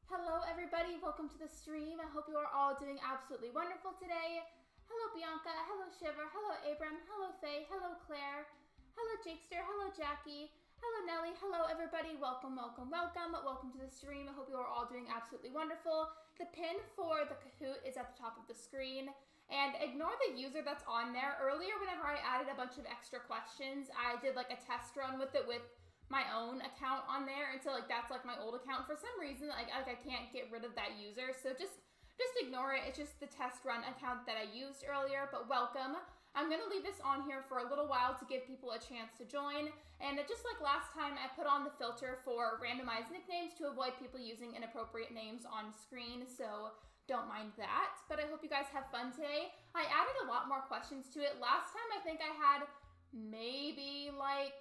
Hello everybody, welcome to the stream. I hope you are all doing absolutely wonderful today. Hello Bianca, hello Shiver, hello Abram, hello Faye, hello Claire, hello Jakester, hello Jackie, hello Nelly, hello everybody, welcome, welcome, welcome. Welcome to the stream. I hope you are all doing absolutely wonderful. The pin for the Kahoot is at the top of the screen. And ignore the user that's on there. Earlier, whenever I added a bunch of extra questions, I did like a test run with it with my own account on there, and so like that's like my old account. For some reason, like I can't get rid of that user, so just ignore it. It's just the test run account that I used earlier, but welcome. I'm gonna leave this on here for a little while to give people a chance to join, and just like last time, I put on the filter for randomized nicknames to avoid people using inappropriate names on screen, so don't mind that. But I hope you guys have fun today. I added a lot more questions to it. Last time, I think I had maybe like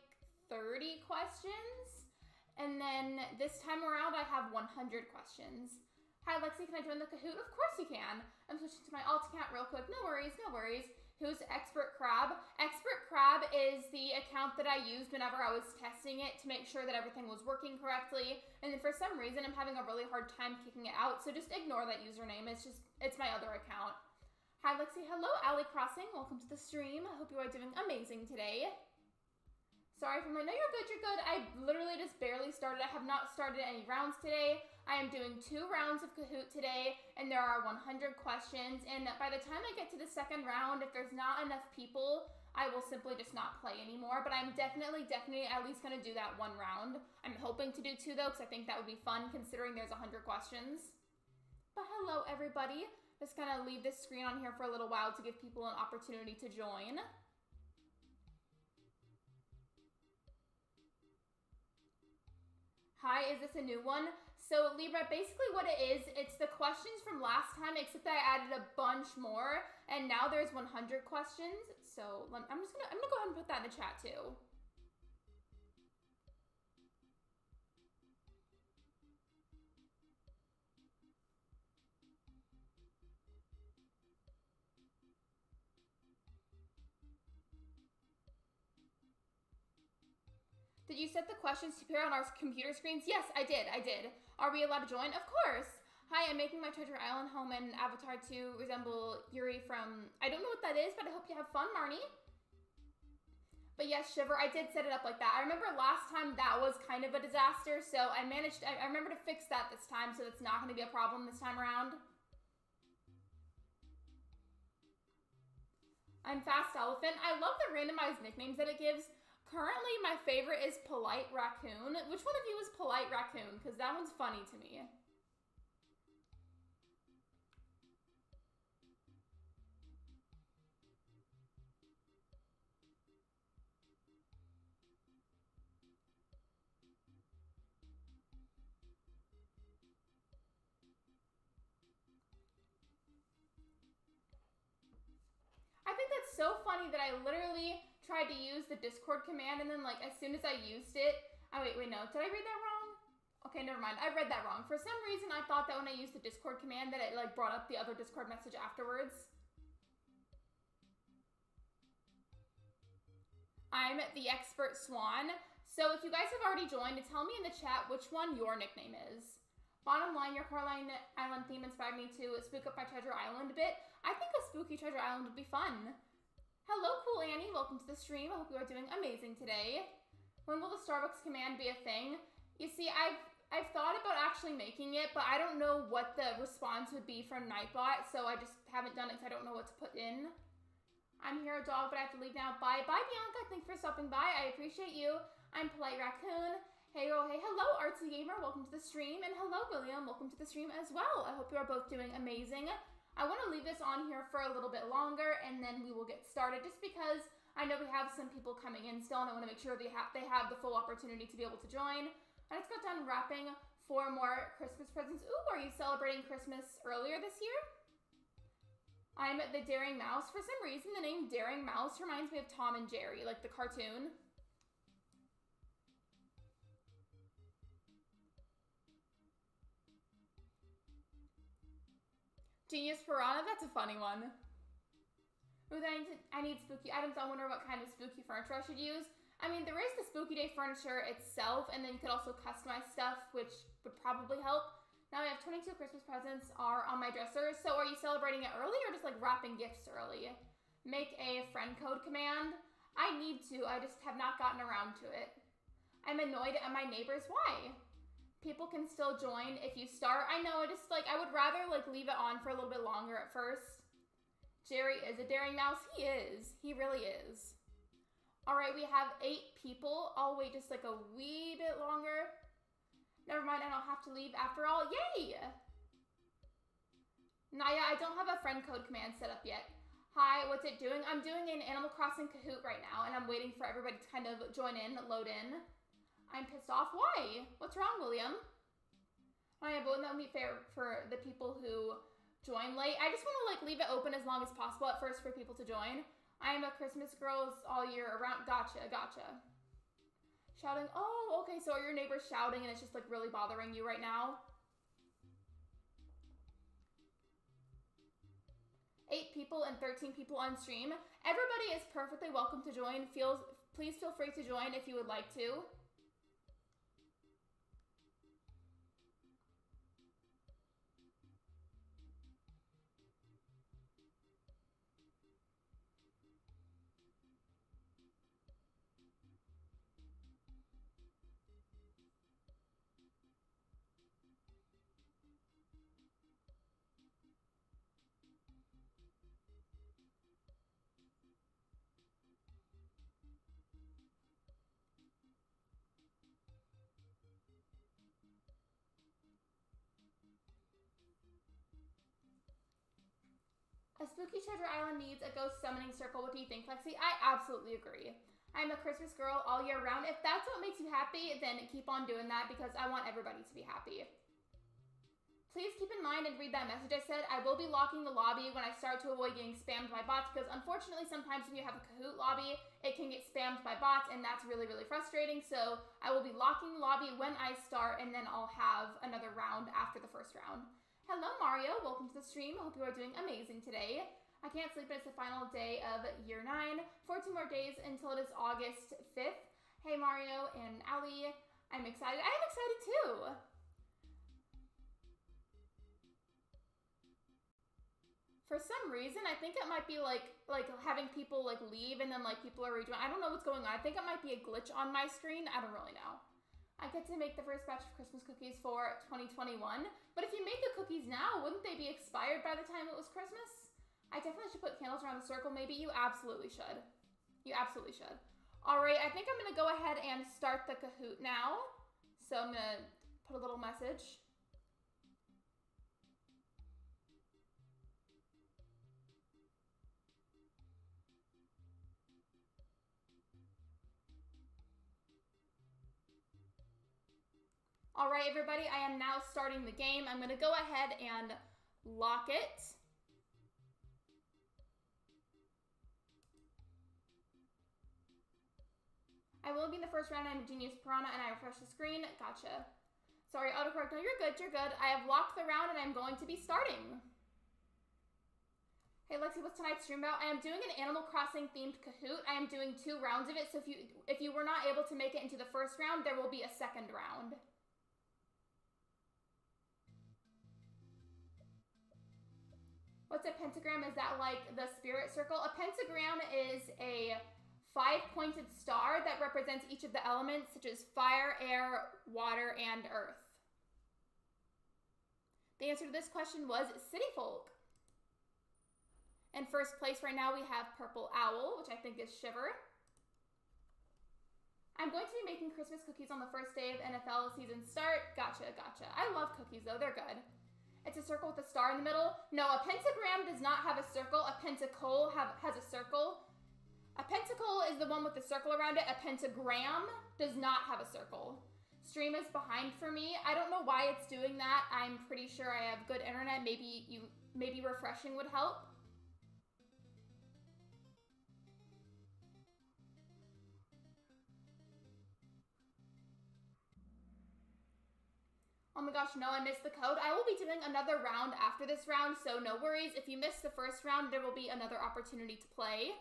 30 questions, and then this time around I have 100 questions. Hi Lexi, can I join the Kahoot? Of course you can. I'm switching to my alt account real quick. No worries, no worries. Who's Expert Crab? Expert Crab is the account that I used whenever I was testing it to make sure that everything was working correctly, and then for some reason I'm having a really hard time kicking it out, so just ignore that username. It's my other account. Hi Lexi, hello Alley Crossing, welcome to the stream. I hope you are doing amazing today. Sorry for my, no, you're good. I literally just barely started. I have not started any rounds today. I am doing 2 rounds of Kahoot today, and there are 100 questions. And by the time I get to the second round, if there's not enough people, I will simply just not play anymore. But I'm definitely at least going to do that 1 round. I'm hoping to do 2 though, because I think that would be fun considering there's 100 questions. But hello, everybody. Just going to leave this screen on here for a little while to give people an opportunity to join. Hi, is this a new one? So Libra, basically what it is, it's the questions from last time, except that I added a bunch more, and now there's 100 questions. So I'm gonna go ahead and put that in the chat too. Did you set the questions to appear on our computer screens? Yes, I did. Are we allowed to join? Of course. Hi, I'm making my Treasure Island home and avatar to resemble Yuri from, I don't know what that is, but I hope you have fun, Marnie. But yes, Shiver, I did set it up like that. I remember last time that was kind of a disaster, so I remember to fix that this time, so it's not going to be a problem this time around. I'm Fast Elephant. I love the randomized nicknames that it gives. Currently, my favorite is Polite Raccoon. Which one of you is Polite Raccoon? Because that one's funny to me. I think that's so funny that I literally tried tried to use the Discord command, and then like as soon as I used it, oh wait, no, did I read that wrong? Okay, never mind, I read that wrong. For some reason, I thought that when I used the Discord command that it like brought up the other Discord message afterwards. I'm the expert swan. So if you guys have already joined, tell me in the chat which one your nickname is. Bottom line, your Coraline Island theme inspired me to spook up my Treasure Island a bit. I think a spooky Treasure Island would be fun. Hello, Cool Annie. Welcome to the stream. I hope you are doing amazing today. When will the Starbucks command be a thing? You see, I've thought about actually making it, but I don't know what the response would be from Nightbot, so I just haven't done it because I don't know what to put in. I'm here, a dog, but I have to leave now. Bye. Bye, Bianca. Thanks for stopping by. I appreciate you. I'm Polite Raccoon. Hey, oh, hey, hello, Artsy Gamer. Welcome to the stream. And hello, William. Welcome to the stream as well. I hope you are both doing amazing. I want to leave this on here for a little bit longer, and then we will get started, just because I know we have some people coming in still, and I want to make sure they have the full opportunity to be able to join. I just got done wrapping 4 more Christmas presents. Ooh, are you celebrating Christmas earlier this year? I'm the Daring Mouse. For some reason, the name Daring Mouse reminds me of Tom and Jerry, like the cartoon. Genius Piranha, that's a funny one. Ooh, then I need spooky items. I wonder what kind of spooky furniture I should use. I mean, there is the Spooky Day furniture itself, and then you could also customize stuff, which would probably help. Now I have 22 Christmas presents are on my dresser. So are you celebrating it early or just like wrapping gifts early? Make a friend code command. I need to, I just have not gotten around to it. I'm annoyed at my neighbors. Why? People can still join if you start. I know, I would rather like leave it on for a little bit longer at first. Jerry is a daring mouse. He is. He really is. All right, we have 8 people. I'll wait just like a wee bit longer. Never mind, I don't have to leave after all. Yay! Naya, I don't have a friend code command set up yet. Hi, what's it doing? I'm doing an Animal Crossing Kahoot right now, and I'm waiting for everybody to kind of join in, load in. I'm pissed off. Why? What's wrong, William? Naya, but wouldn't that be fair for the people who join late? I just want to like leave it open as long as possible at first for people to join. I am a Christmas girl all year around. Gotcha. Shouting. Oh, okay. So are your neighbors shouting and it's just like really bothering you right now? 8 people and 13 people on stream. Everybody is perfectly welcome to join. Please feel free to join if you would like to. A spooky treasure island needs a ghost summoning circle. What do you think, Lexi? I absolutely agree. I'm a Christmas girl all year round. If that's what makes you happy, then keep on doing that because I want everybody to be happy. Please keep in mind and read that message I said. I will be locking the lobby when I start to avoid getting spammed by bots because unfortunately sometimes when you have a Kahoot lobby, it can get spammed by bots and that's really, really frustrating. So I will be locking the lobby when I start and then I'll have another round after the first round. Hello, Mario. Welcome to the stream. I hope you are doing amazing today. I can't sleep, but it's the final day of year 9. 14 more days until it is August 5th. Hey, Mario and Ali. I'm excited. I am excited, too. For some reason, I think it might be like having people like leave and then like people are rejoining. I don't know what's going on. I think it might be a glitch on my screen. I don't really know. I get to make the first batch of Christmas cookies for 2021. But if you make the cookies now, wouldn't they be expired by the time it was Christmas? I definitely should put candles around the circle. Maybe you absolutely should. You absolutely should. All right, I think I'm going to go ahead and start the Kahoot now. So I'm going to put a little message. All right, everybody, I am now starting the game. I'm going to go ahead and lock it. I will be in the first round. I'm a genius piranha and I refresh the screen. Gotcha. Sorry, autocorrect. No, you're good. You're good. I have locked the round and I'm going to be starting. Hey Lexi, what's tonight's stream about? I am doing an Animal Crossing themed Kahoot. I am doing 2 rounds of it. So if you were not able to make it into the first round, there will be a second round. What's a pentagram? Is that like the spirit circle? A pentagram is a 5-pointed star that represents each of the elements, such as fire, air, water, and earth. The answer to this question was city folk. In first place right now, we have Purple Owl, which I think is Shiver. I'm going to be making Christmas cookies on the first day of NFL season start. Gotcha, gotcha. I love cookies, though. They're good. It's a circle with a star in the middle. No, a pentagram does not have a circle. A pentacle has a circle. A pentacle is the one with the circle around it. A pentagram does not have a circle. Stream is behind for me. I don't know why it's doing that. I'm pretty sure I have good internet. Maybe refreshing would help. Oh my gosh, no, I missed the code. I will be doing another round after this round, so no worries. If you missed the first round, there will be another opportunity to play.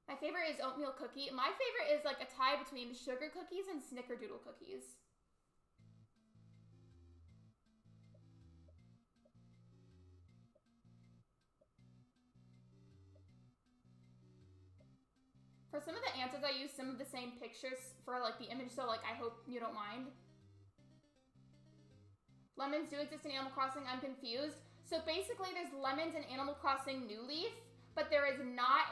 My favorite is oatmeal cookie. My favorite is like a tie between sugar cookies and snickerdoodle cookies. For some of the answers, I use some of the same pictures for like the image, so like I hope you don't mind. Lemons do exist in Animal Crossing. I'm confused. So basically, there's lemons in Animal Crossing New Leaf, but there is not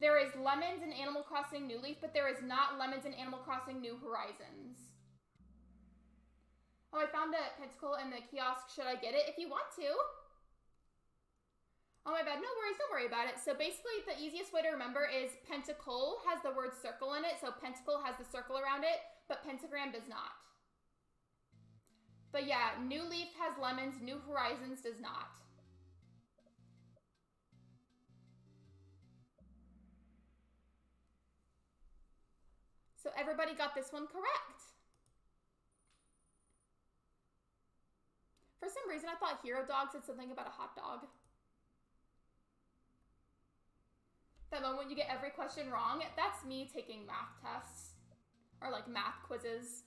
there is lemons in Animal Crossing New Leaf, but there is not lemons in Animal Crossing New Horizons. Oh, I found a pentacle in the kiosk. Should I get it? If you want to. Oh my bad. No worries. Don't worry about it. So basically, the easiest way to remember is pentacle has the word circle in it. So pentacle has the circle around it, but pentagram does not. But yeah, New Leaf has lemons, New Horizons does not. So everybody got this one correct. For some reason, I thought Hero Dog said something about a hot dog. That moment you get every question wrong, that's me taking math tests. Or like math quizzes.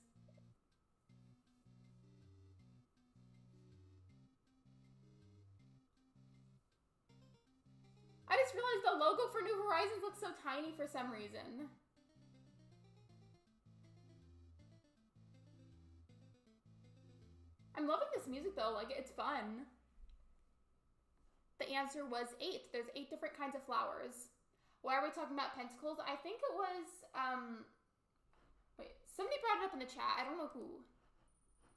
I just realized the logo for New Horizons looks so tiny for some reason. I'm loving this music though, like it's fun. The answer was 8. There's 8 different kinds of flowers. Why are we talking about pentacles? I think it was, wait, somebody brought it up in the chat. I don't know who.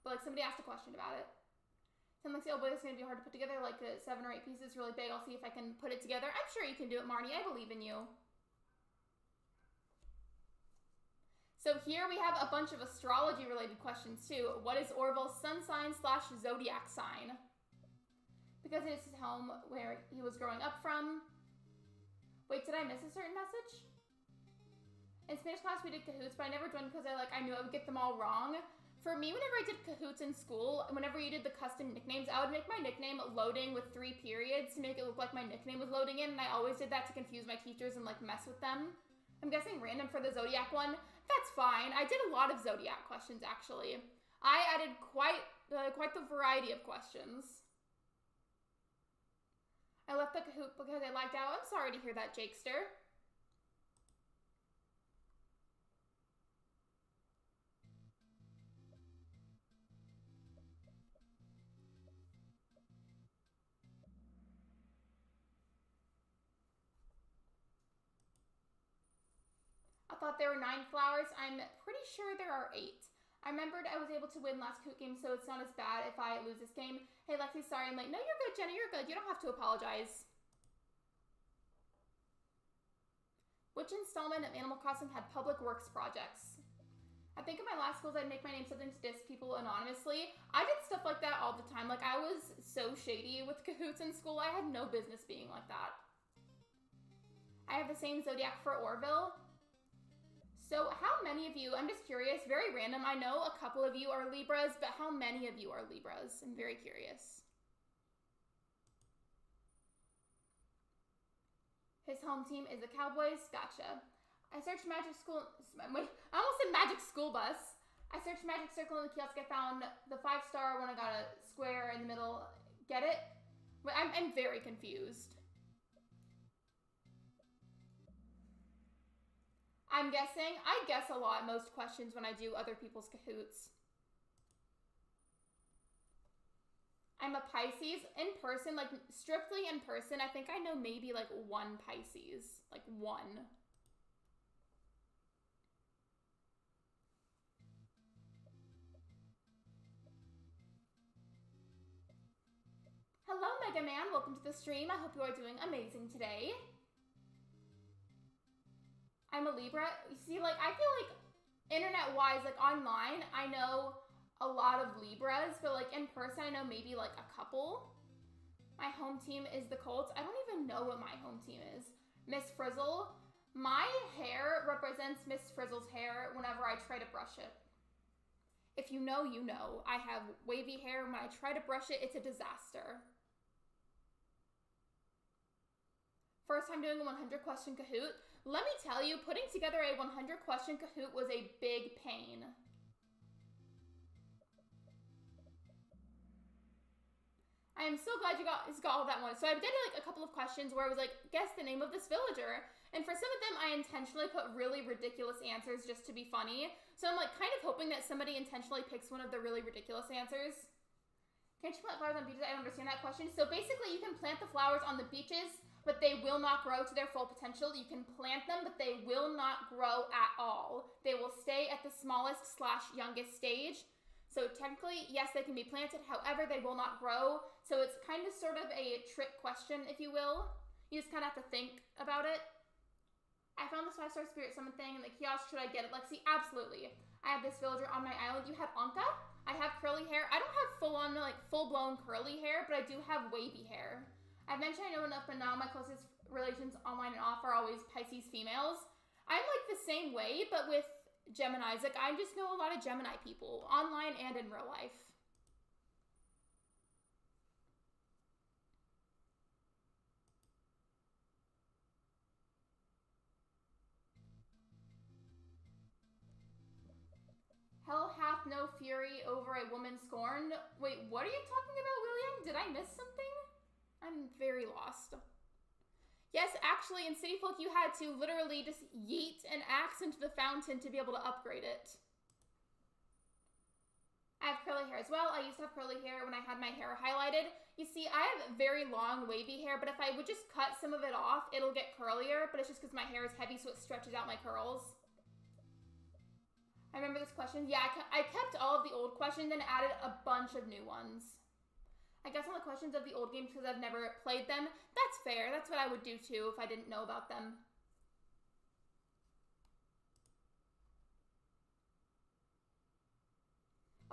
But like somebody asked a question about it. Someone like, oh boy, this is going to be hard to put together, like 7 or 8 pieces really big. I'll see if I can put it together. I'm sure you can do it, Marnie. I believe in you. So here we have a bunch of astrology-related questions too. What is Orville's sun sign / zodiac sign? Because it is his home where he was growing up from. Wait, did I miss a certain message? In Spanish class, we did Kahoots, but I never joined because I knew I would get them all wrong. For me, whenever I did Kahoots in school, whenever you did the custom nicknames, I would make my nickname loading with 3 periods to make it look like my nickname was loading in, and I always did that to confuse my teachers and like mess with them. I'm guessing random for the Zodiac one. That's fine. I did a lot of Zodiac questions, actually. I added quite the variety of questions. I left the Kahoot because I lagged out. I'm sorry to hear that, Jakester. I thought there were 9 flowers. I'm pretty sure there are 8. I remembered I was able to win last Kahoot game, so it's not as bad if I lose this game. Hey, Lexi, sorry I'm late. No, you're good, Jenny. You're good. You don't have to apologize. Which installment of Animal Crossing had public works projects? I think in my last schools, I'd make my name something to diss people anonymously. I did stuff like that all the time. Like, I was so shady with Kahoots in school. I had no business being like that. I have the same Zodiac for Orville. So how many of you, I'm just curious, very random, I know a couple of you are Libras, but how many of you are Libras? I'm very curious. His home team is the Cowboys. Gotcha. I searched Magic School, wait, I almost said Magic School Bus. I searched Magic Circle in the kiosk. I found the 5-star when I got a square in the middle. Get it? But I'm very confused. I'm guessing, I guess a lot most questions when I do other people's Kahoots. I'm a Pisces. In person, like strictly in person, I think I know maybe like one Pisces. Like one. Hello, Mega Man. Welcome to the stream. I hope you are doing amazing today. I'm a Libra. You see, like, I feel like internet-wise, like, online, I know a lot of Libras, but, like, in person, I know maybe, like, a couple. My home team is the Colts. I don't even know what my home team is. Miss Frizzle. My hair represents Miss Frizzle's hair whenever I try to brush it. If you know, you know. I have wavy hair. When I try to brush it, it's a disaster. First time doing a 100-question Kahoot. Let me tell you, putting together a 100-question Kahoot was a big pain. I am so glad you got all that one. So I did like a couple of questions where I was like, guess the name of this villager. And for some of them, I intentionally put really ridiculous answers just to be funny. So I'm like kind of hoping that somebody intentionally picks one of the really ridiculous answers. Can't you plant flowers on beaches? I don't understand that question. So basically, you can plant the flowers on the beaches, but they will not grow to their full potential. You can plant them, but they will not grow at all. They will stay at the smallest / youngest stage. So technically, yes, they can be planted. However, they will not grow. So it's kind of sort of a trick question, if you will. You just kind of have to think about it. I found this 5-star spirit summon thing in the kiosk. Should I get it, Lexi? Absolutely. I have this villager on my island. You have Anka? I have curly hair. I don't have full-on, like, full-blown curly hair, but I do have wavy hair. I've mentioned I know enough, but now my closest relations online and off are always Pisces females. I'm like the same way, but with Geminis. Like, I just know a lot of Gemini people, online and in real life. Hell hath no fury over a woman scorned. Wait, what are you talking about, William? Did I miss something? I'm very lost. Yes, actually, in City Folk, you had to literally just yeet an axe into the fountain to be able to upgrade it. I have curly hair as well. I used to have curly hair when I had my hair highlighted. You see, I have very long wavy hair, but if I would just cut some of it off, it'll get curlier, but it's just because my hair is heavy, so it stretches out my curls. I remember this question. Yeah, I kept all of the old questions and added a bunch of new ones. I guess on the questions of the old games because I've never played them. That's fair. That's what I would do too if I didn't know about them.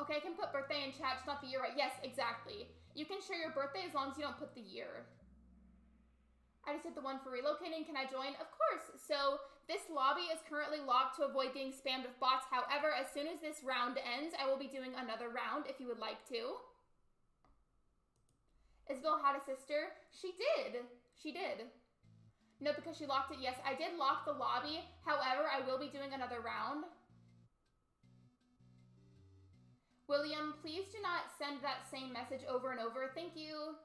Okay, I can put birthday in chat, just not the year, right? Yes, exactly. You can share your birthday as long as you don't put the year. I just hit the one for relocating. Can I join? Of course. So this lobby is currently locked to avoid being spammed with bots. However, as soon as this round ends, I will be doing another round if you would like to. Isabel had a sister. She did. She did. No, because she locked it. Yes, I did lock the lobby. However, I will be doing another round. William, please do not send that same message over and over. Thank you.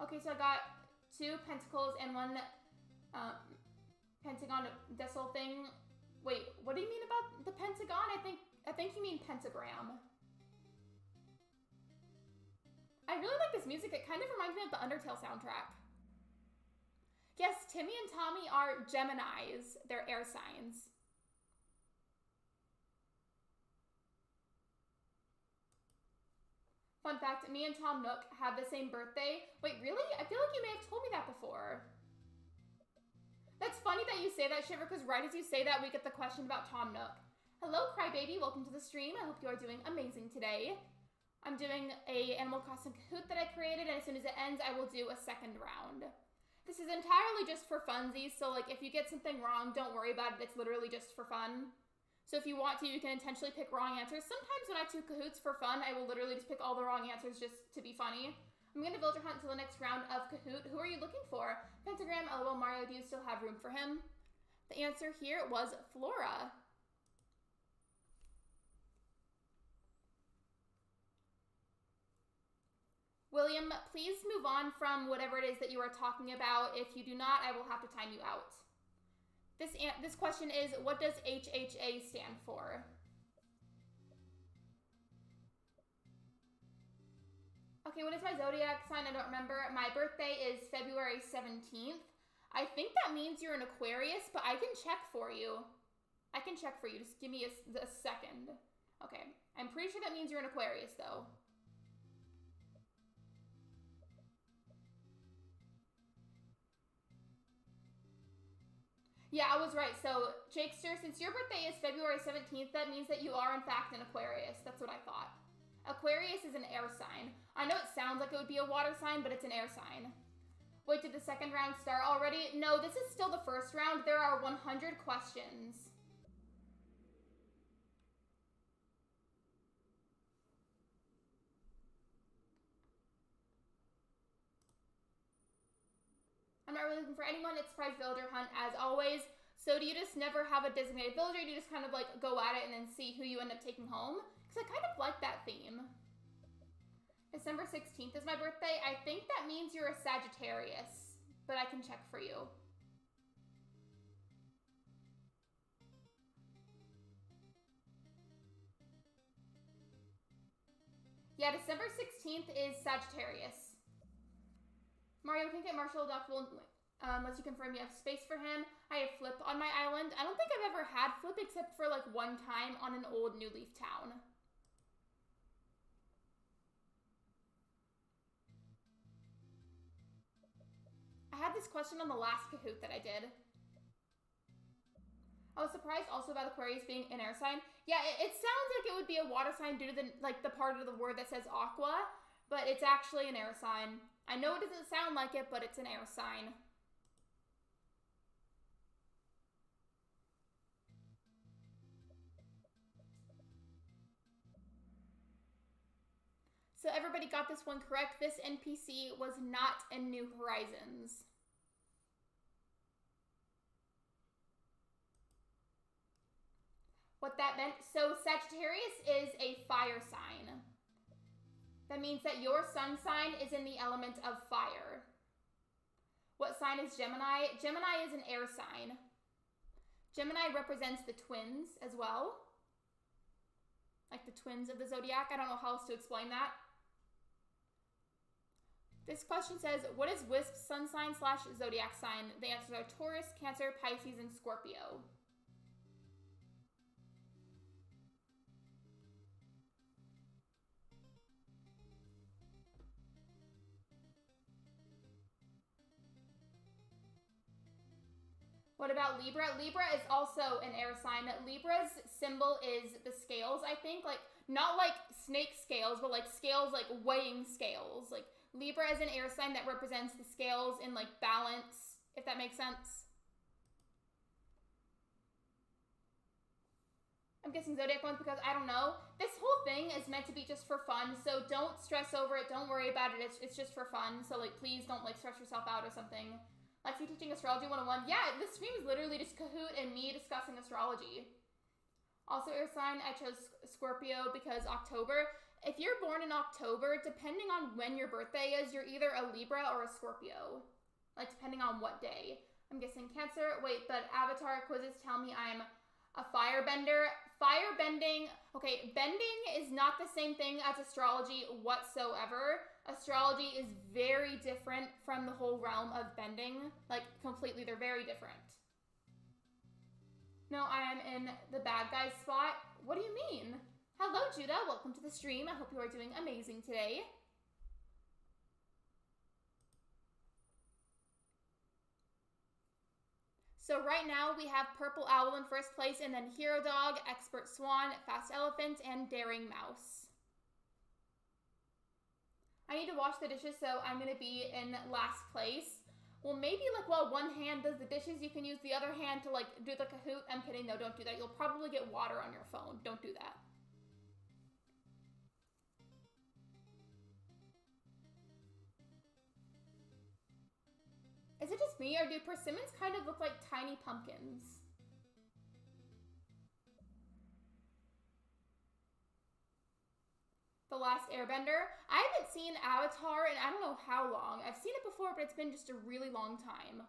Okay, so I got 2 pentacles and 1 pentagon decimal thing. Wait, what do you mean about the pentagon? I think you mean pentagram. I really like this music. It kind of reminds me of the Undertale soundtrack. Yes, Timmy and Tommy are Geminis. They're air signs. Fun fact, me and Tom Nook have the same birthday. Wait, really? I feel like you may have told me that before. That's funny that you say that, Shiver, because right as you say that, we get the question about Tom Nook. Hello, Crybaby. Welcome to the stream. I hope you are doing amazing today. I'm doing a Animal Crossing Kahoot that I created, and as soon as it ends, I will do a second round. This is entirely just for funsies, so like if you get something wrong, don't worry about it. It's literally just for fun. So if you want to, you can intentionally pick wrong answers. Sometimes when I do Kahoots for fun, I will literally just pick all the wrong answers just to be funny. I'm going to villager hunt until the next round of Kahoot. Who are you looking for? Pentagram, LOL, Mario, do you still have room for him? The answer here was Flora. William, please move on from whatever it is that you are talking about. If you do not, I will have to time you out. This question is, what does HHA stand for? Okay, what is my zodiac sign? I don't remember. My birthday is February 17th. I think that means you're an Aquarius, but I can check for you. I can check for you. Just give me a second. Okay, I'm pretty sure that means you're an Aquarius, though. Yeah, I was right. So, Jakester, since your birthday is February 17th, that means that you are, in fact, an Aquarius. That's what I thought. Aquarius is an air sign. I know it sounds like it would be a water sign, but it's an air sign. Wait, did the second round start already? No, this is still the first round. There are 100 questions. I'm not really looking for anyone. It's Surprise Villager Hunt as always. So do you just never have a designated villager? Do you just kind of like go at it and then see who you end up taking home? Because I kind of like that theme. December 16th is my birthday. I think that means you're a Sagittarius, but I can check for you. Yeah, December 16th is Sagittarius. Mario can get Marshall adoptable unless you confirm you have space for him. I have Flip on my island. I don't think I've ever had Flip except for like one time on an old New Leaf town. I had this question on the last Kahoot that I did. I was surprised also about Aquarius being an air sign. Yeah, it sounds like it would be a water sign due to the part of the word that says aqua, but it's actually an air sign. I know it doesn't sound like it, but it's an air sign. So everybody got this one correct. This NPC was not in New Horizons. What that meant, so Sagittarius is a fire sign. That means that your sun sign is in the element of fire. What sign is Gemini? Gemini is an air sign. Gemini represents the twins as well. Like the twins of the zodiac. I don't know how else to explain that. This question says, what is Wisp's sun sign / zodiac sign? The answers are Taurus, Cancer, Pisces, and Scorpio. What about Libra? Libra is also an air sign. Libra's symbol is the scales, I think. Like, not like snake scales, but like scales, like weighing scales. Like, Libra is an air sign that represents the scales in like balance, if that makes sense. I'm guessing zodiac ones because I don't know. This whole thing is meant to be just for fun, so don't stress over it. Don't worry about it. It's just for fun. So like, please don't like stress yourself out or something. Lexi teaching Astrology 101. Yeah, this stream is literally just Kahoot and me discussing astrology. Also air sign, I chose Scorpio because October. If you're born in October, depending on when your birthday is, you're either a Libra or a Scorpio. Like, depending on what day. I'm guessing Cancer. Wait, but Avatar quizzes tell me I'm a firebender. Firebending, okay, bending is not the same thing as astrology whatsoever. Astrology is very different from the whole realm of bending. Like, completely, they're very different. No, I am in the bad guy spot. What do you mean? Hello, Judah. Welcome to the stream. I hope you are doing amazing today. So right now we have Purple Owl in first place, and then Hero Dog, Expert Swan, Fast Elephant, and Daring Mouse. I need to wash the dishes, so I'm going to be in last place. Well, maybe like while one hand does the dishes, you can use the other hand to like do the Kahoot. I'm kidding, no, don't do that. You'll probably get water on your phone. Don't do that. Is it just me, or do persimmons kind of look like tiny pumpkins? The Last Airbender. I haven't seen Avatar in I don't know how long. I've seen it before, but it's been just a really long time.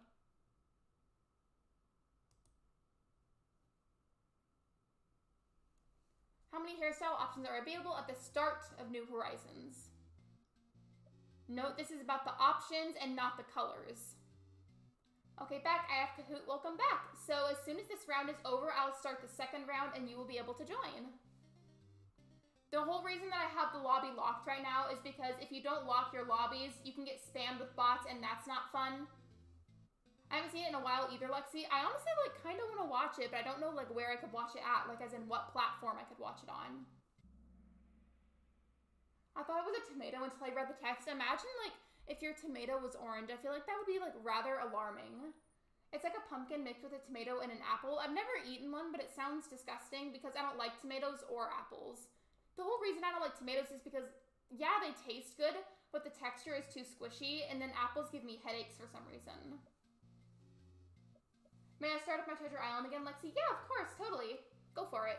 How many hairstyle options are available at the start of New Horizons? Note this is about the options and not the colors. Okay, back. I have Kahoot. Welcome back. So as soon as this round is over, I'll start the second round and you will be able to join. The whole reason that I have the lobby locked right now is because if you don't lock your lobbies, you can get spammed with bots, and that's not fun. I haven't seen it in a while either, Lexi. I honestly, like, kind of want to watch it, but I don't know, like, where I could watch it at, like, as in what platform I could watch it on. I thought it was a tomato until I read the text. Imagine, like, if your tomato was orange. I feel like that would be, like, rather alarming. It's like a pumpkin mixed with a tomato and an apple. I've never eaten one, but it sounds disgusting because I don't like tomatoes or apples. The whole reason I don't like tomatoes is because, yeah, they taste good, but the texture is too squishy, and then apples give me headaches for some reason. May I start up my treasure island again, Lexi? Yeah, of course, totally. Go for it.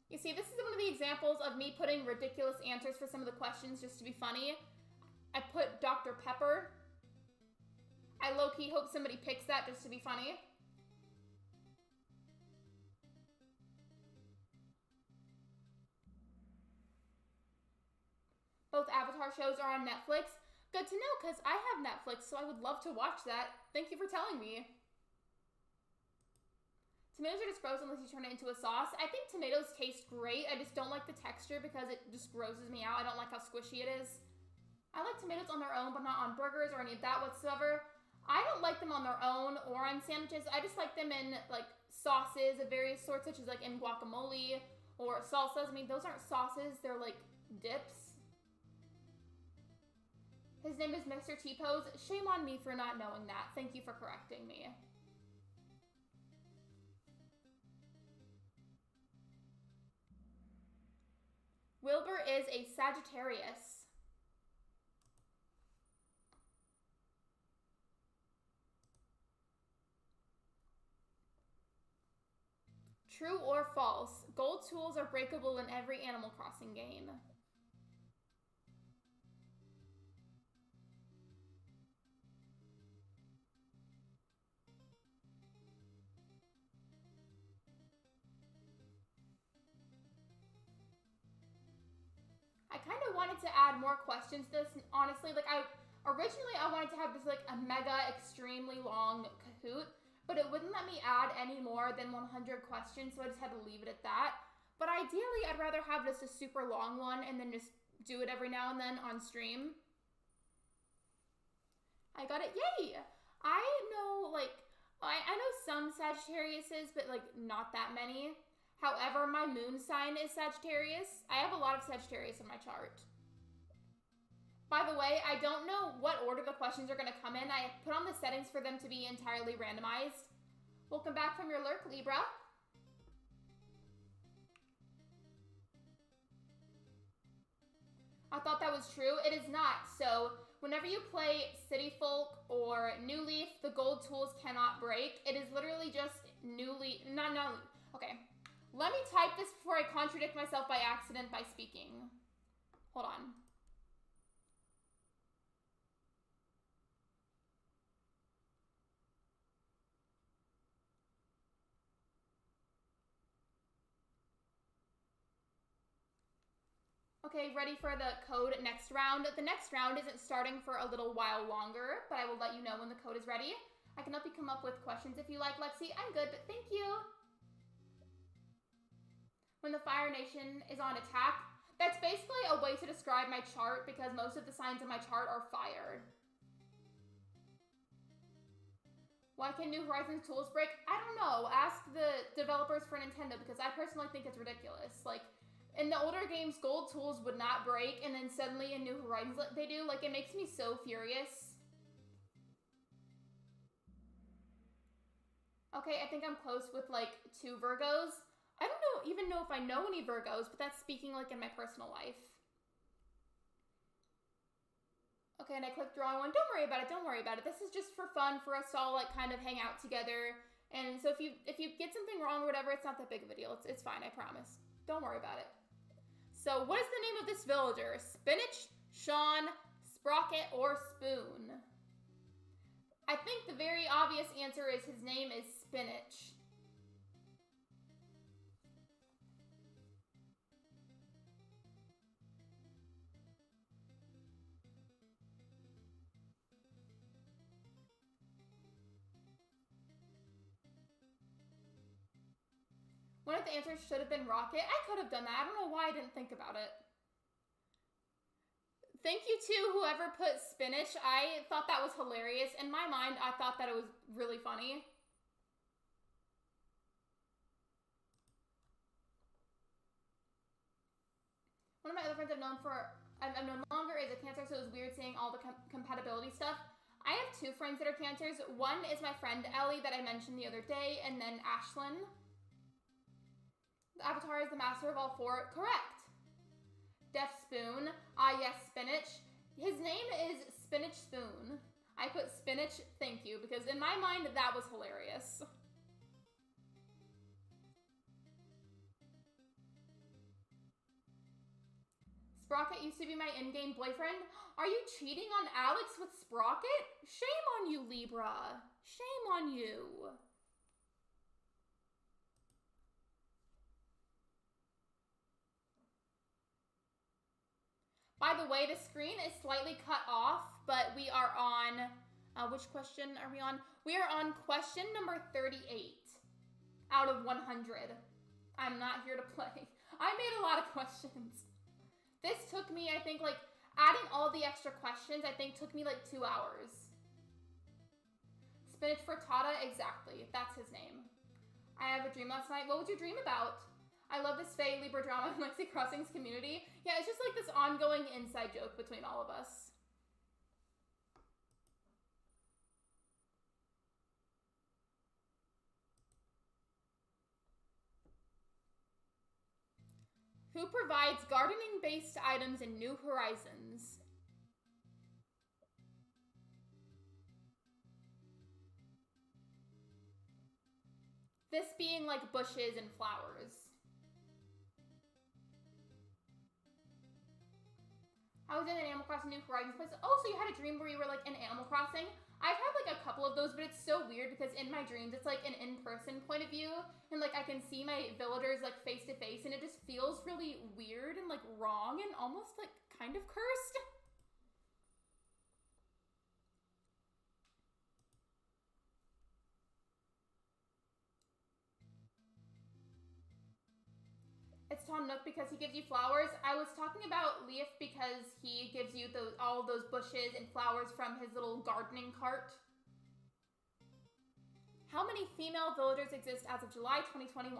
You see, this is one of the examples of me putting ridiculous answers for some of the questions just to be funny. I put Dr. Pepper. I low-key hope somebody picks that just to be funny. Both Avatar shows are on Netflix. Good to know, because I have Netflix, so I would love to watch that. Thank you for telling me. Tomatoes are just gross unless you turn it into a sauce. I think tomatoes taste great. I just don't like the texture because it just grosses me out. I don't like how squishy it is. I like tomatoes on their own, but not on burgers or any of that whatsoever. I don't like them on their own or on sandwiches. I just like them in, like, sauces of various sorts, such as, like, in guacamole or salsas. I mean, those aren't sauces. They're, like, dips. His name is Mr. Teapot. Shame on me for not knowing that. Thank you for correcting me. Wilbur is a Sagittarius. True or false? Gold tools are breakable in every Animal Crossing game. I kind of wanted to add more questions to this. Honestly, like, originally I wanted to have this, like, a mega extremely long Kahoot, but it wouldn't let me add any more than 100 questions, so I just had to leave it at that. But ideally, I'd rather have just a super long one and then just do it every now and then on stream. I got it. Yay! I know, like, I know some Sagittariuses, but, like, not that many. However, my moon sign is Sagittarius. I have a lot of Sagittarius in my chart. By the way, I don't know what order the questions are going to come in. I put on the settings for them to be entirely randomized. Welcome back from your lurk, Libra. I thought that was true. It is not. So, whenever you play City Folk or New Leaf, the gold tools cannot break. It is literally just New Leaf. Not New Leaf. Okay. Let me type this before I contradict myself by accident by speaking. Hold on. Okay, ready for the code next round. The next round isn't starting for a little while longer, but I will let you know when the code is ready. I can help you come up with questions if you like, Lexi. I'm good, but thank you. When the Fire Nation is on attack, that's basically a way to describe my chart because most of the signs in my chart are fire. Why can New Horizons tools break? I don't know. Ask the developers for Nintendo because I personally think it's ridiculous. Like, In the older games, gold tools would not break, and then suddenly in New Horizons they do. Like, it makes me so furious. Okay, I think I'm close with, like, 2 Virgos. I don't even know if I know any Virgos, but that's speaking, like, in my personal life. Okay, and I clicked drawing one. Don't worry about it. Don't worry about it. This is just for fun for us to all, like, kind of hang out together. And so if you get something wrong or whatever, it's not that big of a deal. It's fine, I promise. Don't worry about it. So what is the name of this villager? Spinach, Sean, Sprocket, or Spoon? I think the very obvious answer is his name is Spinach. One of the answers should have been Rocket. I could have done that. I don't know why I didn't think about it. Thank you to whoever put Spinach. I thought that was hilarious. In my mind, I thought that it was really funny. One of my other friends I've known no longer is a Cancer, so it was weird seeing all the compatibility stuff. I have 2 friends that are Cancers. One is my friend Ellie that I mentioned the other day, and then Ashlyn. The avatar is the master of all 4. Correct. Deaf Spoon. Ah, yes, Spinach. His name is Spinach Spoon. I put Spinach, thank you, because in my mind, that was hilarious. Sprocket used to be my in-game boyfriend. Are you cheating on Alex with Sprocket? Shame on you, Libra. Shame on you. By the way, the screen is slightly cut off, but we are on, which question are we on? We are on question number 38 out of 100. I'm not here to play. I made a lot of questions. This took me, I think, like, adding all the extra questions, I think, took me, like, 2 hours. Spinach Frittata, exactly. That's his name. I have a dream last night. What was your dream about? I love this Faye Libra drama in Lexi Crossings community. Yeah, it's just like this ongoing inside joke between all of us. Who provides gardening-based items in New Horizons? This being like bushes and flowers. I was in an Animal Crossing New Horizons place. Oh, so you had a dream where you were like in Animal Crossing? I've had like a couple of those, but it's so weird because in my dreams, it's like an in-person point of view. And like I can see my villagers like face to face and it just feels really weird and like wrong and almost like kind of cursed. It's Tom Nook because he gives you flowers. I was talking about Leaf because he gives you all those bushes and flowers from his little gardening cart. How many female villagers exist as of July 2021?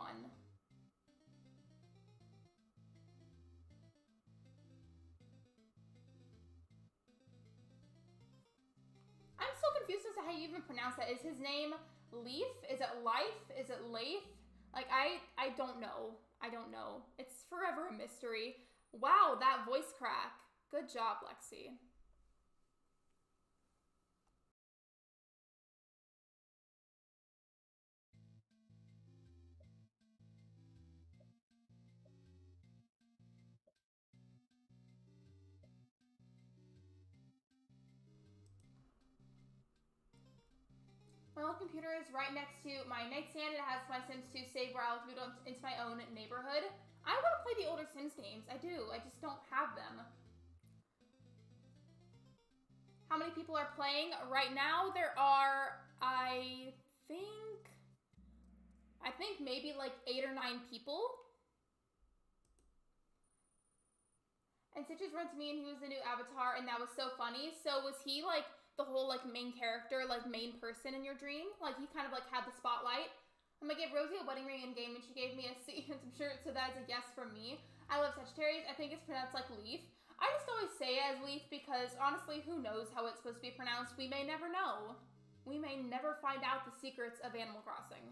I'm so confused as to how you even pronounce that. Is his name Leaf? Is it Life? Is it Leif? Like, I don't know. I don't know. It's forever a mystery. Wow, that voice crack. Good job, Lexi. My old computer is right next to my nightstand. It has my Sims 2 save where I'll move into my own neighborhood. I want to play the older Sims games. I do. I just don't have them. How many people are playing? Right now there are, I think maybe like 8 or 9 people. And Stitches runs me and he was the new avatar and that was so funny. So was he like the whole like main character, like main person in your dream? Like he kind of like had the spotlight? I'm gonna give Rosie a wedding ring in game and she gave me a C. I'm sure, so that is a yes from me. I love Sagittarius. I think it's pronounced like leaf. I just always say it as leaf because honestly, who knows how it's supposed to be pronounced? We may never know. We may never find out the secrets of Animal Crossing.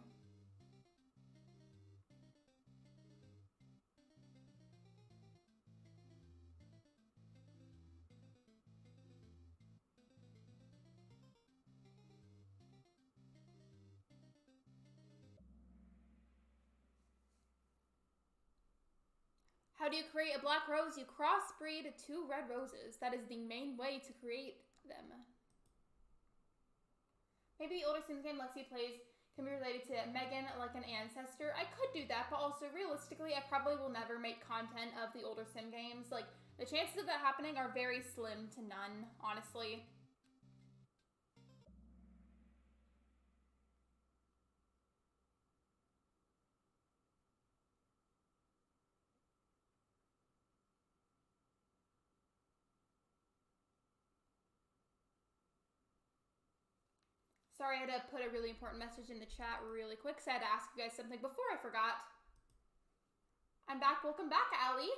How do you create a black rose? You crossbreed 2 red roses. That is the main way to create them. Maybe older Sims game Lexi plays can be related to Megan, like an ancestor. I could do that, but also realistically, I probably will never make content of the older Sim games. Like, the chances of that happening are very slim to none, honestly. Sorry, I had to put a really important message in the chat really quick, so I had to ask you guys something before I forgot. I'm back. Welcome back, Allie.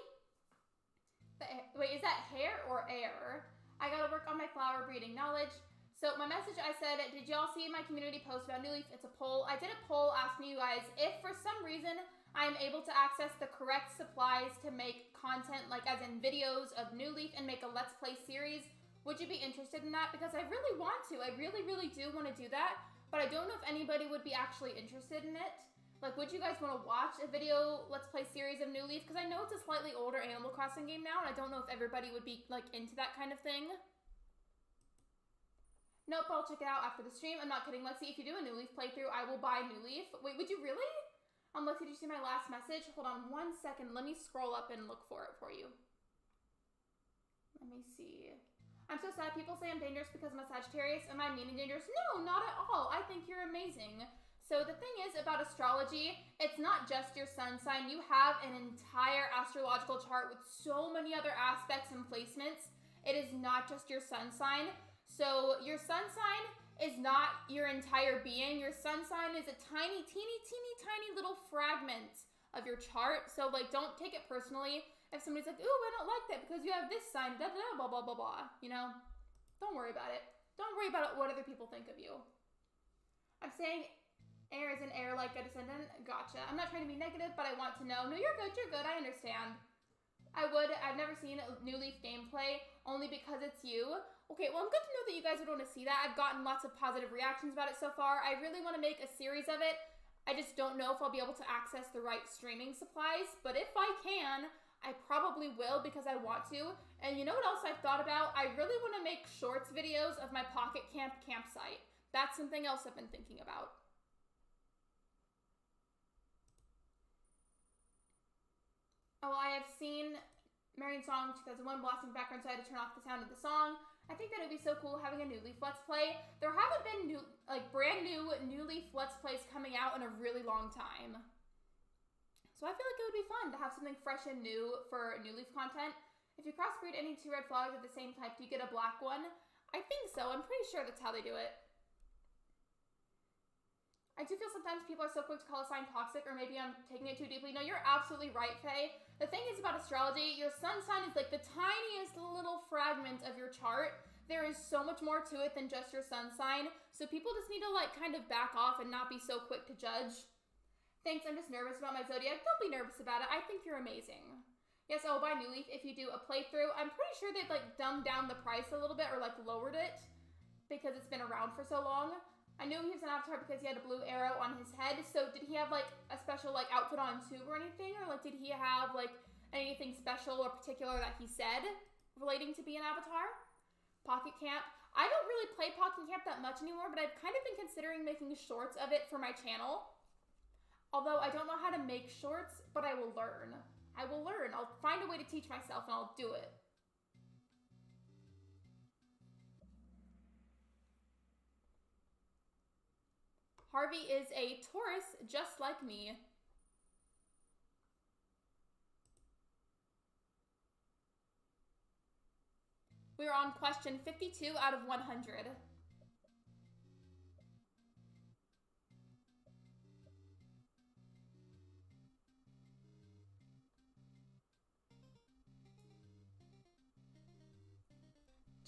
Wait, is that hair or air? I gotta work on my flower breeding knowledge. So my message, I said, did y'all see my community post about New Leaf? It's a poll. I did a poll asking you guys if for some reason I'm able to access the correct supplies to make content, like as in videos of New Leaf and make a Let's Play series. Would you be interested in that? Because I really want to. I really, really do want to do that. But I don't know if anybody would be actually interested in it. Like, would you guys want to watch a video Let's Play series of New Leaf? Because I know it's a slightly older Animal Crossing game now, and I don't know if everybody would be, like, into that kind of thing. Nope, I'll check it out after the stream. I'm not kidding, Lexi. If you do a New Leaf playthrough, I will buy New Leaf. Wait, would you really? Lexi, did you see my last message? Hold on 1 second. Let me scroll up and look for it for you. Let me see. I'm so sad people say I'm dangerous because I'm a Sagittarius. Am I mean and dangerous? No, not at all. I think you're amazing. So the thing is about astrology, it's not just your sun sign. You have an entire astrological chart with so many other aspects and placements. It is not just your sun sign. So your sun sign is not your entire being. Your sun sign is a tiny, teeny tiny little fragment of your chart. So like, don't take it personally. If somebody's like, ooh, I don't like that because you have this sign, blah, blah, blah, blah, blah, blah, you know? Don't worry about it. Don't worry about what other people think of you. I'm saying air is an air like a descendant. Gotcha. I'm not trying to be negative, but I want to know. No, you're good. I understand. I've never seen New Leaf gameplay only because it's you. Okay, well, I'm good to know that you guys would want to see that. I've gotten lots of positive reactions about it so far. I really want to make a series of it. I just don't know if I'll be able to access the right streaming supplies, but if I can, I probably will because I want to. And you know what else I've thought about? I really want to make shorts videos of my Pocket Camp campsite. That's something else I've been thinking about. Oh, I have seen Marion Song 2001 blasting background, so I had to turn off the sound of the song. I think that would be so cool having a New Leaf Let's Play. There haven't been brand new New Leaf Let's Plays coming out in a really long time. So I feel like it would be fun to have something fresh and new for New Leaf content. If you crossbreed any 2 red flowers of the same type, do you get a black one? I think so. I'm pretty sure that's how they do it. I do feel sometimes people are so quick to call a sign toxic, or maybe I'm taking it too deeply. No, you're absolutely right, Faye. The thing is about astrology, your sun sign is like the tiniest little fragment of your chart. There is so much more to it than just your sun sign. So people just need to like kind of back off and not be so quick to judge. Thanks, I'm just nervous about my zodiac. Don't be nervous about it. I think you're amazing. Yes, I will buy New Leaf if you do a playthrough. I'm pretty sure they've like dumbed down the price a little bit or like lowered it because it's been around for so long. I knew he was an avatar because he had a blue arrow on his head. So did he have like a special like outfit on too or anything? Or like did he have like anything special or particular that he said relating to be an avatar? Pocket Camp. I don't really play Pocket Camp that much anymore, but I've kind of been considering making shorts of it for my channel. Although I don't know how to make shorts, but I will learn. I will learn. I'll find a way to teach myself and I'll do it. Harvey is a Taurus just like me. We're on question 52 out of 100.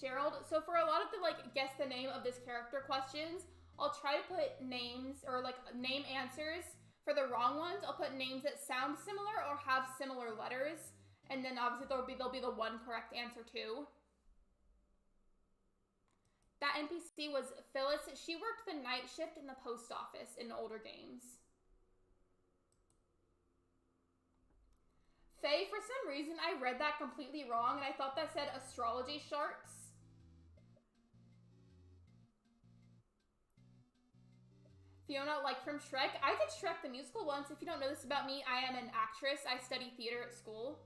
Gerald. So for a lot of the like guess the name of this character questions, I'll try to put names or like name answers. For the wrong ones, I'll put names that sound similar or have similar letters. And then obviously there'll be the one correct answer too. That NPC was Phyllis. She worked the night shift in the post office in older games. Faye, for some reason, I read that completely wrong, and I thought that said astrology sharks. Fiona, like from Shrek. I did Shrek the musical once. If you don't know this about me, I am an actress. I study theater at school.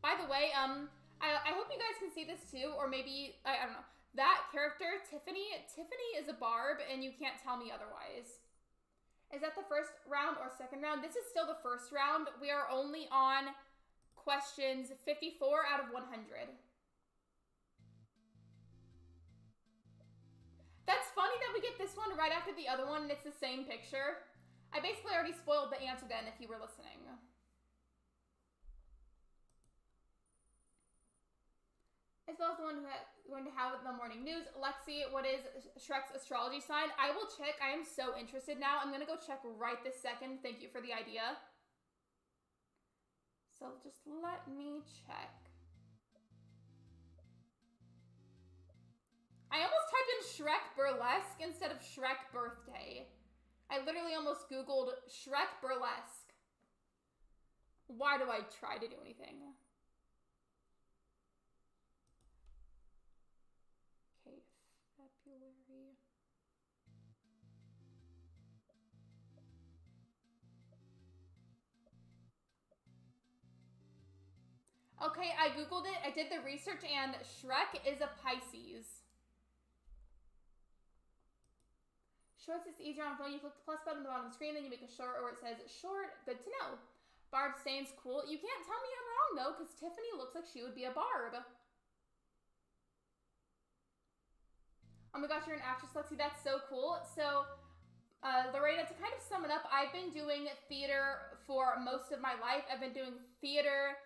By the way, I hope you guys can see this too, or maybe, I don't know. That character, Tiffany is a barb, and you can't tell me otherwise. Is that the first round or second round? This is still the first round. We are only on questions 54 out of 100. That's funny that we get this one right after the other one and it's the same picture. I basically already spoiled the answer then if you were listening. As well as the one who going to have the morning news. Lexi, what is Shrek's astrology sign? I will check. I am so interested now. I'm going to go check right this second. Thank you for the idea. So just let me check. I almost typed in Shrek Burlesque instead of Shrek Birthday. I literally almost Googled Shrek Burlesque. Why do I try to do anything? February. Okay, I Googled it. I did the research and Shrek is a Pisces. Shorts is easier on phone. You click the plus button on the bottom of the screen, then you make a short or it says short. Good to know. Barb Stain's cool. You can't tell me I'm wrong though, because Tiffany looks like she would be a barb. Oh my gosh, you're an actress, Lexi. That's so cool. So, Lorena, to kind of sum it up, I've been doing theater for most of my life. I've been doing theater,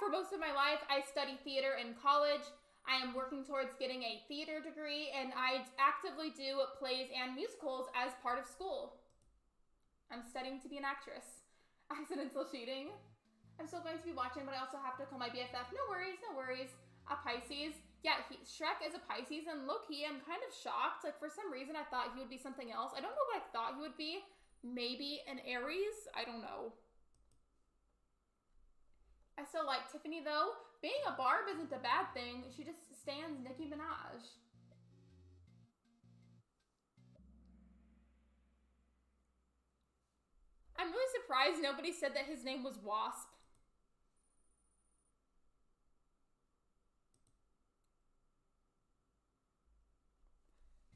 for most of my life. I studied theater in college. I am working towards getting a theater degree, and I actively do plays and musicals as part of school. I'm studying to be an actress. Accidental cheating. I'm still going to be watching, but I also have to call my BFF. No worries, no worries. A Pisces. Yeah, Shrek is a Pisces, and low-key, I'm kind of shocked. Like, for some reason, I thought he would be something else. I don't know what I thought he would be. Maybe an Aries? I don't know. I still like Tiffany, though. Being a barb isn't a bad thing. She just stands Nicki Minaj. I'm really surprised nobody said that his name was Wasp.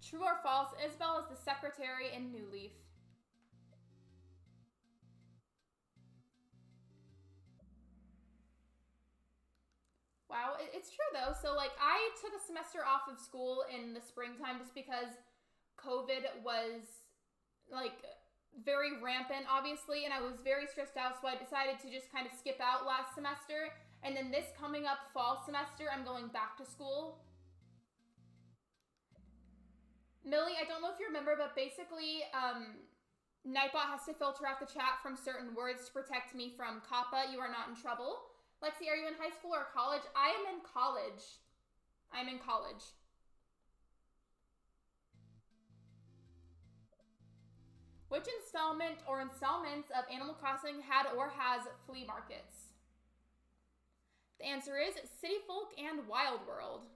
True or false, Isabel is the secretary in New Leaf. Wow, it's true though. So like I took a semester off of school in the springtime just because COVID was like very rampant, obviously, and I was very stressed out, so I decided to just kind of skip out last semester. And then this coming up fall semester, I'm going back to school. Millie, I don't know if you remember, but basically, Nightbot has to filter out the chat from certain words to protect me from COPPA. You are not in trouble. Lexi, are you in high school or college? I am in college. I'm in college. Which installment or installments of Animal Crossing had or has flea markets? The answer is City Folk and Wild World.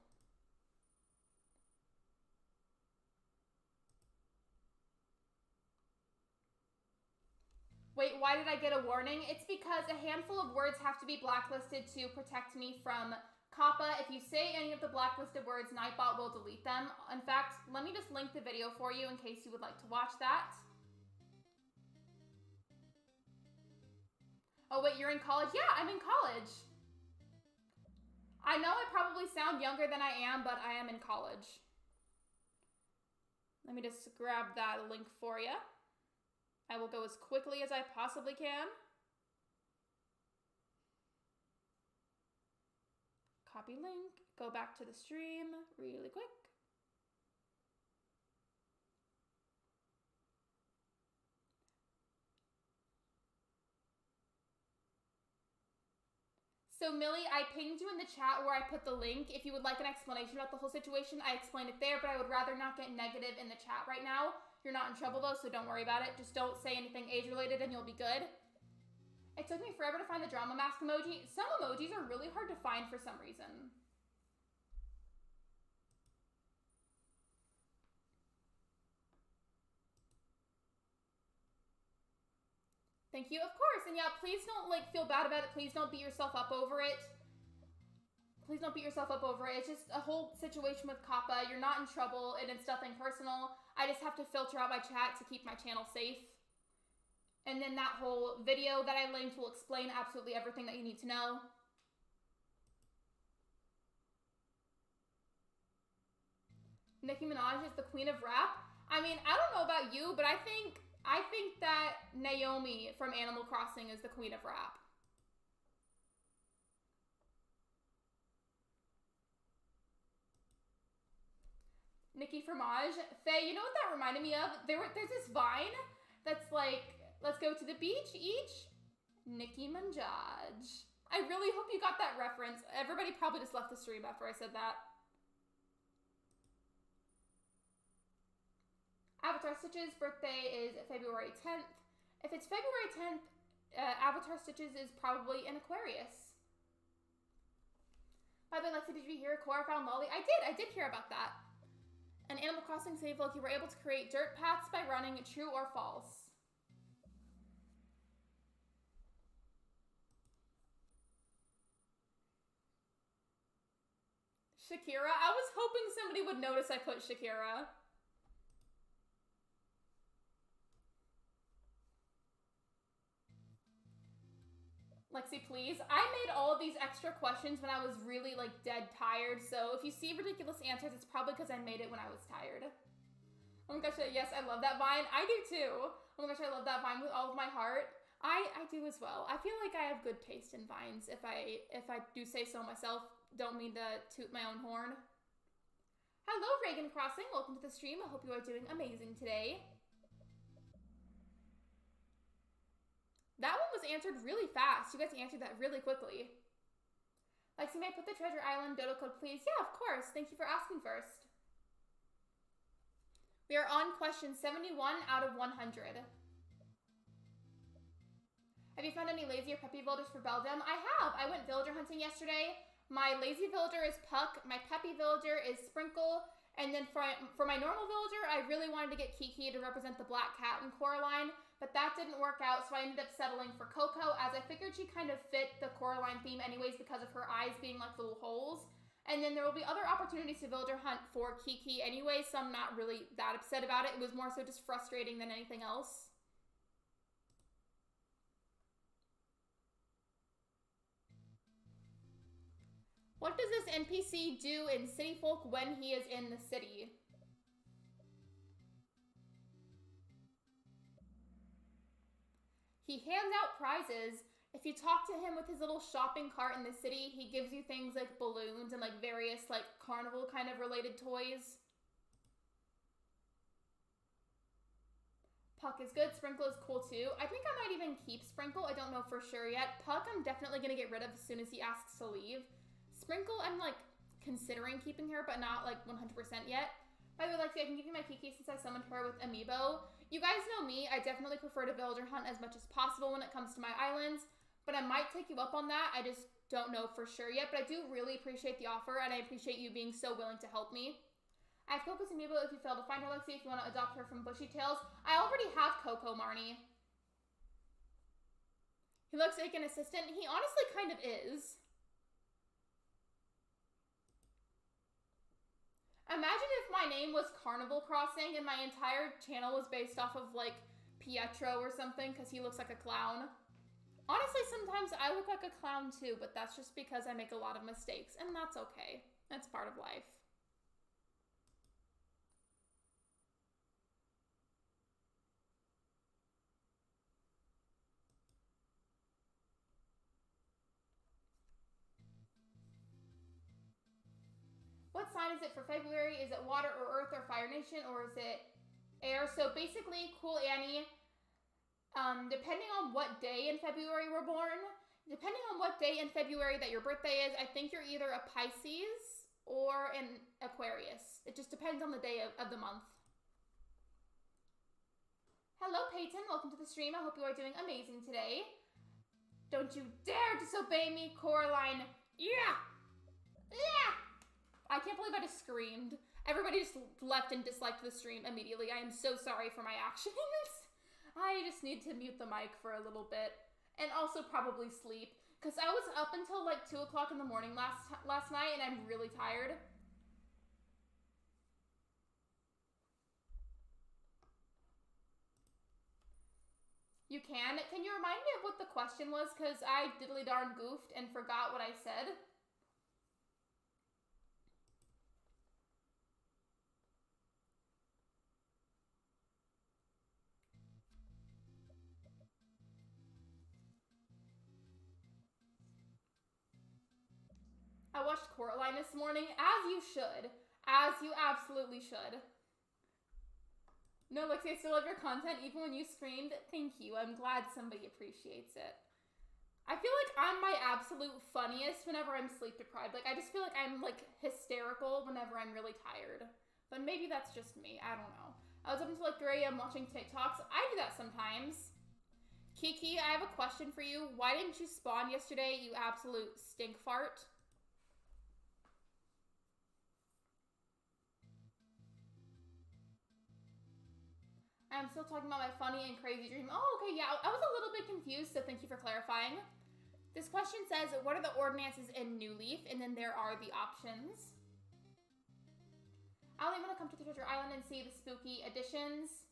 Wait, why did I get a warning? It's because a handful of words have to be blacklisted to protect me from COPPA. If you say any of the blacklisted words, Nightbot will delete them. In fact, let me just link the video for you in case you would like to watch that. Oh wait, you're in college? Yeah, I'm in college. I know I probably sound younger than I am, but I am in college. Let me just grab that link for you. I will go as quickly as I possibly can. Copy link, go back to the stream really quick. So Millie, I pinged you in the chat where I put the link. If you would like an explanation about the whole situation, I explained it there, but I would rather not get negative in the chat right now. You're not in trouble though, so don't worry about it. Just don't say anything age-related and you'll be good. It took me forever to find the drama mask emoji. Some emojis are really hard to find for some reason. Thank you, of course. And yeah, please don't like feel bad about it. Please don't beat yourself up over it. Please don't beat yourself up over it. It's just a whole situation with Kappa. You're not in trouble and it's nothing personal. I just have to filter out my chat to keep my channel safe. And then that whole video that I linked will explain absolutely everything that you need to know. Nicki Minaj is the queen of rap. I mean, I don't know about you, but I think that Naomi from Animal Crossing is the queen of rap. Nicki Fromage. Faye, you know what that reminded me of? There's this Vine that's like, let's go to the beach each. Nicki Minaj. I really hope you got that reference. Everybody probably just left the stream after I said that. Avatar Stitch's birthday is February 10th. If it's February 10th, Avatar Stitches is probably an Aquarius. By the way, Lexi, did you hear Cora found Lolly? I did hear about that. An Animal Crossing save look, you were able to create dirt paths by running, true or false? Shakira? I was hoping somebody would notice I put Shakira. Lexi, please. I made all of these extra questions when I was really, like, dead tired, so if you see ridiculous answers, it's probably because I made it when I was tired. Oh my gosh, yes, I love that Vine. I do too. Oh my gosh, I love that Vine with all of my heart. I do as well. I feel like I have good taste in Vines, if I do say so myself. Don't mean to toot my own horn. Hello, Reagan Crossing. Welcome to the stream. I hope you are doing amazing today. That one was answered really fast. You guys answered that really quickly. Lexi, may I put the Treasure Island dodo code, please? Yeah, of course. Thank you for asking first. We are on question 71 out of 100. Have you found any lazy or peppy villagers for Belgium? I have. I went villager hunting yesterday. My lazy villager is Puck. My peppy villager is Sprinkle. And then for my normal villager, I really wanted to get Kiki to represent the black cat in Coraline, but that didn't work out, so I ended up settling for Coco, as I figured she kind of fit the Coraline theme anyways because of her eyes being like little holes. And then there will be other opportunities to villager hunt for Kiki anyway, so I'm not really that upset about it. It was more so just frustrating than anything else. What does this NPC do in City Folk when he is in the city? He hands out prizes. If you talk to him with his little shopping cart in the city, he gives you things like balloons and like various like carnival kind of related toys. Puck is good. Sprinkle is cool too. I think I might even keep Sprinkle. I don't know for sure yet. Puck I'm definitely going to get rid of as soon as he asks to leave. Sprinkle, I'm like considering keeping her, but not like 100% yet. By the way, Lexi, I can give you my Kiki since I summoned her with Amiibo. You guys know me, I definitely prefer to villager hunt as much as possible when it comes to my islands, but I might take you up on that. I just don't know for sure yet, but I do really appreciate the offer, and I appreciate you being so willing to help me. I have Coco's Amiibo if you fail to find her, Lexi, if you want to adopt her from Bushy Tails. I already have Coco, Marnie. He looks like an assistant. He honestly kind of is. Imagine if my name was Carnival Crossing and my entire channel was based off of, like, Pietro or something, because he looks like a clown. Honestly, sometimes I look like a clown too, but that's just because I make a lot of mistakes, and that's okay. That's part of life. it for February? Is it water or earth or Fire Nation, or is it air? So basically, Cool Annie, depending on what day in February we're born, depending on what day in February that your birthday is, I think you're either a Pisces or an Aquarius. It just depends on the day of the month. Hello, Peyton. Welcome to the stream. I hope you are doing amazing today. Don't you dare disobey me, Coraline. Yeah! Yeah! I can't believe I just screamed. Everybody just left and disliked the stream immediately. I am so sorry for my actions. I just need to mute the mic for a little bit. And also probably sleep. Because I was up until like 2 o'clock in the morning last night and I'm really tired. You can? Can you remind me of what the question was? Because I diddly darn goofed and forgot what I said. I watched Coraline this morning, as you should. As you absolutely should. No, Lexi, I still love your content, even when you screamed. Thank you. I'm glad somebody appreciates it. I feel like I'm my absolute funniest whenever I'm sleep deprived. Like, I just feel like I'm, like, hysterical whenever I'm really tired. But maybe that's just me. I don't know. I was up until, like, 3 a.m. watching TikToks. I do that sometimes. Kiki, I have a question for you. Why didn't you spawn yesterday, you absolute stink fart? I'm still talking about my funny and crazy dream. Oh, okay, yeah, I was a little bit confused, so thank you for clarifying. This question says, what are the ordinances in New Leaf? And then there are the options. I only want to come to the Treasure Island and see the spooky additions.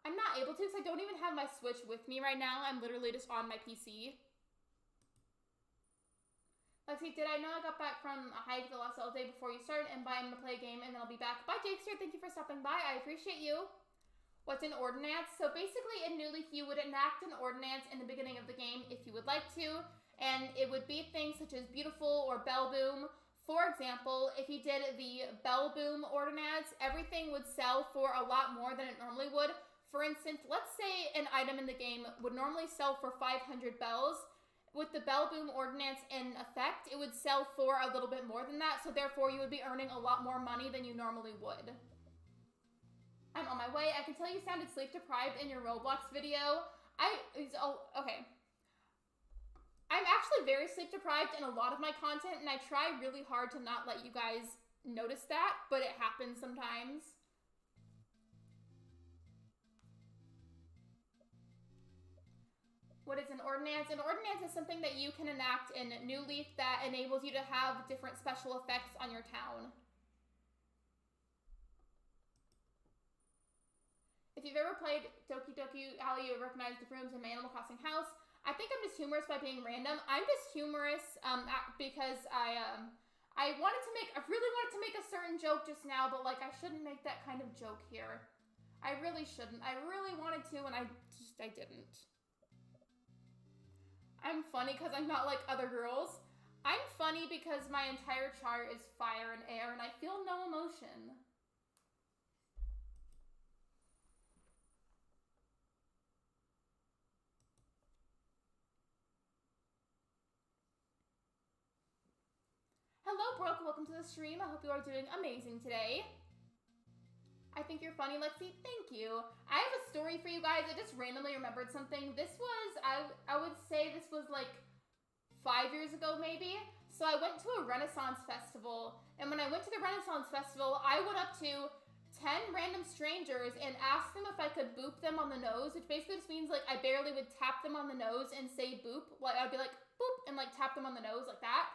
I'm not able to because I don't even have my Switch with me right now. I'm literally just on my PC. Lexi, did I know I got back from a hike the last all day before you started, and I'm going to play a game and then I'll be back. Bye, Jakester. Thank you for stopping by. I appreciate you. What's an ordinance? So basically in New Leaf, you would enact an ordinance in the beginning of the game if you would like to, and it would be things such as beautiful or bell boom. For example, if you did the bell boom ordinance, everything would sell for a lot more than it normally would. For instance, let's say an item in the game would normally sell for 500 bells. With the bell boom ordinance in effect, it would sell for a little bit more than that, so therefore you would be earning a lot more money than you normally would. I'm on my way. I can tell you sounded sleep deprived in your Roblox video. Okay. I'm actually very sleep deprived in a lot of my content, and I try really hard to not let you guys notice that, but it happens sometimes. What is an ordinance? An ordinance is something that you can enact in New Leaf that enables you to have different special effects on your town. If you've ever played Doki Doki Alley, you recognize the rooms in my Animal Crossing house. I think I'm just humorous by being random. I'm just humorous because I really wanted to make a certain joke just now, but like I shouldn't make that kind of joke here. I really shouldn't. I really wanted to, and I didn't. I'm funny because I'm not like other girls. I'm funny because my entire chart is fire and air, and I feel no emotion. Hello, Brooke. Welcome to the stream. I hope you are doing amazing today. I think you're funny, Lexi. Thank you. I have a story for you guys. I just randomly remembered something. This was, I would say this was like 5 years ago, maybe. So I went to a Renaissance festival. And when I went to the Renaissance festival, I went up to 10 random strangers and asked them if I could boop them on the nose, which basically just means like I barely would tap them on the nose and say boop. Like I'd be like, boop, and like tap them on the nose like that.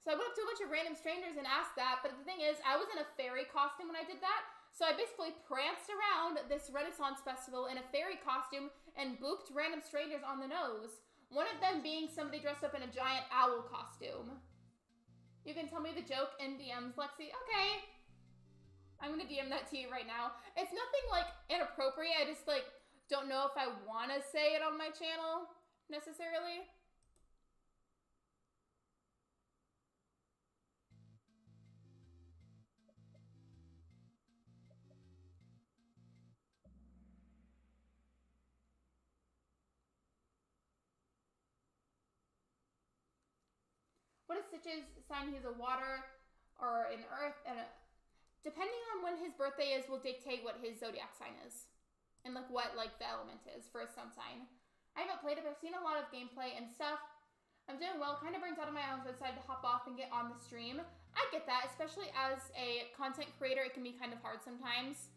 So I went up to a bunch of random strangers and asked that, but the thing is, I was in a fairy costume when I did that, so I basically pranced around this Renaissance festival in a fairy costume and booped random strangers on the nose, one of them being somebody dressed up in a giant owl costume. You can tell me the joke in DMs, Lexi. Okay. I'm gonna DM that to you right now. It's nothing, like, inappropriate, I just, like, don't know if I want to say it on my channel, necessarily. Stitch's sign, he's a water or an earth, and depending on when his birthday is will dictate what his zodiac sign is and like what like the element is for his sun sign. I haven't played it, but I've seen a lot of gameplay and stuff. I'm doing well, kind of burnt out on my own, so I decided to hop off and get on the stream. I get that, especially as a content creator, it can be kind of hard sometimes.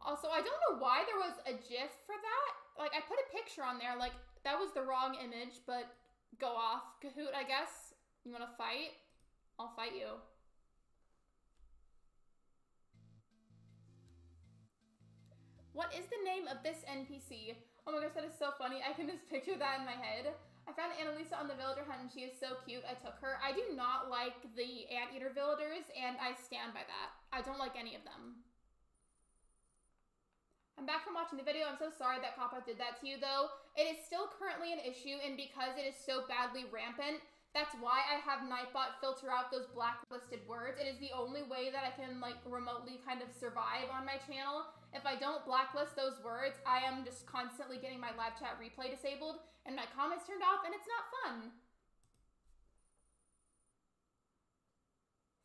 Also, I don't know why there was a GIF for that. Like, I put a picture on there, like, that was the wrong image, but go off. Kahoot, I guess. You wanna fight? I'll fight you. What is the name of this NPC? Oh my gosh, that is so funny. I can just picture that in my head. I found Annalisa on the villager hunt and she is so cute. I took her. I do not like the anteater villagers and I stand by that. I don't like any of them. I'm back from watching the video. I'm so sorry that Kahoot did that to you though. It is still currently an issue and because it is so badly rampant, that's why I have Nightbot filter out those blacklisted words. It is the only way that I can like remotely kind of survive on my channel. If I don't blacklist those words, I am just constantly getting my live chat replay disabled and my comments turned off and it's not fun.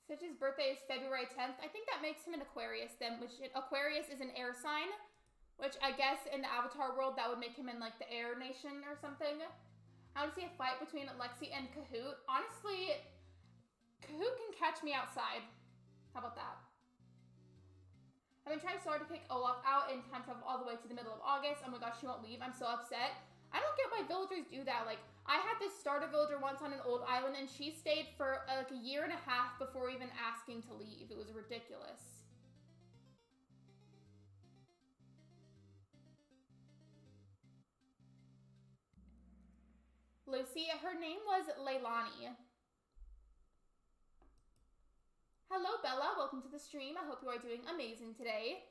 Stitch's birthday is February 10th. I think that makes him an Aquarius then, which Aquarius is an air sign, which I guess in the Avatar world that would make him in like the air nation or something. I want to see a fight between Lexi and Kahoot. Honestly, Kahoot can catch me outside. How about that? I've been trying so hard to kick Olaf out in time travel all the way to the middle of August. Oh my gosh, she won't leave. I'm so upset. I don't get why villagers do that. Like, I had this starter villager once on an old island and she stayed for like a year and a half before even asking to leave. It was ridiculous. Lucy, her name was Leilani. Hello, Bella. Welcome to the stream. I hope you are doing amazing today.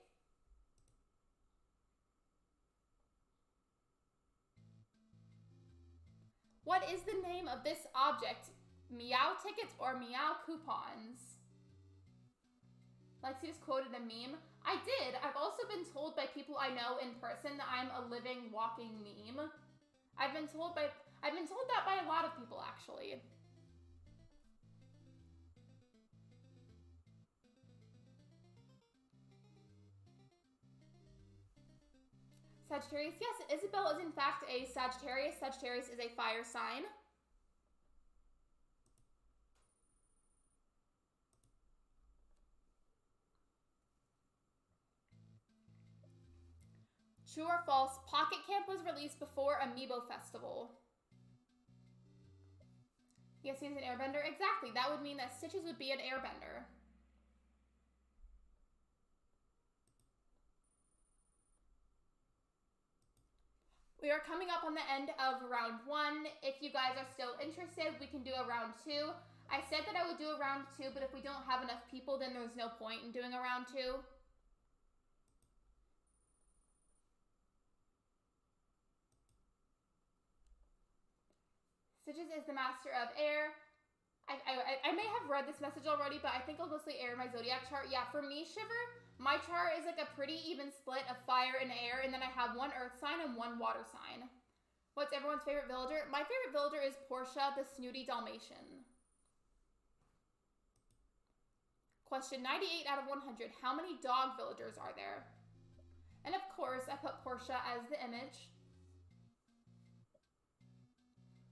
What is the name of this object? Meow tickets or meow coupons? Lexi just quoted a meme. I did. I've also been told by people I know in person that I'm a living, walking meme. I've been told that by a lot of people, actually. Sagittarius, yes, Isabel is in fact a Sagittarius. Sagittarius is a fire sign. True or false, Pocket Camp was released before Amiibo Festival. Yes, he's an airbender. Exactly. That would mean that Stitches would be an airbender. We are coming up on the end of round 1. If you guys are still interested, we can do a round 2. I said that I would do a round 2, but if we don't have enough people, then there's no point in doing a round 2. Stitches is the master of air. I may have read this message already, but I think I'll mostly air my zodiac chart. Yeah, for me, Shiver, my chart is like a pretty even split of fire and air, and then I have 1 earth sign and 1 water sign. What's everyone's favorite villager? My favorite villager is Portia, the snooty Dalmatian. Question 98 out of 100. How many dog villagers are there? And of course, I put Portia as the image.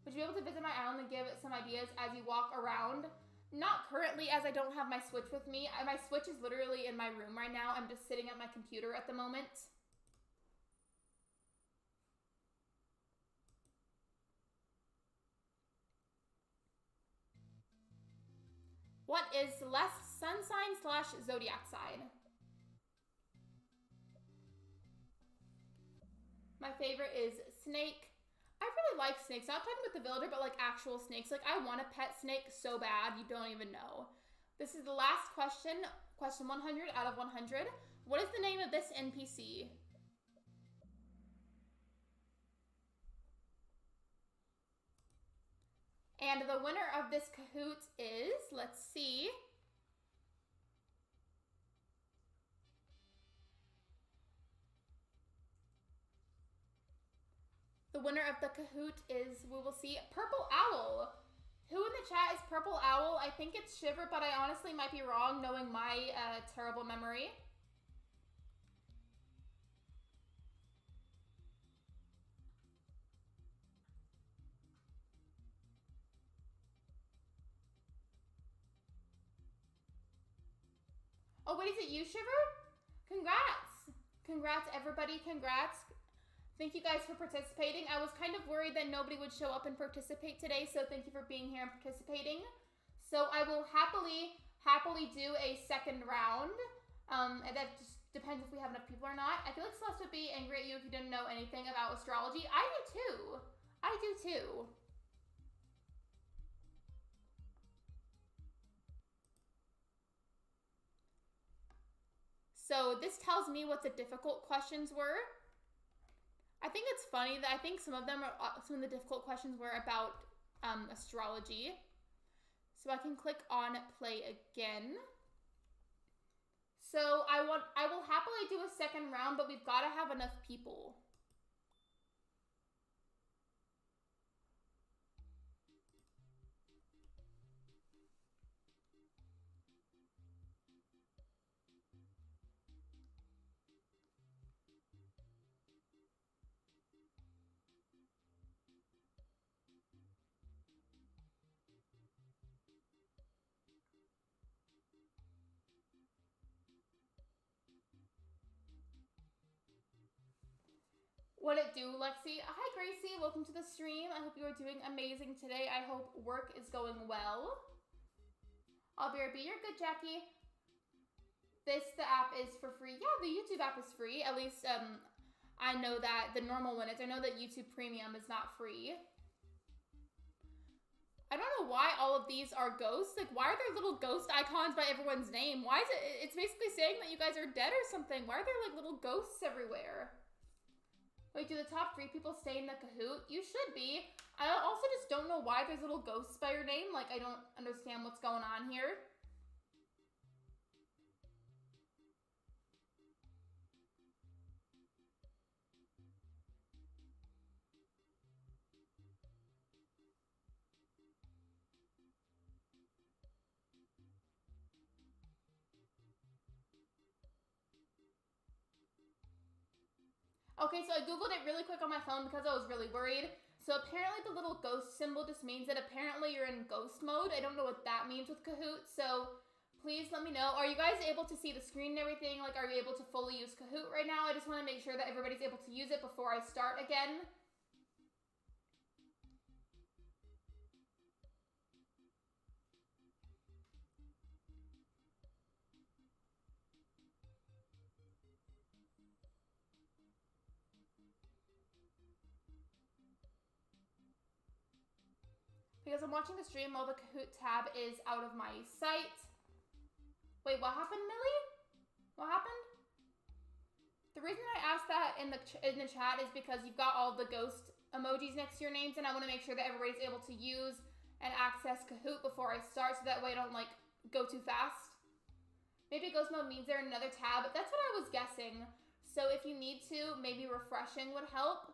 Would you be able to visit my island and give it some ideas as you walk around? Not currently, as I don't have my Switch with me. My Switch is literally in my room right now. I'm just sitting at my computer at the moment. What is less sun sign / zodiac sign? My favorite is snake. I really like snakes. Not talking about the villager, but like actual snakes. Like I want a pet snake so bad, you don't even know. This is the last question. Question 100 out of 100. What is the name of this NPC? And the winner of this Kahoot is, let's see. The winner of the Kahoot is, we will see, Purple Owl. Who in the chat is Purple Owl? I think it's Shiver, but I honestly might be wrong knowing my terrible memory. Oh, wait, is it you, Shiver? Congrats. Congrats, everybody. Congrats. Thank you guys for participating. I was kind of worried that nobody would show up and participate today, so thank you for being here and participating. So I will happily do a second round. And that just depends if we have enough people or not. I feel like Celeste would be angry at you if you didn't know anything about astrology. I do too. I do too. So this tells me what the difficult questions were. I think it's funny that I think some of the difficult questions were about astrology. So I can click on play again. So I will happily do a second round, but we've got to have enough people. What it do, Lexi? Hi, Gracie. Welcome to the stream. I hope you are doing amazing today. I hope work is going well. I'll be right back. You're good, Jackie. The app is for free. Yeah, the YouTube app is free. At least, I know that the normal one is. I know that YouTube Premium is not free. I don't know why all of these are ghosts. Like, why are there little ghost icons by everyone's name? Why is it? It's basically saying that you guys are dead or something. Why are there, like, little ghosts everywhere? Wait, do the top 3 people stay in the Kahoot? You should be. I also just don't know why there's little ghosts by your name. Like, I don't understand what's going on here. Okay, so I Googled it really quick on my phone because I was really worried. So apparently the little ghost symbol just means that apparently you're in ghost mode. I don't know what that means with Kahoot, so please let me know. Are you guys able to see the screen and everything? Like, are you able to fully use Kahoot right now? I just want to make sure that everybody's able to use it before I start again. Because I'm watching the stream while the Kahoot tab is out of my sight. Wait, what happened, Millie? What happened? The reason I asked that in the chat is because you've got all the ghost emojis next to your names, and I want to make sure that everybody's able to use and access Kahoot before I start, so that way I don't, like, go too fast. Maybe ghost mode means they're in another tab. That's what I was guessing. So if you need to, maybe refreshing would help.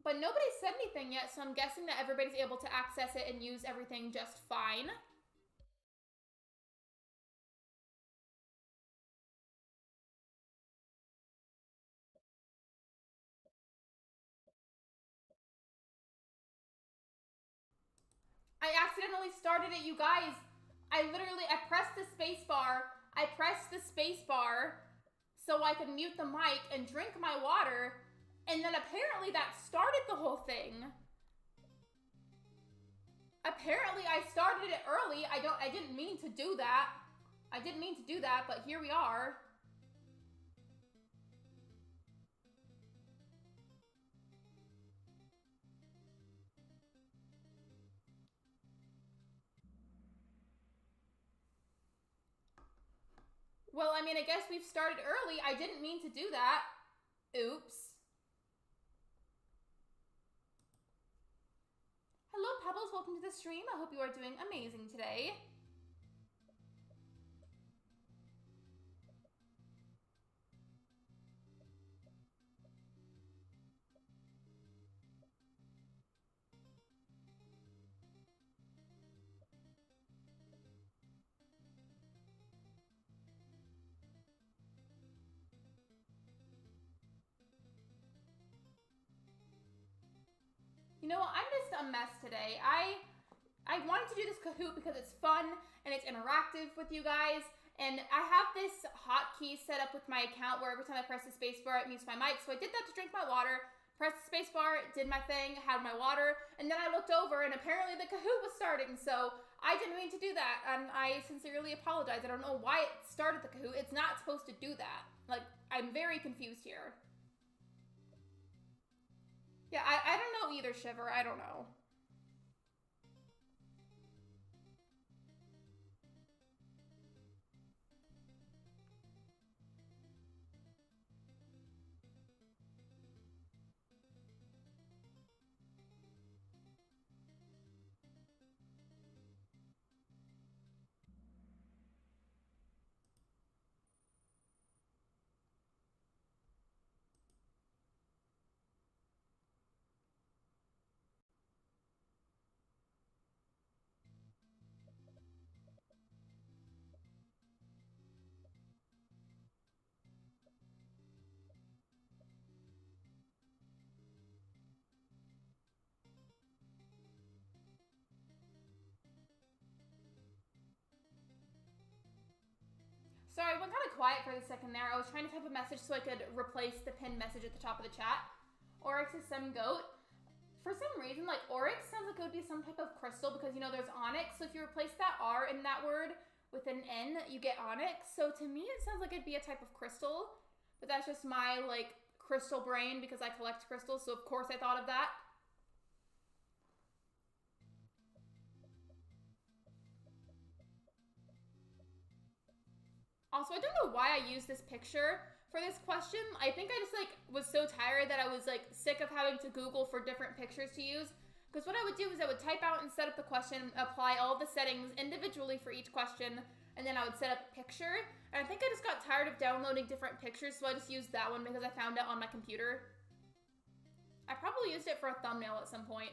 But nobody said anything yet, so I'm guessing that everybody's able to access it and use everything just fine. I accidentally started it, you guys. I pressed the space bar. I pressed the space bar so I could mute the mic and drink my water. And then apparently that started the whole thing. Apparently I started it early. I didn't mean to do that. I didn't mean to do that, but here we are. Well, I mean, I guess we've started early. I didn't mean to do that. Oops. Hello, Pebbles. Welcome to the stream. I hope you are doing amazing today. know what? I'm just a mess today. I wanted to do this Kahoot because it's fun and it's interactive with you guys. And I have this hotkey set up with my account where every time I press the spacebar, it mutes my mic. So I did that to drink my water, pressed the spacebar, did my thing, had my water, and then I looked over and apparently the Kahoot was starting. So I didn't mean to do that, and I sincerely apologize. I don't know why it started the Kahoot. It's not supposed to do that. Like, I'm very confused here. Yeah, I don't know either, Shiver. I don't know. Sorry, I went kind of quiet for a second there. I was trying to type a message so I could replace the pinned message at the top of the chat. Oryx is some goat. For some reason, like, Oryx sounds like it would be some type of crystal because, you know, there's onyx. So if you replace that R in that word with an N, you get onyx. So to me, it sounds like it'd be a type of crystal. But that's just my, like, crystal brain because I collect crystals. So of course I thought of that. Also, I don't know why I used this picture for this question. I think I just, like, was so tired that I was, like, sick of having to Google for different pictures to use. Because what I would do is I would type out and set up the question, apply all the settings individually for each question, and then I would set up a picture. And I think I just got tired of downloading different pictures, so I just used that one because I found it on my computer. I probably used it for a thumbnail at some point.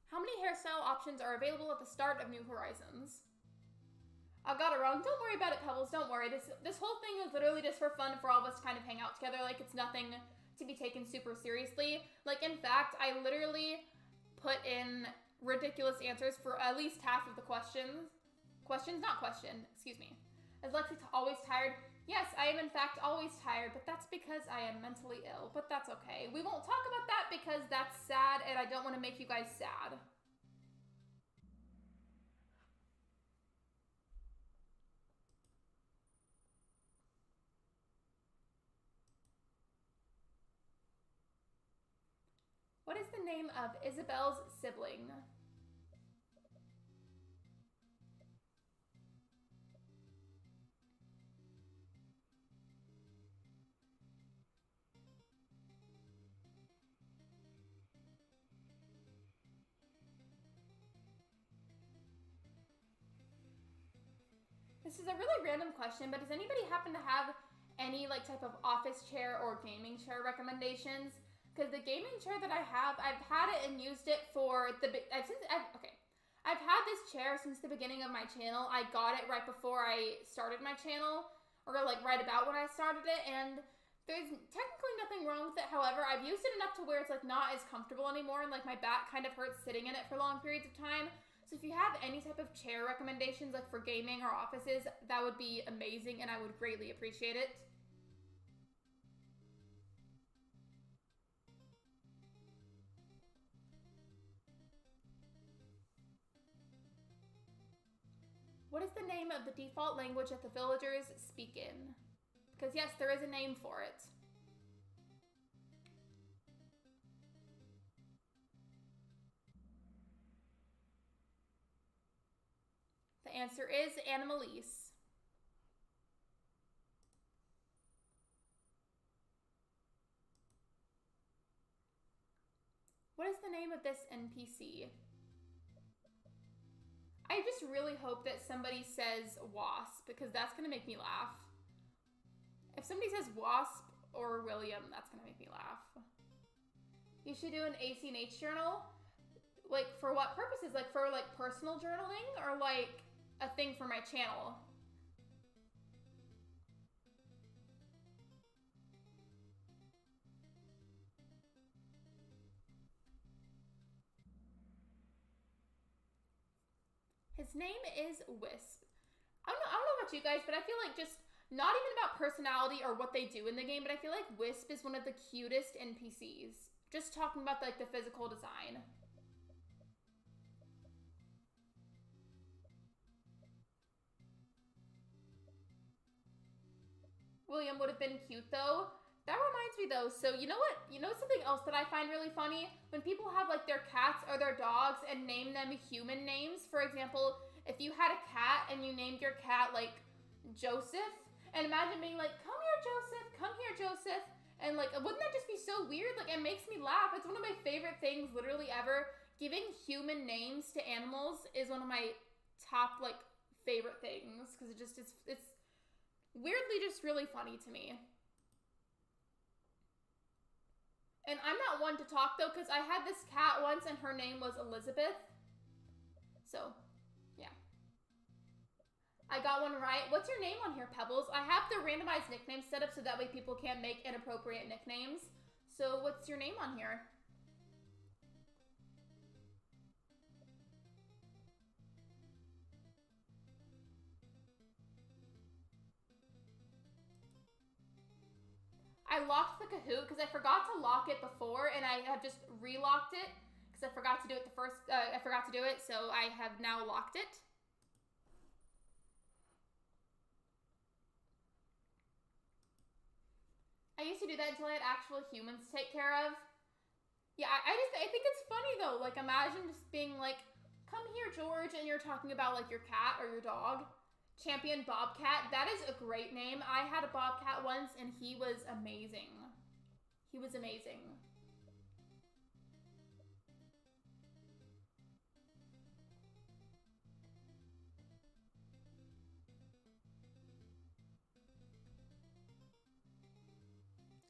How many hairstyle options are available at the start of New Horizons? I got it wrong. Don't worry about it, Pebbles. Don't worry. This whole thing is literally just for fun for all of us to kind of hang out together. Like, it's nothing to be taken super seriously. Like, in fact, I literally put in ridiculous answers for at least half of the questions. Not question. Excuse me. Is Lexi always tired? Yes, I am in fact always tired, but that's because I am mentally ill. But that's okay. We won't talk about that because that's sad and I don't want to make you guys sad. What is the name of Isabel's sibling? This is a really random question, but does anybody happen to have any like type of office chair or gaming chair recommendations? Because the gaming chair that I have, I've had it and used it for I've had this chair since the beginning of my channel. I got it right before I started my channel, or like right about when I started it, and there's technically nothing wrong with it. However, I've used it enough to where it's like not as comfortable anymore, and like my back kind of hurts sitting in it for long periods of time. So if you have any type of chair recommendations, like for gaming or offices, that would be amazing, and I would greatly appreciate it. What is the name of the default language that the villagers speak in? Because yes, there is a name for it. The answer is Animalese. What is the name of this NPC? I just really hope that somebody says Wasp, because that's going to make me laugh. If somebody says Wasp or William, that's going to make me laugh. You should do an AC and H journal. like, for what purposes? Like, for, like, personal journaling or, like, a thing for my channel? His name is Wisp. I don't know about you guys, but I feel like just not even about personality or what they do in the game, but I feel like Wisp is one of the cutest NPCs. Just talking about like the physical design. William would have been cute though. That reminds me though, so you know what? You know something else that I find really funny? When people have like their cats or their dogs and name them human names. For example, if you had a cat and you named your cat like Joseph, and imagine being like, come here Joseph, come here Joseph. And like, wouldn't that just be so weird? Like, it makes me laugh. It's one of my favorite things literally ever. Giving human names to animals is one of my top like favorite things. Because it's weirdly just really funny to me. And I'm not one to talk though, because I had this cat once and her name was Elizabeth. So, yeah. I got one right. What's your name on here, Pebbles? I have the randomized nicknames set up so that way people can't make inappropriate nicknames. So what's your name on here? I locked the Kahoot because I forgot to lock it before, and I have just relocked it because I forgot to do it I forgot to do it, so I have now locked it. I used to do that until I had actual humans to take care of. Yeah, I think it's funny though. Like, imagine just being like, come here, George, and you're talking about like your cat or your dog. Champion Bobcat. That is a great name. I had a Bobcat once and he was amazing. He was amazing.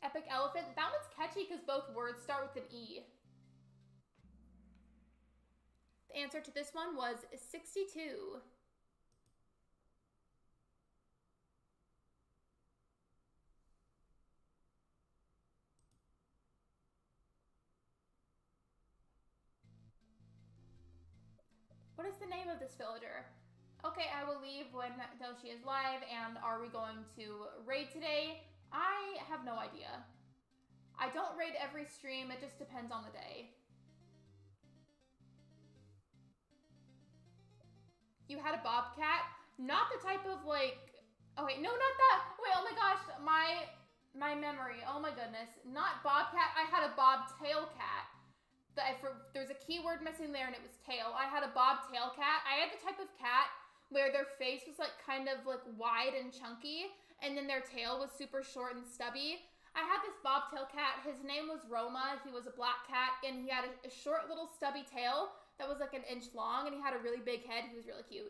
Epic Elephant. That one's catchy because both words start with an E. The answer to this one was 62. What is the name of this villager? Okay, I will leave when she is live. And are we going to raid today? I have no idea. I don't raid every stream. It just depends on the day. You had a Bobcat? Not the type of like... Oh wait, no, not that. Wait, oh my gosh. My memory. Oh my goodness. Not Bobcat. I had a Bobtail cat. There's a keyword missing there and it was tail. I had a bobtail cat. I had the type of cat where their face was like kind of like wide and chunky and then their tail was super short and stubby. I had this bobtail cat. His name was Roma. He was a black cat and he had a short little stubby tail that was like 1 inch long and he had a really big head. He was really cute.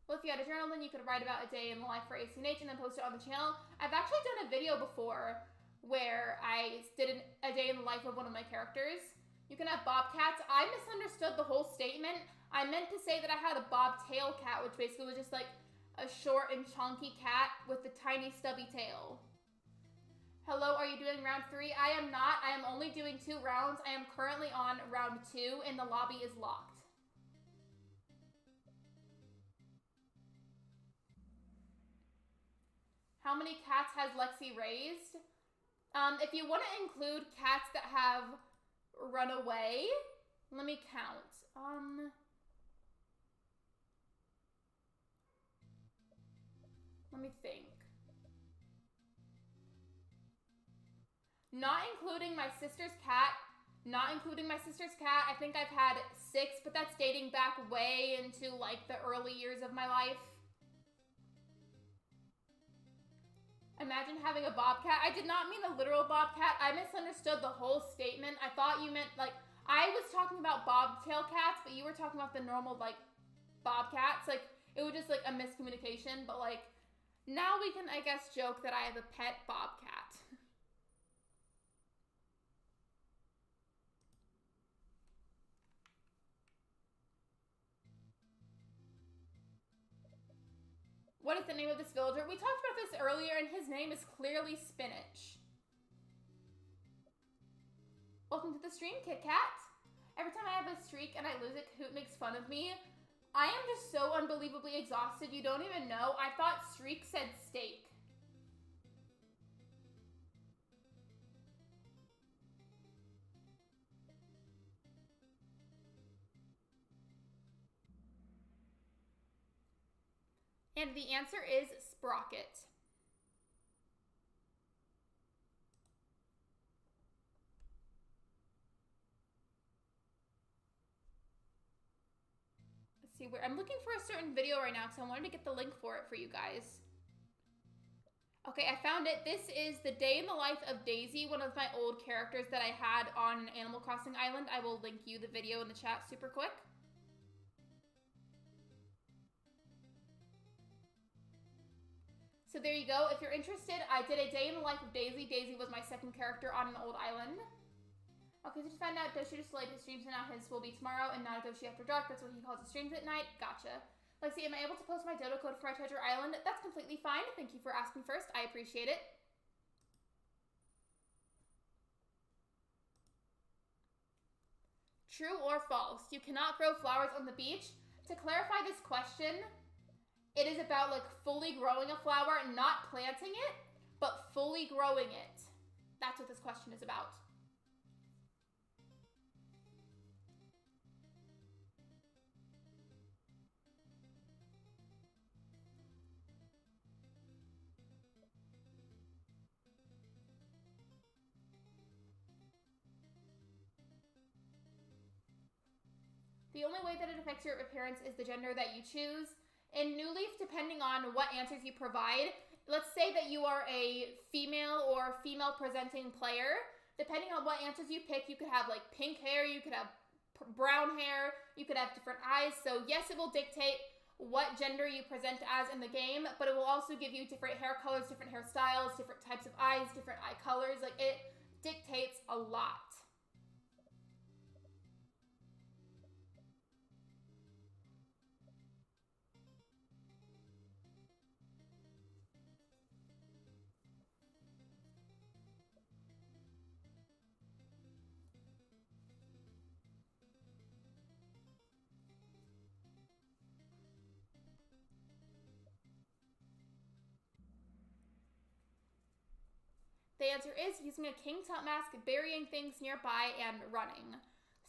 Well, if you had a journal, then you could write about a day in the life for ACNH and then post it on the channel. I've actually done a video before where I did a day in the life of one of my characters. You can have bobcats. I misunderstood the whole statement. I meant to say that I had a bobtail cat, which basically was just like a short and chunky cat with a tiny stubby tail. Hello, are you doing round 3? I am not. I am only doing 2 rounds. I am currently on round 2 and the lobby is locked. How many cats has Lexi raised? If you want to include cats that have run away, let me count. Let me think. Not including my sister's cat. I think I've had 6, but that's dating back way into like the early years of my life. Imagine having a bobcat. I did not mean a literal bobcat. I misunderstood the whole statement. I thought you meant like, I was talking about bobtail cats, but you were talking about the normal like bobcats. Like, it was just like a miscommunication, but like, now we can, I guess, joke that I have a pet bobcat. What is the name of this villager? We talked about this earlier, and his name is clearly Spinach. Welcome to the stream, Kit Kat. Every time I have a streak and I lose it, Kahoot makes fun of me. I am just so unbelievably exhausted, you don't even know. I thought streak said steak. And the answer is Sprocket. Let's see where I'm looking for a certain video right now because I wanted to get the link for it for you guys. Okay, I found it. This is the day in the life of Daisy, one of my old characters that I had on Animal Crossing Island. I will link you the video in the chat super quick. So there you go. If you're interested, I did a day in the life of Daisy. Daisy was my second character on an old island. Okay, so just found out Doshi just delayed his streams and now his will be tomorrow and not a Doshi after dark. That's what he calls his streams at night. Gotcha. Lexi, am I able to post my dodo code for my Treasure Island? That's completely fine. Thank you for asking first. I appreciate it. True or false? You cannot grow flowers on the beach? To clarify this question, it is about like fully growing a flower, not planting it, but fully growing it. That's what this question is about. The only way that it affects your appearance is the gender that you choose. In New Leaf, depending on what answers you provide, let's say that you are a female or female-presenting player. Depending on what answers you pick, you could have like pink hair, you could have brown hair, you could have different eyes. So yes, it will dictate what gender you present as in the game, but it will also give you different hair colors, different hairstyles, different types of eyes, different eye colors. Like it dictates a lot. The answer is using a king tut mask, burying things nearby, and running.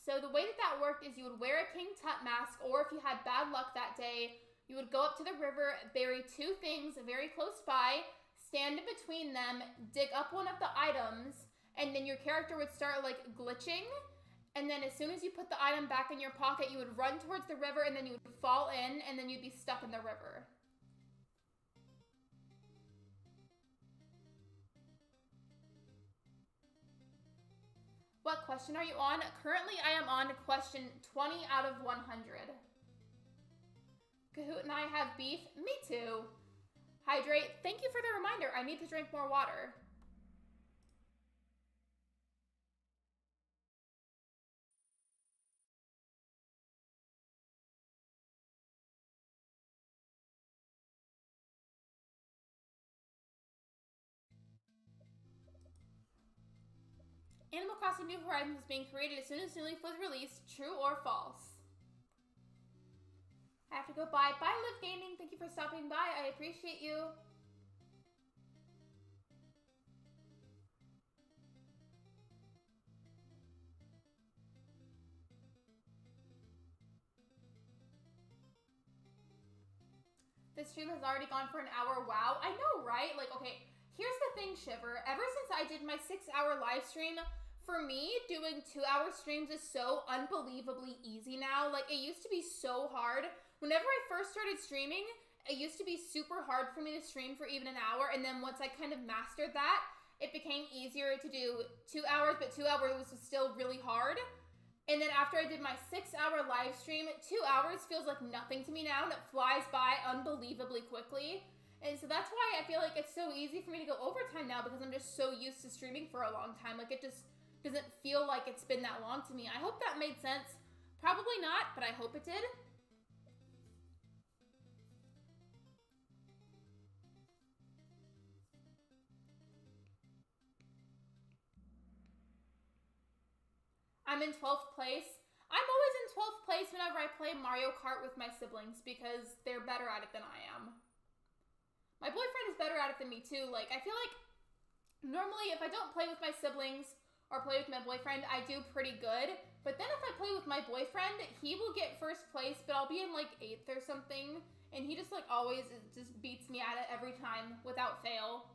So the way that that worked is you would wear a king tut mask, or if you had bad luck that day, you would go up to the river, bury two things very close by, stand in between them, dig up one of the items, and then your character would start like glitching. And then as soon as you put the item back in your pocket, you would run towards the river, and then you would fall in, and then you'd be stuck in the river. What question are you on? Currently, I am on question 20 out of 100. Kahoot and I have beef. Me too. Hydrate. Thank you for the reminder. I need to drink more water. Animal Crossing New Horizons is being created as soon as New Leaf was released. True or false? I have to go bye. Bye, Live Gaming. Thank you for stopping by. I appreciate you. This stream has already gone for an hour. Wow. I know, right? Like, okay, here's the thing, Shiver. Ever since I did my 6-hour live stream, for me, doing 2-hour streams is so unbelievably easy now. Like, it used to be so hard. Whenever I first started streaming, it used to be super hard for me to stream for even an hour. And then once I kind of mastered that, it became easier to do 2 hours, but 2 hours was still really hard. And then after I did my 6-hour live stream, 2 hours feels like nothing to me now, and it flies by unbelievably quickly. And so that's why I feel like it's so easy for me to go overtime now, because I'm just so used to streaming for a long time. Like, it just doesn't feel like it's been that long to me. I hope that made sense. Probably not, but I hope it did. I'm in 12th place. I'm always in 12th place whenever I play Mario Kart with my siblings because they're better at it than I am. My boyfriend is better at it than me too. Like, I feel like normally if I don't play with my siblings or play with my boyfriend, I do pretty good. But then if I play with my boyfriend, he will get first place, but I'll be in like 8th or something. And he just like always just beats me at it every time without fail.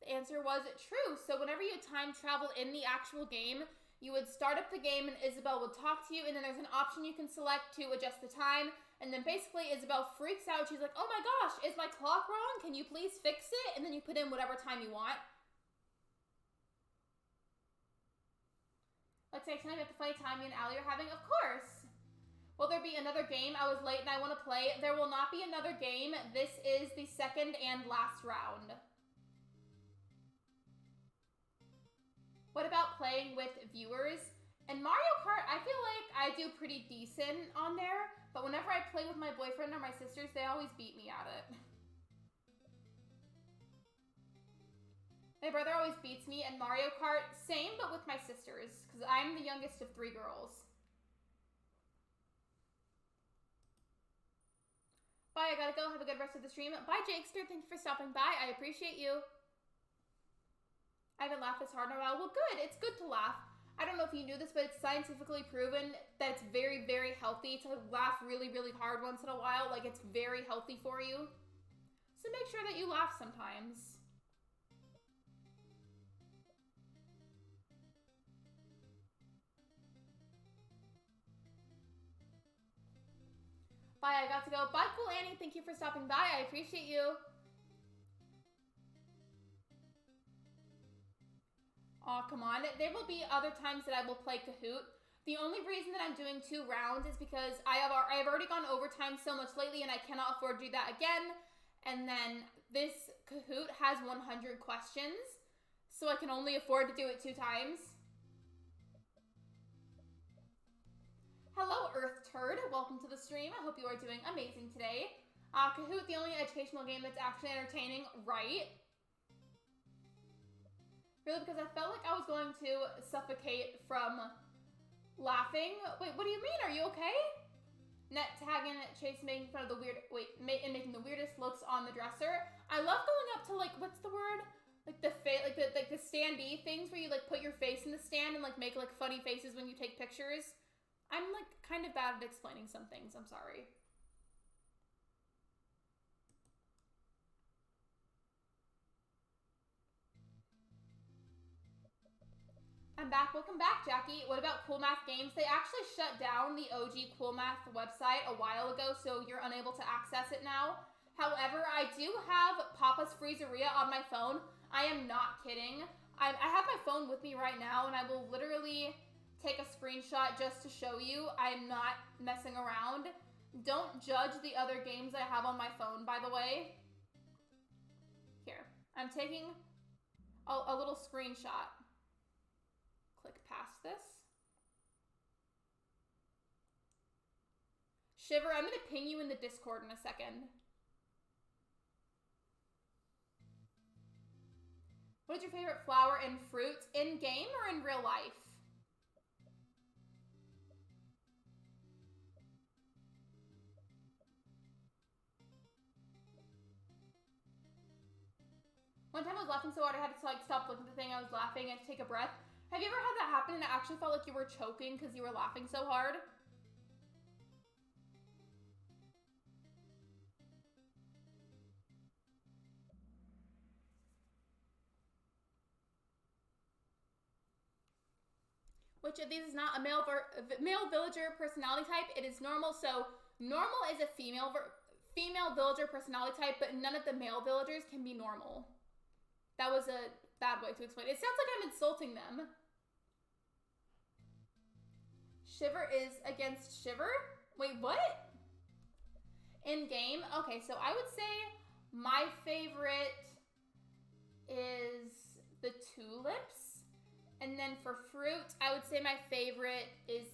The answer was true. So whenever you time travel in the actual game, you would start up the game and Isabel would talk to you, and then there's an option you can select to adjust the time. And then basically Isabel freaks out. She's like, oh my gosh, is my clock wrong? Can you please fix it? And then you put in whatever time you want. Let's say tonight at the funny time you and Allie are having. Of course. Will there be another game? I was late and I want to play. There will not be another game. This is the second and last round. What about playing with viewers? In Mario Kart, I feel like I do pretty decent on there, but whenever I play with my boyfriend or my sisters, they always beat me at it. My brother always beats me in Mario Kart, same but with my sisters, because I'm the youngest of 3 girls. Bye, I gotta go. Have a good rest of the stream. Bye, Jakester. Thank you for stopping by. I appreciate you. I haven't laughed this hard in a while. Well, good. It's good to laugh. I don't know if you knew this, but it's scientifically proven that it's very, very healthy to laugh really, really hard once in a while. Like, it's very healthy for you. So make sure that you laugh sometimes. Bye, I got to go. Bye, Cool Annie. Thank you for stopping by. I appreciate you. Aw, come on. There will be other times that I will play Kahoot. The only reason that I'm doing 2 rounds is because I've already gone overtime so much lately and I cannot afford to do that again. And then this Kahoot has 100 questions, so I can only afford to do it 2 times. Hello, Earth Turd. Welcome to the stream. I hope you are doing amazing today. Kahoot, the only educational game that's actually entertaining, right? Really, because I felt like I was going to suffocate from laughing. Wait, what do you mean? Are you okay? Net tagging Chase making fun of the weird, and making the weirdest looks on the dresser. I love going up to like, what's the word? Like the standee things where you like put your face in the stand and like make like funny faces when you take pictures. I'm like kind of bad at explaining some things. I'm sorry. I'm back. Welcome back, Jackie. What about Cool Math Games? They actually shut down the OG Cool Math website a while ago, so you're unable to access it now. However, I do have Papa's Freezeria on my phone. I am not kidding. I have my phone with me right now, and I will literally take a screenshot just to show you. I'm not messing around. Don't judge the other games I have on my phone, by the way. Here. I'm taking a little screenshot. Click past this. Shiver, I'm going to ping you in the Discord in a second. What is your favorite flower and fruit? In game or in real life? One time I was laughing so hard I had to like stop looking at the thing I was laughing and take a breath. Have you ever had that happen and it actually felt like you were choking because you were laughing so hard? Which of these is not a male villager personality type? It is normal. So normal is a female villager personality type, but none of the male villagers can be normal. That was a bad way to explain it. It sounds like I'm insulting them. Shiver is against Shiver? Wait, what? In game? Okay, so I would say my favorite is the tulips. And then for fruit, I would say my favorite is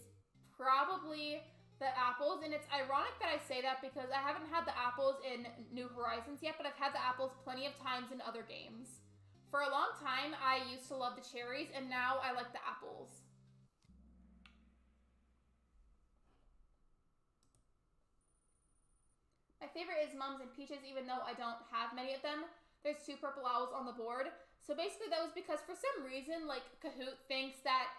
probably the apples. And it's ironic that I say that because I haven't had the apples in New Horizons yet, but I've had the apples plenty of times in other games. For a long time, I used to love the cherries, and now I like the apples. My favorite is Mums and Peaches, even though I don't have many of them. There's 2 purple owls on the board. So basically that was because for some reason, like, Kahoot thinks that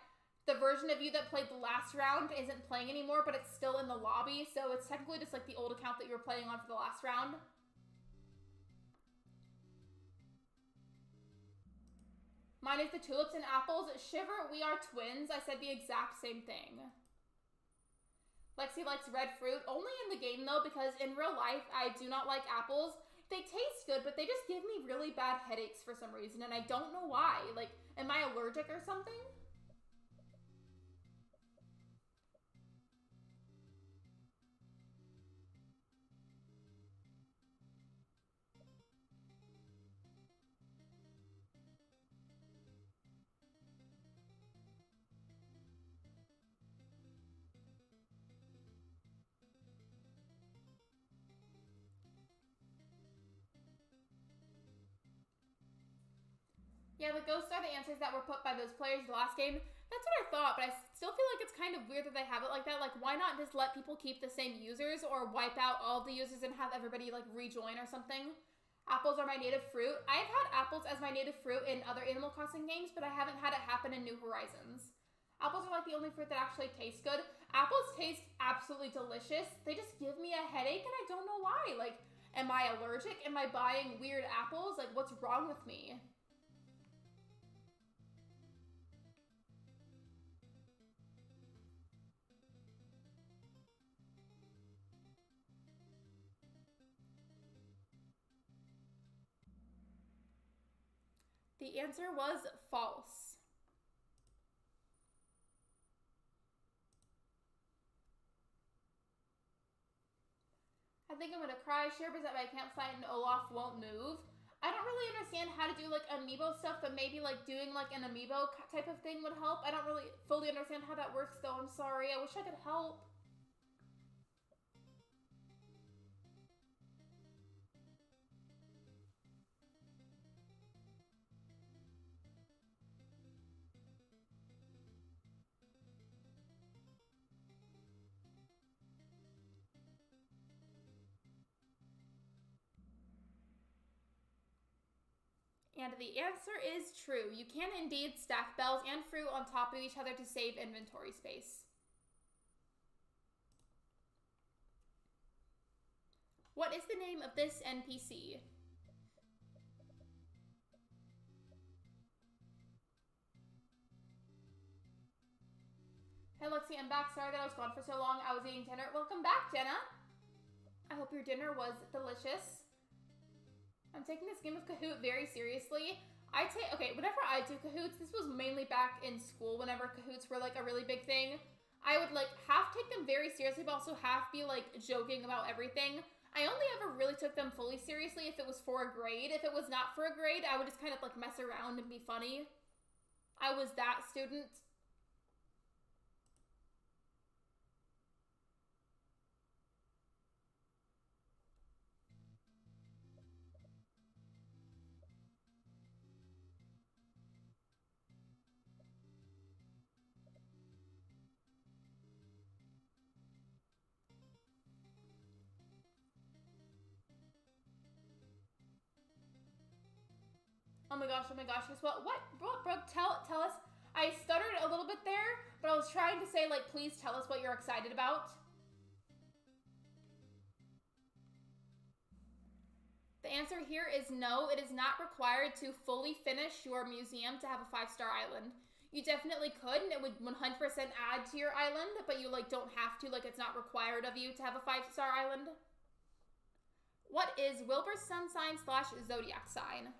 the version of you that played the last round isn't playing anymore, but it's still in the lobby. So it's technically just like the old account that you were playing on for the last round. Mine is the tulips and apples. Shiver, we are twins. I said the exact same thing. Lexi likes red fruit, only in the game though, because in real life, I do not like apples. They taste good, but they just give me really bad headaches for some reason, and I don't know why. Like, am I allergic or something? Yeah, the ghosts are the answers that were put by those players the last game. That's what I thought, but I still feel like it's kind of weird that they have it like that. Like, why not just let people keep the same users or wipe out all the users and have everybody, like, rejoin or something? Apples are my native fruit. I've had apples as my native fruit in other Animal Crossing games, but I haven't had it happen in New Horizons. Apples are, like, the only fruit that actually tastes good. Apples taste absolutely delicious. They just give me a headache, and I don't know why. Like, am I allergic? Am I buying weird apples? Like, what's wrong with me? The answer was false. I think I'm gonna cry. Sherba's at my campsite and Olaf won't move. I don't really understand how to do like amiibo stuff, but maybe like doing like an amiibo type of thing would help. I don't really fully understand how that works though. I'm sorry. I wish I could help. And the answer is true. You can indeed stack bells and fruit on top of each other to save inventory space. What is the name of this NPC? Hey Lexi, I'm back. Sorry that I was gone for so long. I was eating dinner. Welcome back, Jenna. I hope your dinner was delicious. I'm taking this game of Kahoot very seriously. Okay, whenever I do Kahoots, this was mainly back in school whenever Kahoots were like a really big thing. I would like half take them very seriously, but also half be like joking about everything. I only ever really took them fully seriously if it was for a grade. If it was not for a grade, I would just kind of like mess around and be funny. I was that student. Oh my gosh, guess what? What, bro, tell us. I stuttered a little bit there, but I was trying to say, like, please tell us what you're excited about. The answer here is no, it is not required to fully finish your museum to have a 5-star island. You definitely could, and it would 100% add to your island, but you, like, don't have to, like, it's not required of you to have a 5-star island. What is Wilbur's sun sign / zodiac sign?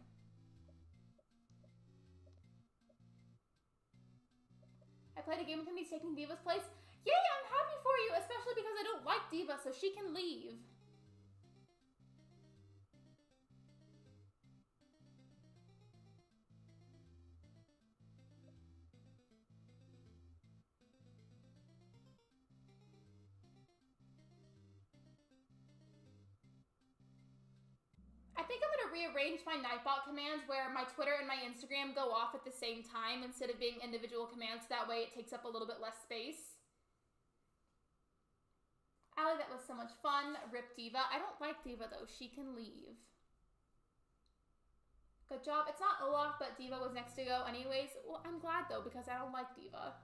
I played a game with him, he's taking Diva's place. Yay, I'm happy for you, especially because I don't like Diva, so she can leave. to rearrange my Nightbot commands where my Twitter and my Instagram go off at the same time instead of being individual commands. That way it takes up a little bit less space. Allie, that was so much fun. Rip Diva. I don't like Diva though. She can leave. Good job. It's not Olaf, but Diva was next to go anyways. Well, I'm glad though because I don't like Diva.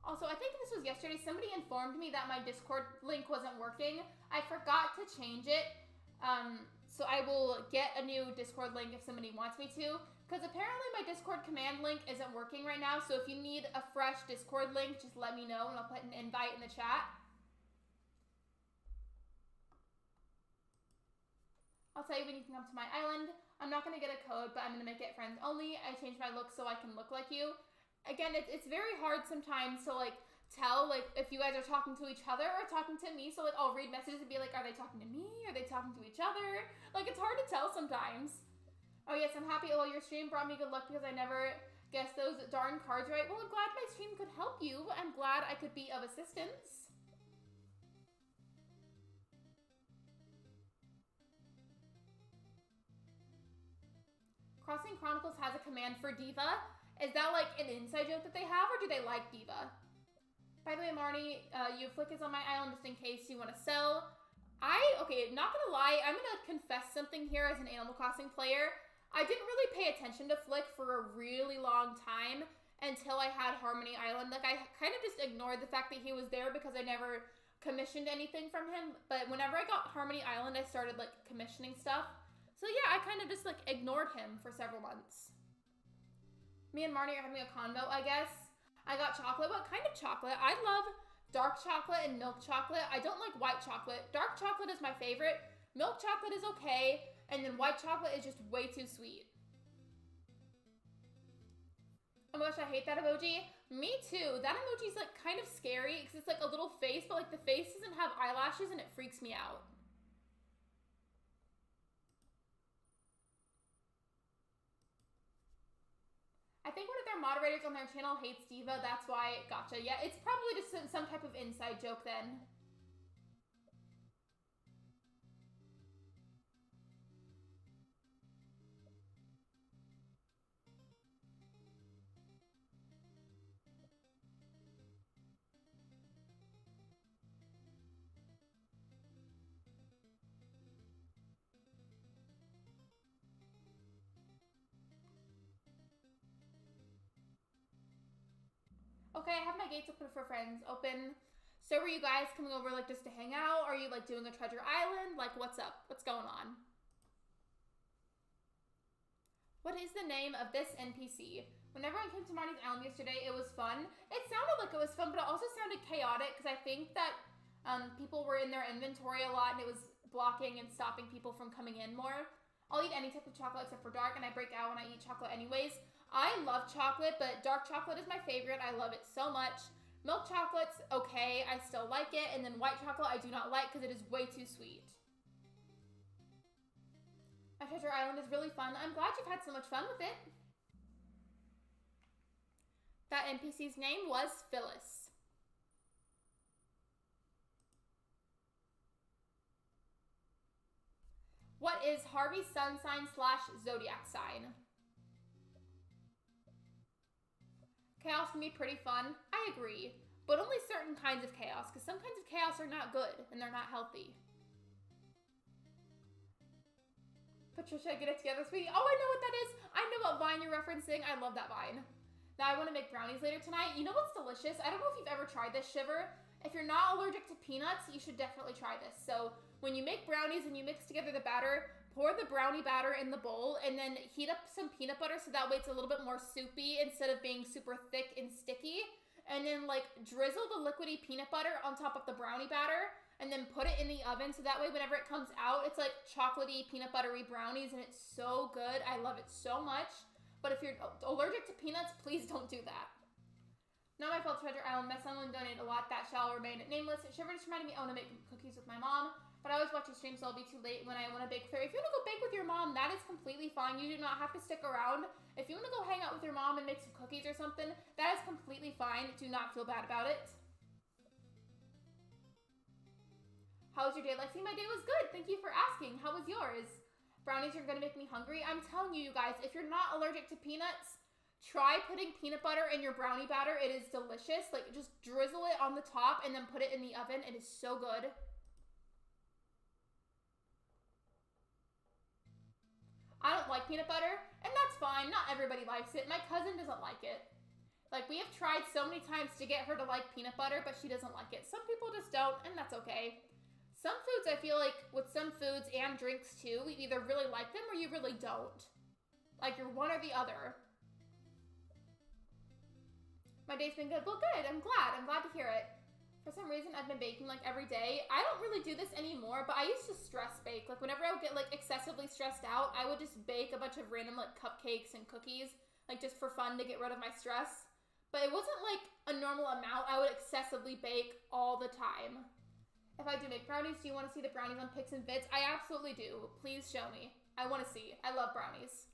Also, I think this was yesterday. Somebody informed me that my Discord link wasn't working. I forgot to change it. So I will get a new Discord link if somebody wants me to. Because apparently my Discord command link isn't working right now. So if you need a fresh Discord link, just let me know and I'll put an invite in the chat. I'll tell you when you can come to my island. I'm not going to get a code, but I'm going to make it friends only. I changed my look so I can look like you. Again, it's very hard sometimes to like tell like if you guys are talking to each other or talking to me. So like I'll read messages and be like, are they talking to me? Are they talking to each other? Like it's hard to tell sometimes. Oh yes, I'm happy. Oh, your stream brought me good luck because I never guessed those darn cards right. Well, I'm glad my stream could help you. I'm glad I could be of assistance. Crossing Chronicles has a command for Diva. Is that like an inside joke that they have, or do they like Diva? By the way, Marnie, Flick is on my island just in case you want to sell. Okay, not gonna lie, I'm gonna confess something here as an Animal Crossing player. I didn't really pay attention to Flick for a really long time until I had Harmony Island. Like, I kind of just ignored the fact that he was there because I never commissioned anything from him. But whenever I got Harmony Island, I started, like, commissioning stuff. So yeah, I kind of just, like, ignored him for several months. Me and Marnie are having a convo, I guess. I got chocolate. What kind of chocolate? I love dark chocolate and milk chocolate. I don't like white chocolate. Dark chocolate is my favorite. Milk chocolate is okay. And then white chocolate is just way too sweet. Oh my gosh, I hate that emoji. Me too. That emoji's like kind of scary because it's like a little face, but like the face doesn't have eyelashes and it freaks me out. I think one of their moderators on their channel hates Diva. That's why. Gotcha. Yeah, it's probably just some type of inside joke then. Okay, I have my gates open for friends open. So were you guys coming over like just to hang out? Are you like doing a treasure island? Like what's up? What's going on? What is the name of this NPC? Whenever I came to Marnie's Island yesterday, it was fun. It sounded like it was fun, but it also sounded chaotic because I think that people were in their inventory a lot and it was blocking and stopping people from coming in more. I'll eat any type of chocolate except for dark, and I break out when I eat chocolate anyways. I love chocolate, but dark chocolate is my favorite. I love it so much. Milk chocolate's okay. I still like it. And then white chocolate I do not like because it is way too sweet. My treasure island is really fun. I'm glad you've had so much fun with it. That NPC's name was Phyllis. What is Harvey's sun sign / zodiac sign? Chaos can be pretty fun. I agree. But only certain kinds of chaos, because some kinds of chaos are not good, and they're not healthy. Patricia, get it together, sweetie. Oh, I know what that is. I know what vine you're referencing. I love that vine. Now, I want to make brownies later tonight. You know what's delicious? I don't know if you've ever tried this, Shiver. If you're not allergic to peanuts, you should definitely try this. So, when you make brownies and you mix together the batter, pour the brownie batter in the bowl and then heat up some peanut butter so that way it's a little bit more soupy instead of being super thick and sticky. And then like drizzle the liquidy peanut butter on top of the brownie batter and then put it in the oven so that way whenever it comes out, it's like chocolatey, peanut buttery brownies and it's so good. I love it so much. But if you're allergic to peanuts, please don't do that. Not my fault, Treasure Island. Mess only donated a lot. That shall remain nameless. Shiver just reminded me I want to make cookies with my mom. But I always watch your stream, so I'll be too late when I want to bake with her. If you want to go bake with your mom, that is completely fine. You do not have to stick around. If you want to go hang out with your mom and make some cookies or something, that is completely fine. Do not feel bad about it. How was your day, Lexi? My day was good. Thank you for asking. How was yours? Brownies are going to make me hungry. I'm telling you, you guys, if you're not allergic to peanuts, try putting peanut butter in your brownie batter. It is delicious. Like, just drizzle it on the top and then put it in the oven. It is so good. I don't like peanut butter, and that's fine. Not everybody likes it. My cousin doesn't like it. Like, we have tried so many times to get her to like peanut butter, but she doesn't like it. Some people just don't, and that's okay. Some foods, I feel like, with some foods and drinks, too, you either really like them or you really don't. Like, you're one or the other. My day's been good. Well, good. I'm glad. I'm glad to hear it. For some reason, I've been baking, like, every day. I don't really do this anymore, but I used to stress bake. Like, whenever I would get, like, excessively stressed out, I would just bake a bunch of random, like, cupcakes and cookies, like, just for fun to get rid of my stress. But it wasn't, like, a normal amount. I would excessively bake all the time. If I do make brownies, do you want to see the brownies on Pics and Vids? I absolutely do. Please show me. I want to see. I love brownies.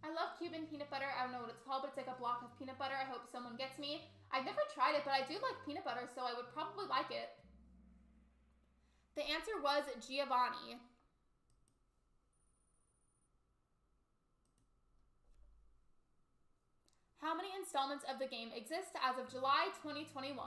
I love Cuban peanut butter. I don't know what it's called, but it's like a block of peanut butter. I hope someone gets me. I've never tried it, but I do like peanut butter, so I would probably like it. The answer was Giovanni. How many installments of the game exist as of July 2021?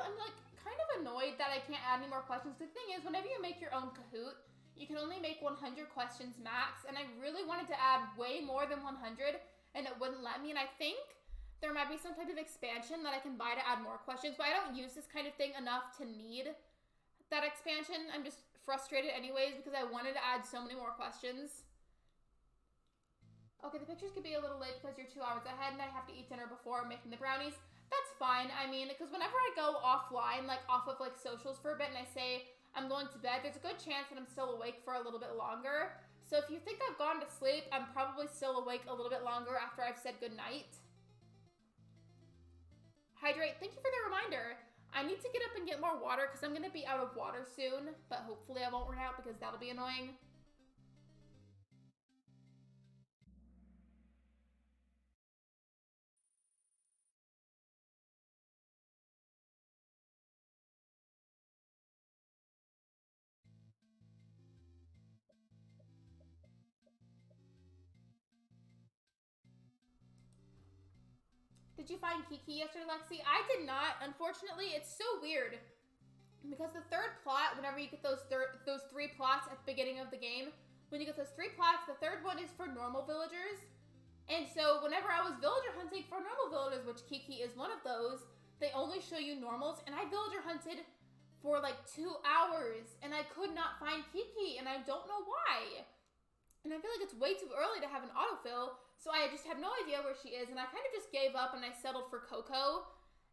I'm like kind of annoyed that I can't add any more questions. The thing is, whenever you make your own Kahoot, you can only make 100 questions max, and I really wanted to add way more than 100, and it wouldn't let me, and I think there might be some type of expansion that I can buy to add more questions, but I don't use this kind of thing enough to need that expansion. I'm just frustrated anyways because I wanted to add so many more questions. Okay, the pictures could be a little late because you're 2 hours ahead and I have to eat dinner before making the brownies. That's fine. I mean, because whenever I go offline, like off of like socials for a bit and I say I'm going to bed, there's a good chance that I'm still awake for a little bit longer. So if you think I've gone to sleep, I'm probably still awake a little bit longer after I've said goodnight. Hydrate, thank you for the reminder. I need to get up and get more water because I'm going to be out of water soon, but hopefully I won't run out because that'll be annoying. Did you find Kiki yesterday, Lexi? I did not. Unfortunately, it's so weird. Because the third plot, whenever you get those three plots at the beginning of the game, when you get those 3 plots, the third one is for normal villagers. And so whenever I was villager hunting for normal villagers, which Kiki is one of those, they only show you normals. And I villager hunted for like 2 hours and I could not find Kiki and I don't know why. And I feel like it's way too early to have an autofill, so I just have no idea where she is, and I kind of just gave up and I settled for Coco.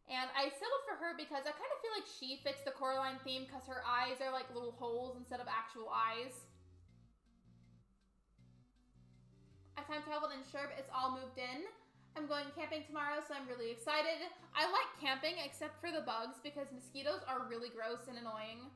And I settled for her because I kind of feel like she fits the Coraline theme because her eyes are like little holes instead of actual eyes. I time traveled and sure, it's all moved in. I'm going camping tomorrow, so I'm really excited. I like camping except for the bugs because mosquitoes are really gross and annoying.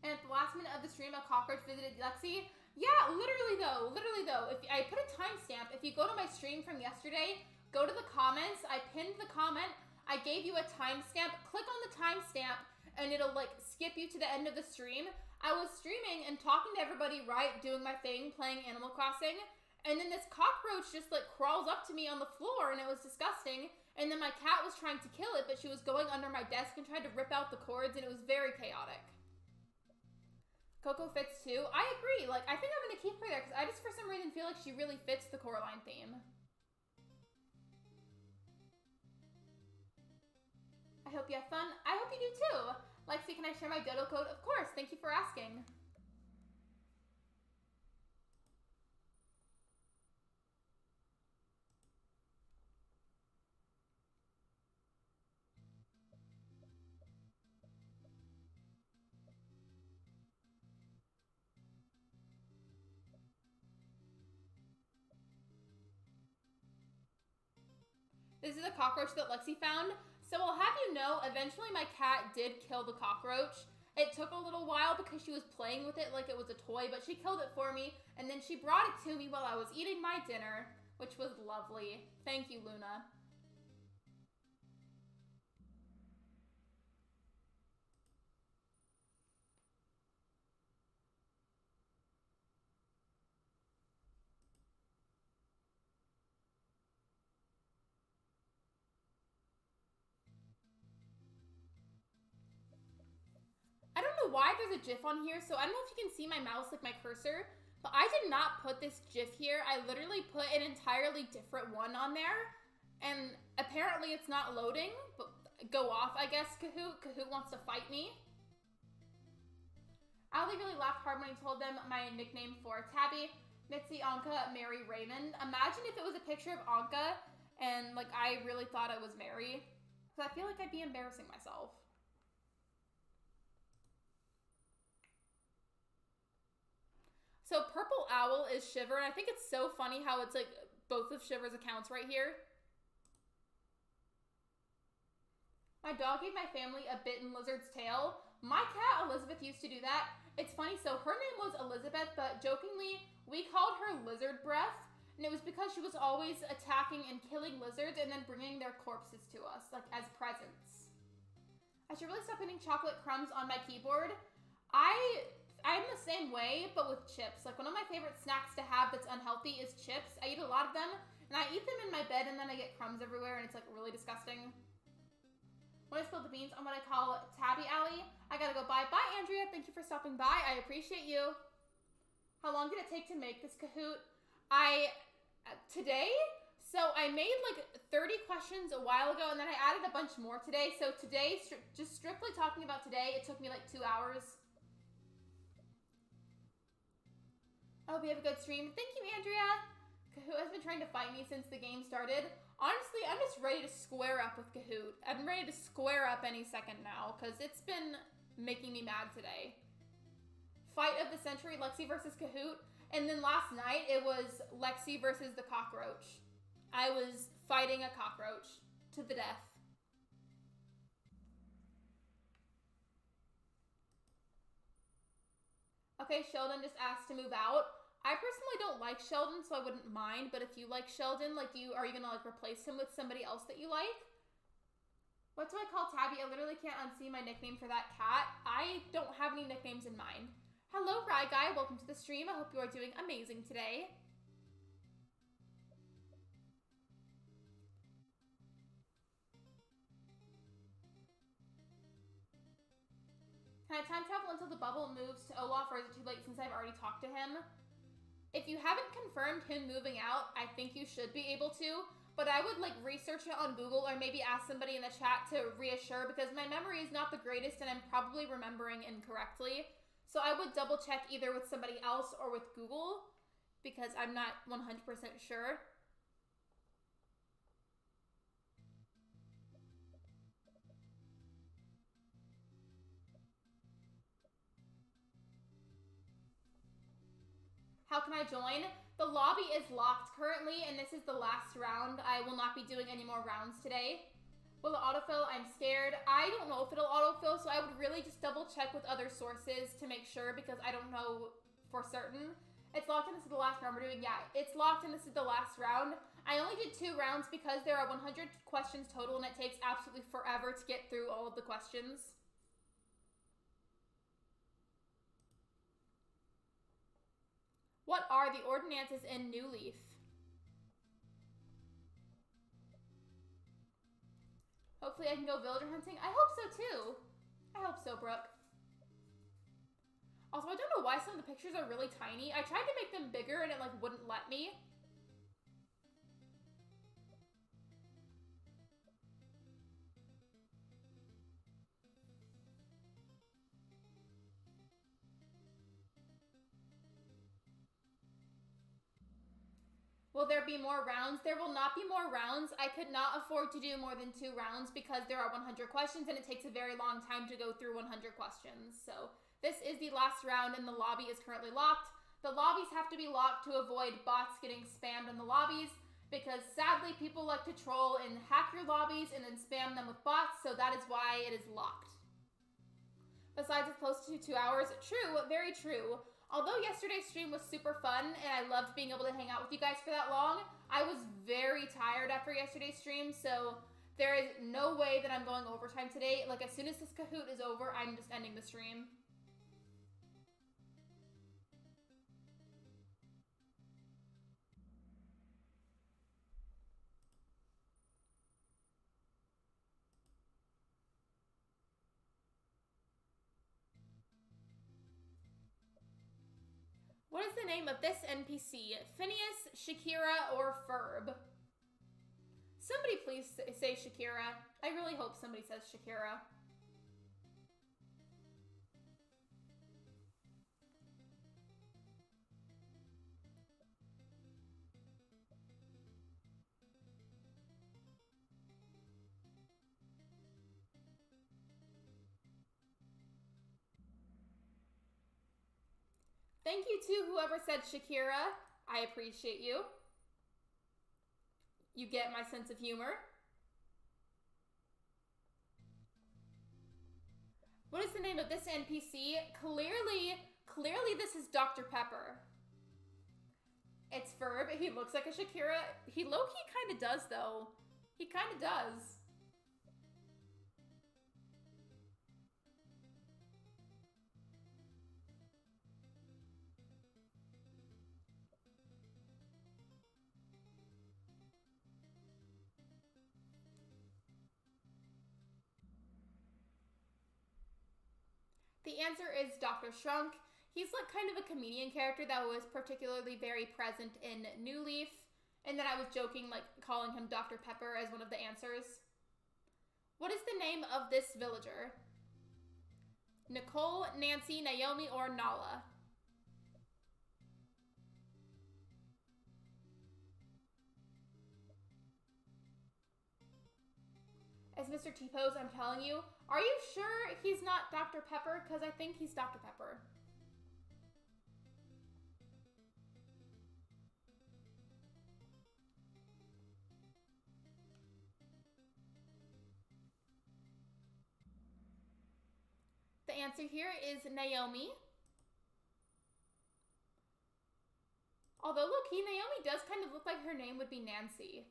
And at the last minute of the stream, a cockroach visited Lexi. Yeah, literally though, if I put a timestamp, if you go to my stream from yesterday, go to the comments, I pinned the comment, I gave you a timestamp, click on the timestamp, and it'll like skip you to the end of the stream. I was streaming and talking to everybody, right, doing my thing, playing Animal Crossing, and then this cockroach just like crawls up to me on the floor, and it was disgusting, and then my cat was trying to kill it, but she was going under my desk and tried to rip out the cords, and it was very chaotic. Coco fits too. I agree. Like, I think I'm going to keep her there because I just for some reason feel like she really fits the Coraline theme. hope you have fun. I hope you do too. Lexi, can I share my dodo code? Of course. Thank you for asking. This is a cockroach that Lexi found. So I'll have you know, eventually my cat did kill the cockroach. It took a little while because she was playing with it like it was a toy, but she killed it for me, and then she brought it to me while I was eating my dinner, which was lovely. Thank you, Luna. I don't know why there's a GIF on here, so I don't know if you can see my mouse, like my cursor, but I did not put this GIF here. I literally put an entirely different one on there, and apparently it's not loading, but go off, I guess, Kahoot. Kahoot wants to fight me. Ali really laughed hard when I told them my nickname for Tabby, Mitzi, Anka, Mary, Raymond. Imagine if it was a picture of Anka, and like I really thought it was Mary, because I feel like I'd be embarrassing myself. So Purple Owl is Shiver, and I think it's so funny how it's like both of Shiver's accounts right here. My dog gave my family a bitten lizard's tail. My cat Elizabeth used to do that. It's funny, so her name was Elizabeth, but jokingly, we called her Lizard Breath, and it was because she was always attacking and killing lizards and then bringing their corpses to us, like as presents. I should really stop putting chocolate crumbs on my keyboard. I'm the same way, but with chips. Like, one of my favorite snacks to have that's unhealthy is chips. I eat a lot of them, and I eat them in my bed, and then I get crumbs everywhere, and it's, like, really disgusting. When I spilled the beans on what I call Tabby Alley, I gotta go bye. Bye, Andrea. Thank you for stopping by. I appreciate you. How long did it take to make this Kahoot? Today? So, I made, like, 30 questions a while ago, and then I added a bunch more today. So, today, just strictly talking about today, it took me, like, 2 hours. I hope you have a good stream. Thank you, Andrea. Kahoot has been trying to fight me since the game started. Honestly, I'm just ready to square up with Kahoot. I'm ready to square up any second now, because it's been making me mad today. Fight of the century, Lexi versus Kahoot. And then last night, it was Lexi versus the cockroach. I was fighting a cockroach to the death. Okay, Sheldon just asked to move out. I personally don't like Sheldon, so I wouldn't mind, but if you like Sheldon, like, are you gonna, like, replace him with somebody else that you like? What do I call Tabby? I literally can't unsee my nickname for that cat. I don't have any nicknames in mind. Hello, Rye Guy. Welcome to the stream. I hope you are doing amazing today. Can I time travel until the bubble moves to Olaf, or is it too late since I've already talked to him? If you haven't confirmed him moving out, I think you should be able to, but I would, like, research it on Google or maybe ask somebody in the chat to reassure, because my memory is not the greatest and I'm probably remembering incorrectly. So I would double check either with somebody else or with Google, because I'm not 100% sure. How can I join? The lobby is locked currently, and this is the last round. I will not be doing any more rounds today. Will it autofill? I'm scared. I don't know if it'll autofill, so I would really just double check with other sources to make sure, because I don't know for certain. It's locked and this is the last round we're doing. Yeah, it's locked and this is the last round. I only did 2 rounds because there are 100 questions total, and it takes absolutely forever to get through all of the questions. What are the ordinances in New Leaf? Hopefully I can go villager hunting. I hope so too. I hope so, Brooke. Also, I don't know why some of the pictures are really tiny. I tried to make them bigger and it, like, wouldn't let me. will there be more rounds? There will not be more rounds. I could not afford to do more than 2 rounds because there are 100 questions and it takes a very long time to go through 100 questions. So this is the last round and the lobby is currently locked. The lobbies have to be locked to avoid bots getting spammed in the lobbies because sadly people like to troll and hack your lobbies and then spam them with bots, so that is why it is locked. Besides, it's close to 2 hours. True, very true. Although yesterday's stream was super fun and I loved being able to hang out with you guys for that long, I was very tired after yesterday's stream, so there is no way that I'm going overtime today. Like, as soon as this Kahoot is over, I'm just ending the stream. What is the name of this NPC? Phineas, Shakira, or Ferb? Somebody please say Shakira. I really hope somebody says Shakira. Thank you to whoever said Shakira. I appreciate you. You get my sense of humor. What is the name of this NPC? Clearly this is Dr. Pepper. It's Ferb. He looks like a Shakira. He low-key kind of does, though. He kind of does. The answer is Dr. Shrunk. He's like kind of a comedian character that was particularly very present in New Leaf. And then I was joking, like calling him Dr. Pepper as one of the answers. What is the name of this villager? Nicole, Nancy, Naomi, or Nala? As Mr. Teapot, I'm telling you, are you sure he's not Dr. Pepper? Because I think he's Dr. Pepper. The answer here is Naomi. Although, look, Naomi does kind of look like her name would be Nancy.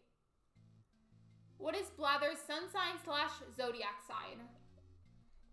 What is Blather's sun sign / zodiac sign?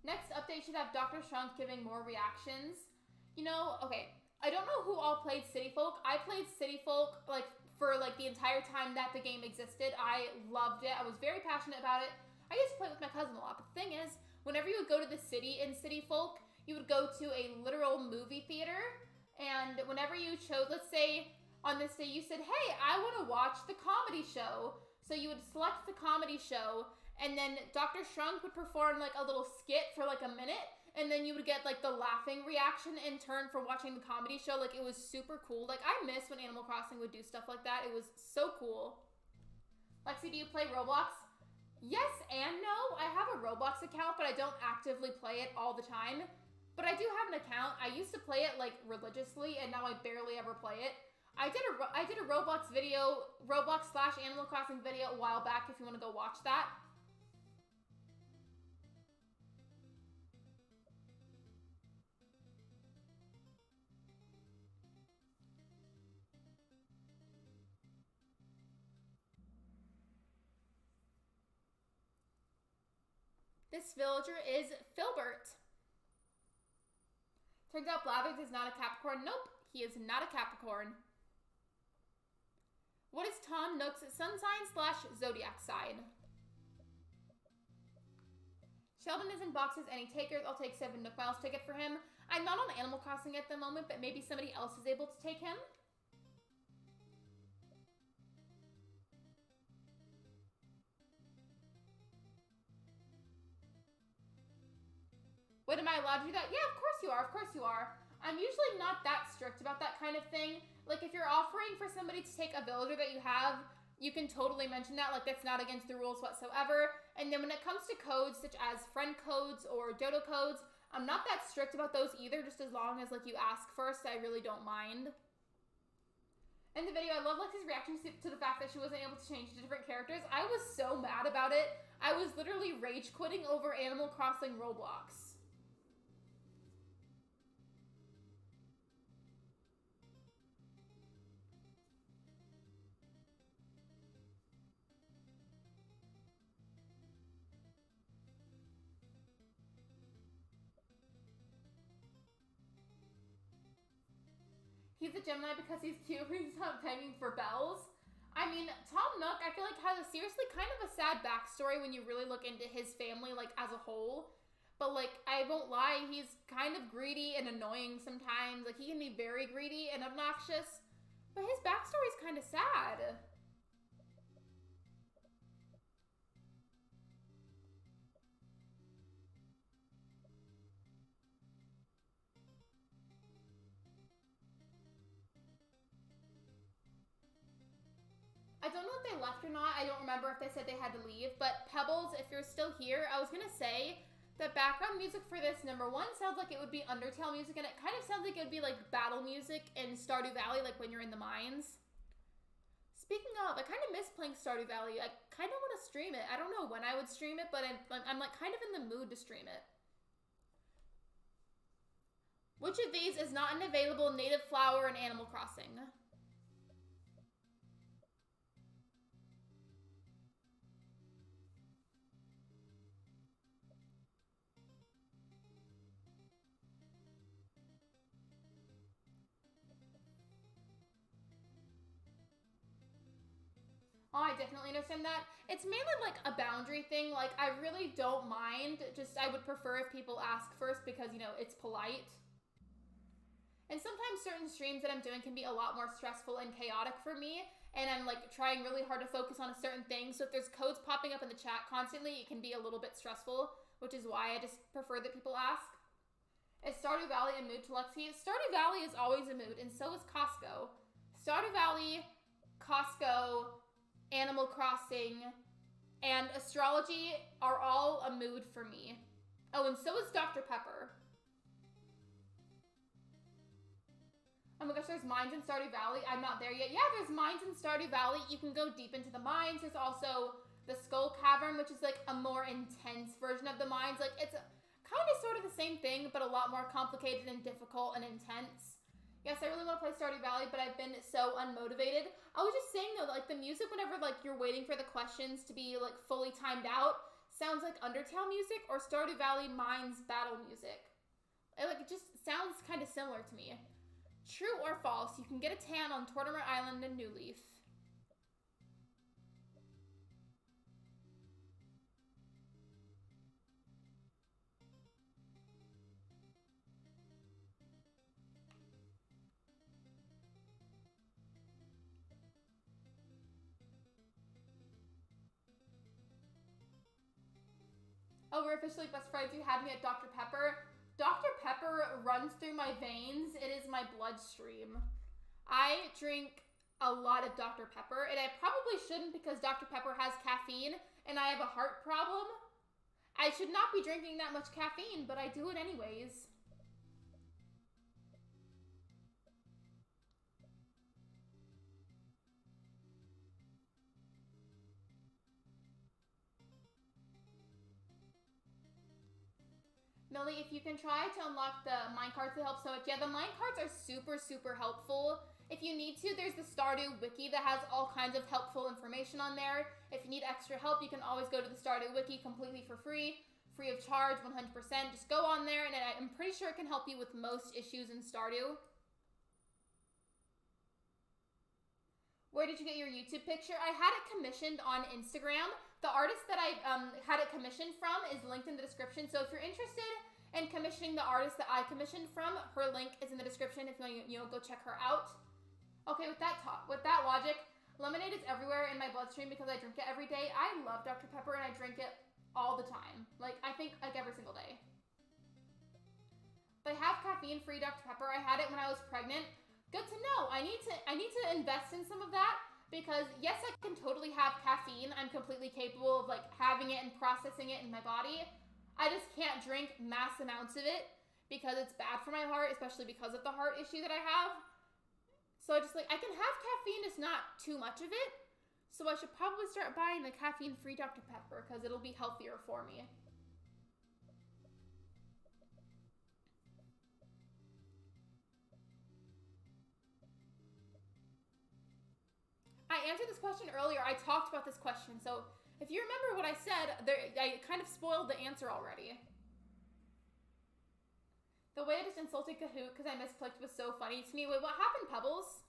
Next update should have Dr. Shrunk giving more reactions. You know, okay, I don't know who all played City Folk. I played City Folk like for like the entire time that the game existed. I loved it. I was very passionate about it. I used to play with my cousin a lot, but the thing is, whenever you would go to the city in City Folk, you would go to a literal movie theater, and whenever you chose, let's say on this day you said, hey, I want to watch the comedy show. So you would select the comedy show, and then Dr. Shrunk would perform like a little skit for like a minute, and then you would get like the laughing reaction in turn for watching the comedy show. Like, it was super cool. Like, I miss when Animal Crossing would do stuff like that. It was so cool. Lexi, do you play Roblox? Yes and no. I have a Roblox account, but I don't actively play it all the time. But I do have an account. I used to play it like religiously, and now I barely ever play it. I did a Roblox video, Roblox / Animal Crossing video a while back if you want to go watch that. This villager is Filbert. Turns out Blathers is not a Capricorn. Nope, he is not a Capricorn. What is Tom Nook's sun sign / zodiac sign? Sheldon is in boxes. Any takers? I'll take 7 Nook Miles ticket for him. I'm not on Animal Crossing at the moment, but maybe somebody else is able to take him. Wait, am I allowed to do that? Yeah, of course you are. Of course you are. I'm usually not that strict strict about that kind of thing. Like, if you're offering for somebody to take a villager that you have, you can totally mention that. Like, that's not against the rules whatsoever. And then when it comes to codes such as friend codes or dodo codes, I'm not that strict about those either, just as long as, like, you ask first. I really don't mind. In the video, I love Lexi's reaction to the fact that she wasn't able to change to different characters. I was so mad about it. I was literally rage quitting over Animal Crossing Roblox. He's a Gemini because he's cute, but he's not begging for bells. I mean, Tom Nook, I feel like, has a seriously kind of a sad backstory when you really look into his family, like, as a whole. But, like, I won't lie, he's kind of greedy and annoying sometimes. Like, he can be very greedy and obnoxious. But his backstory is kind of sad. I don't know if they left or not. I don't remember if they said they had to leave. But Pebbles, if you're still here, I was going to say that background music for this, number one, sounds like it would be Undertale music. And it kind of sounds like it would be like battle music in Stardew Valley, like when you're in the mines. Speaking of, I kind of miss playing Stardew Valley. I kind of want to stream it. I don't know when I would stream it, but I'm like kind of in the mood to stream it. Which of these is not an available native flower in Animal Crossing? Oh, I definitely understand that. It's mainly like a boundary thing. Like, I really don't mind. Just, I would prefer if people ask first because, you know, it's polite. And sometimes certain streams that I'm doing can be a lot more stressful and chaotic for me. And I'm, like, trying really hard to focus on a certain thing. So if there's codes popping up in the chat constantly, it can be a little bit stressful. Which is why I just prefer that people ask. Is Stardew Valley a mood to Lexi? Stardew Valley is always a mood. And so is Costco. Stardew Valley, Costco, Animal Crossing, and astrology are all a mood for me. Oh, and so is Dr. Pepper. Oh my gosh, there's mines in Stardew Valley. I'm not there yet. Yeah, there's mines in Stardew Valley. You can go deep into the mines. There's also the Skull Cavern, which is like a more intense version of the mines. Like, it's kind of sort of the same thing, but a lot more complicated and difficult and intense. Yes, I really want to play Stardew Valley, but I've been so unmotivated. I was just saying, though, like, the music whenever, like, you're waiting for the questions to be, like, fully timed out sounds like Undertale music or Stardew Valley Mines battle music. It just sounds kind of similar to me. True or false, you can get a tan on Tortimer Island in New Leaf. Oh, we're officially best friends. You had me at Dr. Pepper. Dr. Pepper runs through my veins. It is my bloodstream. I drink a lot of Dr. Pepper, and I probably shouldn't because Dr. Pepper has caffeine, and I have a heart problem. I should not be drinking that much caffeine, but I do it anyways. Millie, if you can try to unlock the minecarts, they help so much. Yeah, the minecarts are super, super helpful. If you need to, there's the Stardew Wiki that has all kinds of helpful information on there. If you need extra help, you can always go to the Stardew Wiki completely for free of charge, 100%. Just go on there, and I'm pretty sure it can help you with most issues in Stardew. Where did you get your YouTube picture? I had it commissioned on Instagram. The artist that I had it commissioned from is linked in the description. So if you're interested in commissioning the artist that I commissioned from, her link is in the description if you want to, go check her out. Okay, with that logic, lemonade is everywhere in my bloodstream because I drink it every day. I love Dr. Pepper and I drink it all the time. Like, I think like every single day. They have caffeine-free Dr. Pepper. I had it when I was pregnant. Good to know. I need to invest in some of that because yes, I can totally have caffeine. I'm completely capable of like having it and processing it in my body. I just can't drink mass amounts of it because it's bad for my heart, especially because of the heart issue that I have. So I can have caffeine, just not too much of it. So I should probably start buying the caffeine-free Dr. Pepper because it'll be healthier for me. I answered this question earlier. I talked about this question. So if you remember what I said, I kind of spoiled the answer already. The way I just insulted Kahoot because I misclicked was so funny to me. Wait, what happened, Pebbles?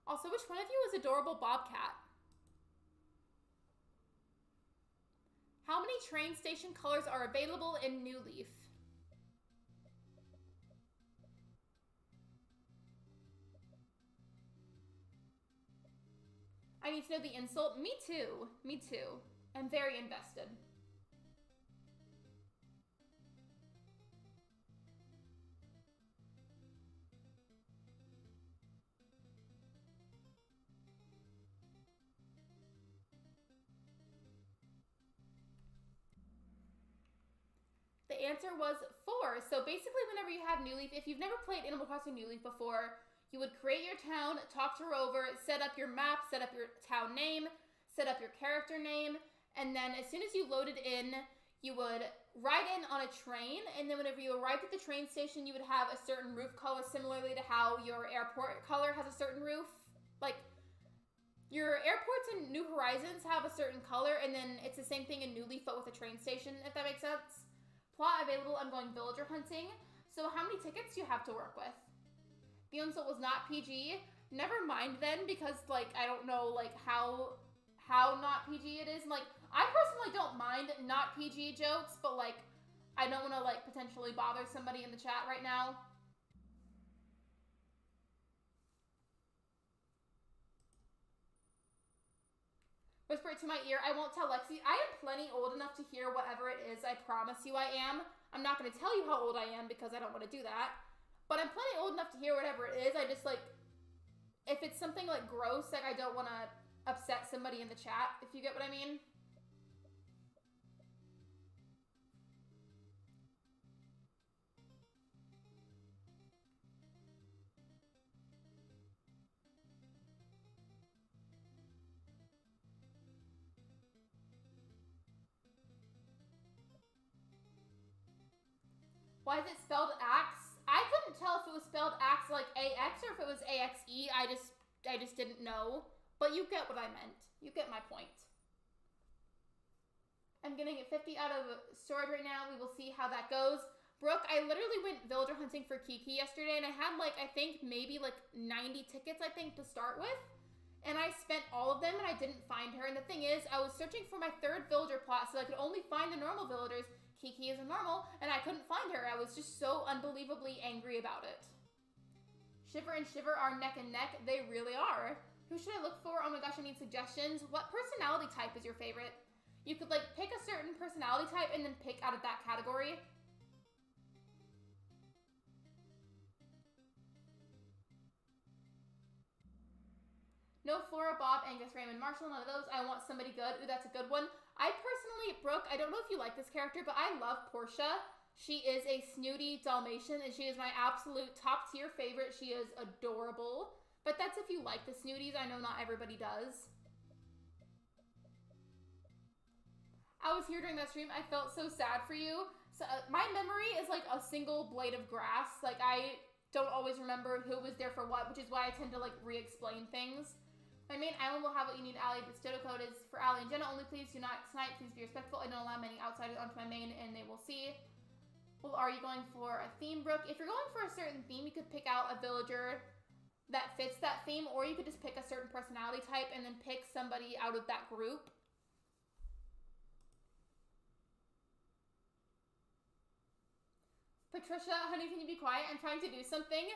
Also, which one of you is adorable Bobcat? How many train station colors are available in New Leaf? I need to know the insult. Me too. Me too. I'm very invested. The answer was 4. So basically whenever you have New Leaf, if you've never played Animal Crossing New Leaf before, you would create your town, talk to Rover, set up your map, set up your town name, set up your character name, and then as soon as you loaded in, you would ride in on a train, and then whenever you arrived at the train station, you would have a certain roof color, similarly to how your airport color has a certain roof. Like, your airports in New Horizons have a certain color, and then it's the same thing in New Leaf, but with a train station, if that makes sense. Plot available, I'm going villager hunting. So how many tickets do you have to work with? The insult was not PG. Never mind then, because like I don't know like how not PG it is. Like I personally don't mind not PG jokes, but like I don't want to like potentially bother somebody in the chat right now. Whisper it to my ear. I won't tell Lexi. I am plenty old enough to hear whatever it is. I promise you I am. I'm not going to tell you how old I am because I don't want to do that. But I'm plenty old enough to hear whatever it is. I just, like, if it's something, like, gross, like, I don't want to upset somebody in the chat, if you get what I mean. Why is it spelled axe? I couldn't tell if it was spelled axe like AX or if it was AXE. I just didn't know. But you get what I meant. You get my point. I'm getting a 50 out of storage right now. We will see how that goes. Brooke, I literally went villager hunting for Kiki yesterday, and I had like, I think maybe like 90 tickets, I think, to start with. And I spent all of them, and I didn't find her. And the thing is, I was searching for my 3rd villager plot, so I could only find the normal villagers. Kiki is a normal, and I couldn't find her. I was just so unbelievably angry about it. Shiver and Shiver are neck and neck. They really are. Who should I look for? Oh my gosh, I need suggestions. What personality type is your favorite? You could, like, pick a certain personality type and then pick out of that category. No Flora, Bob, Angus, Raymond, Marshall, none of those. I want somebody good. Ooh, that's a good one. I personally, Brooke, I don't know if you like this character, but I love Portia. She is a snooty Dalmatian, and she is my absolute top tier favorite. She is adorable. But that's if you like the snooties. I know not everybody does. I was here during that stream. I felt so sad for you. So my memory is like a single blade of grass. Like I don't always remember who was there for what, which is why I tend to like re-explain things. My main island will have what you need, Allie. The Stoto code is for Allie and Jenna only. Please do not snipe. Please be respectful. I don't allow many outsiders onto my main, and they will see. Well, are you going for a theme, Brooke? If you're going for a certain theme, you could pick out a villager that fits that theme, or you could just pick a certain personality type and then pick somebody out of that group. Patricia, honey, can you be quiet? I'm trying to do something.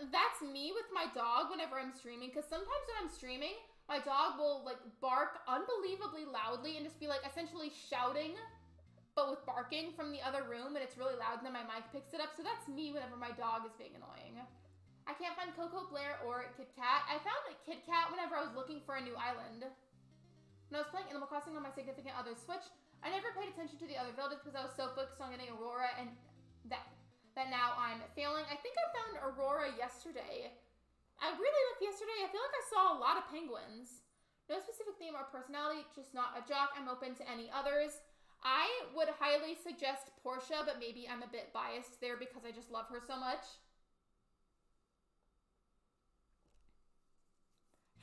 That's me with my dog whenever I'm streaming, because sometimes when I'm streaming, my dog will like bark unbelievably loudly and just be like essentially shouting but with barking from the other room, and it's really loud, and then my mic picks it up. So that's me whenever my dog is being annoying. I can't find Coco, Blair, or Kit Kat. I found a Kit Kat whenever I was looking for a new island. When I was playing Animal Crossing on my significant other's Switch, I never paid attention to the other villages because I was so focused on getting Aurora, and that now I'm failing. I think I found Aurora yesterday. I really looked yesterday. I feel like I saw a lot of penguins. No specific theme or personality, just not a jock. I'm open to any others. I would highly suggest Portia, but maybe I'm a bit biased there because I just love her so much.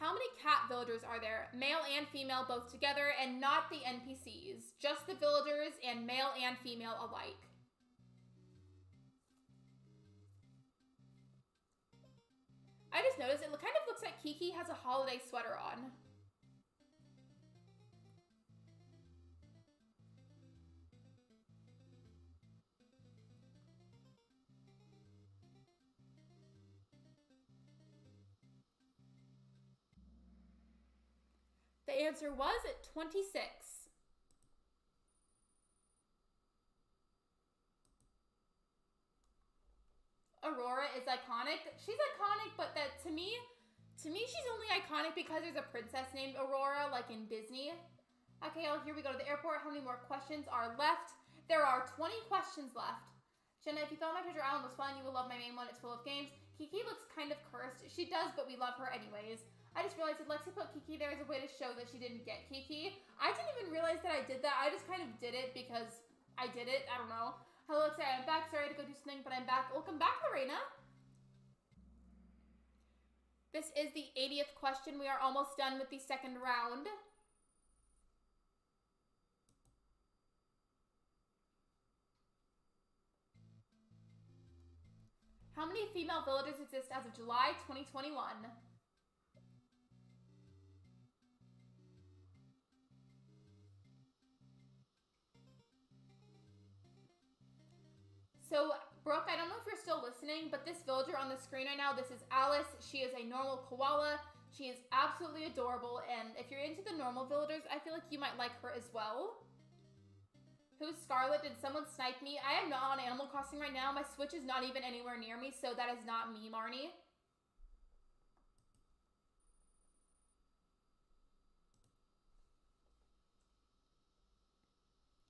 How many cat villagers are there? Male and female both together, and not the NPCs. Just the villagers and male and female alike. I just noticed it kind of looks like Kiki has a holiday sweater on. The answer was 26. Aurora is iconic. She's iconic, but that to me she's only iconic because there's a princess named Aurora, like in Disney. Okay, here we go to the airport. How many more questions are left? There are 20 questions left. Jenna, if you thought my Treasure Island was fun, you will love my main one. It's full of games. Kiki looks kind of cursed. She does, but we love her anyways. I just realized that Lexi put Kiki there as a way to show that she didn't get Kiki. I didn't even realize that I did that. I just kind of did it because I did it. I don't know. Hello, Lexi. I'm back. Sorry to go do something, but I'm back. Welcome back, Lorena. This is the 80th question. We are almost done with the second round. How many female villagers exist as of July 2021? So, Brooke, I don't know if you're still listening, but this villager on the screen right now, this is Alice. She is a normal koala. She is absolutely adorable, and if you're into the normal villagers, I feel like you might like her as well. Who's Scarlet? Did someone snipe me? I am not on Animal Crossing right now. My Switch is not even anywhere near me, so that is not me, Marnie.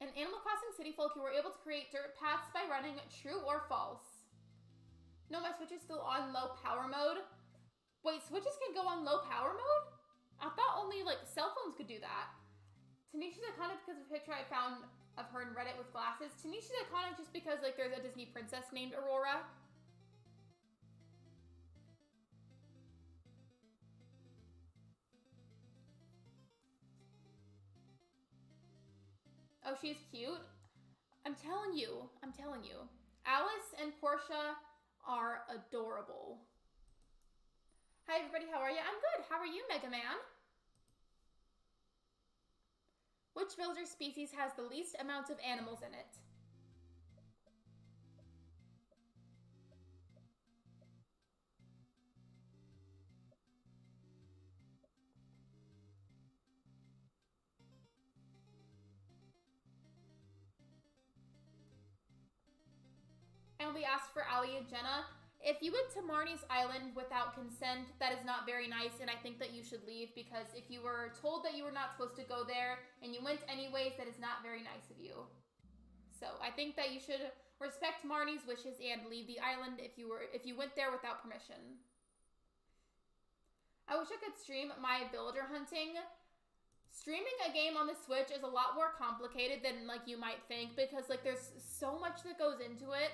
In Animal Crossing City Folk, you were able to create dirt paths by running. True or false? No, my Switch is still on low power mode. Wait, Switches can go on low power mode? I thought only, like, cell phones could do that. Tanisha's iconic because of a picture I found of her in Reddit with glasses. Tanisha's iconic just because, like, there's a Disney princess named Aurora. Oh, she's cute. I'm telling you. Alice and Portia are adorable. Hi, everybody. How are you? I'm good. How are you, Mega Man? Which villager species has the least amounts of animals in it? I only asked for Ali and Jenna. If you went to Marnie's Island without consent, that is not very nice, and I think that you should leave, because if you were told that you were not supposed to go there, and you went anyways, that is not very nice of you. So, I think that you should respect Marnie's wishes and leave the island if you went there without permission. I wish I could stream my villager hunting. Streaming a game on the Switch is a lot more complicated than, like, you might think, because, like, there's so much that goes into it.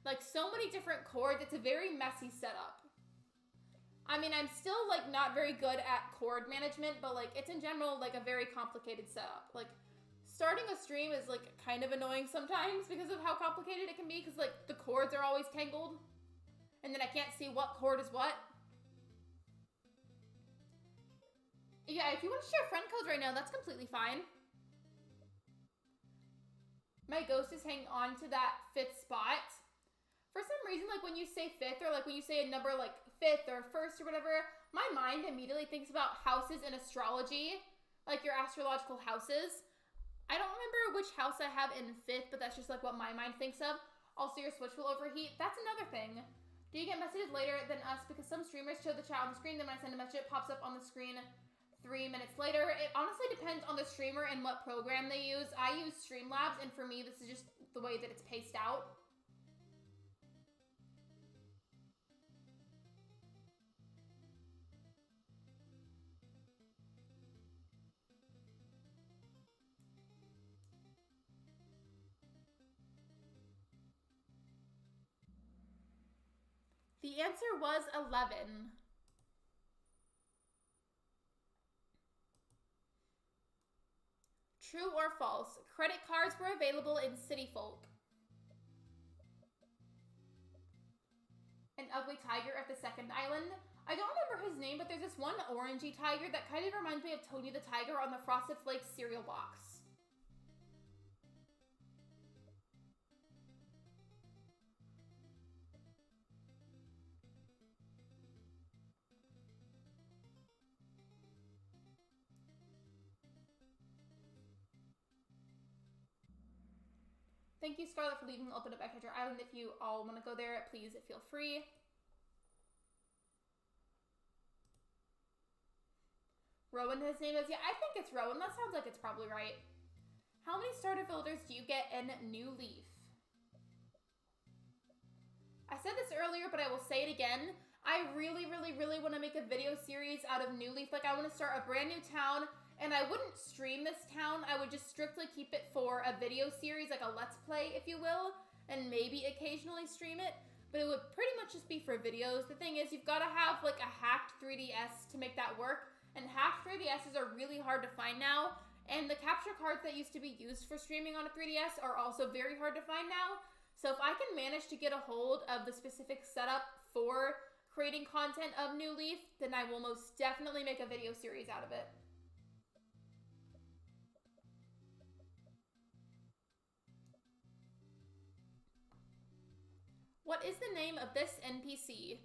Like, so many different chords. It's a very messy setup. I mean, I'm still, like, not very good at chord management, but, like, it's in general, like, a very complicated setup. Like, starting a stream is, like, kind of annoying sometimes because of how complicated it can be, because, like, the chords are always tangled, and then I can't see what chord is what. Yeah, if you want to share friend codes right now, that's completely fine. My ghost is hanging on to that 5th spot. For some reason, like, when you say 5th, or, like, when you say a number, like, 5th or 1st or whatever, my mind immediately thinks about houses in astrology, like your astrological houses. I don't remember which house I have in 5th, but that's just like what my mind thinks of. Also, your Switch will overheat. That's another thing. Do you get messages later than us? Because some streamers show the chat on the screen, then when I send a message, it pops up on the screen 3 minutes later. It honestly depends on the streamer and what program they use. I use Streamlabs, and for me, this is just the way that it's paced out. The answer was 11. True or false? Credit cards were available in City Folk. An ugly tiger at the second island. I don't remember his name, but there's this one orangey tiger that kind of reminds me of Tony the Tiger on the Frosted Flakes cereal box. Thank you, Scarlett, for leaving open up Hydrate Island. If you all want to go there, please feel free. Rowan, his name is? Yeah, I think it's Rowan. That sounds like it's probably right. How many starter filters do you get in New Leaf? I said this earlier, but I will say it again. I really want to make a video series out of New Leaf. Like, I want to start a brand new town. And I wouldn't stream this town. I would just strictly keep it for a video series, like a Let's Play, if you will, and maybe occasionally stream it. But it would pretty much just be for videos. The thing is, you've got to have like a hacked 3DS to make that work. And hacked 3DSs are really hard to find now. And the capture cards that used to be used for streaming on a 3DS are also very hard to find now. So if I can manage to get a hold of the specific setup for creating content of New Leaf, then I will most definitely make a video series out of it. What is the name of this NPC?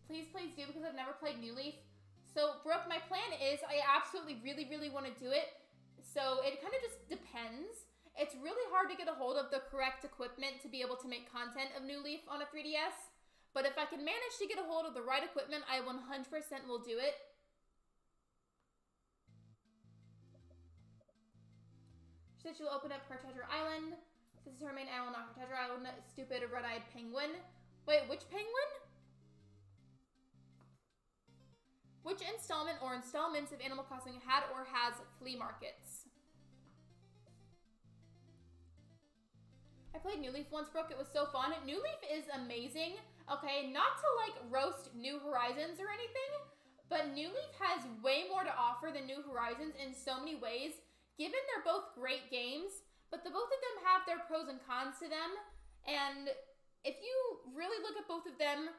Please do, because I've never played New Leaf. So, Brooke, my plan is I absolutely really want to do it. So, it kind of just depends. It's really hard to get a hold of the correct equipment to be able to make content of New Leaf on a 3DS. But if I can manage to get a hold of the right equipment, I 100% will do it. She said she'll open up her treasure island. This is her main island, not her treasure island. Stupid red-eyed penguin. Wait, which penguin? Which installment or installments of Animal Crossing had or has flea markets? I played New Leaf once, Brooke. It was so fun. New Leaf is amazing. Okay, not to like roast New Horizons or anything, but New Leaf has way more to offer than New Horizons in so many ways. Given they're both great games, but the both of them have their pros and cons to them. And if you really look at both of them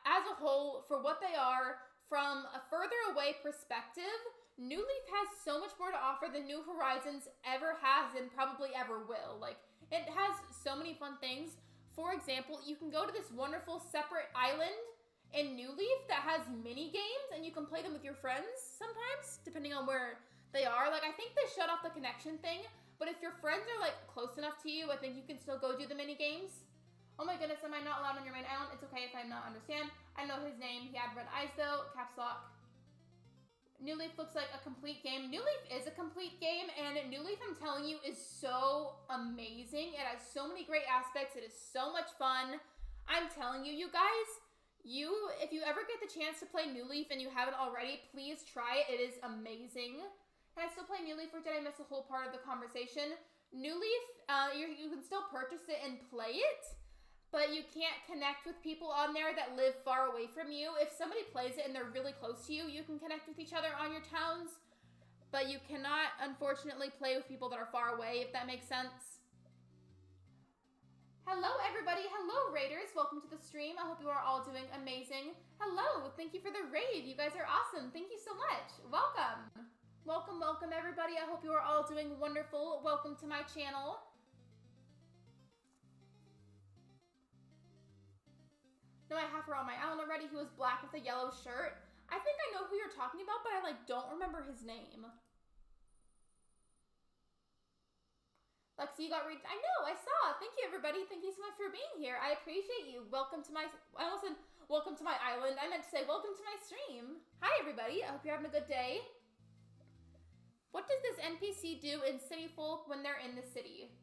as a whole for what they are, from a further away perspective, New Leaf has so much more to offer than New Horizons ever has and probably ever will. Like, it has so many fun things. For example, you can go to this wonderful separate island in New Leaf that has mini games, and you can play them with your friends sometimes, depending on where they are. Like, I think they shut off the connection thing, but if your friends are, like, close enough to you, I think you can still go do the mini games. Oh my goodness, am I not allowed on your main island? It's okay if I not understand. I know his name. He had red eyes, though. Caps lock. New Leaf looks like a complete game. New Leaf is a complete game, and New Leaf, I'm telling you, is so amazing. It has so many great aspects. It is so much fun. I'm telling you, you guys, if you ever get the chance to play New Leaf and you haven't already, please try it. It is amazing. Can I still play New Leaf, or did I miss a whole part of the conversation? New Leaf, you can still purchase it and play it, but you can't connect with people on there that live far away from you. If somebody plays it and they're really close to you, you can connect with each other on your towns, but you cannot, unfortunately, play with people that are far away, if that makes sense. Hello, everybody. Hello, Raiders. Welcome to the stream. I hope you are all doing amazing. Hello. Thank you for the raid. You guys are awesome. Thank you so much. Welcome. Welcome, everybody. I hope you are all doing wonderful. Welcome to my channel. No, I have her on my island already. He was black with a yellow shirt. I think I know who you're talking about, but I like don't remember his name. Lexi, you got read. I know, I saw. Thank you, everybody. Thank you so much for being here. I appreciate you. Welcome to my. I almost said welcome to my island. I meant to say welcome to my stream. Hi, everybody. I hope you're having a good day. What does this NPC do in City Folk when they're in the city?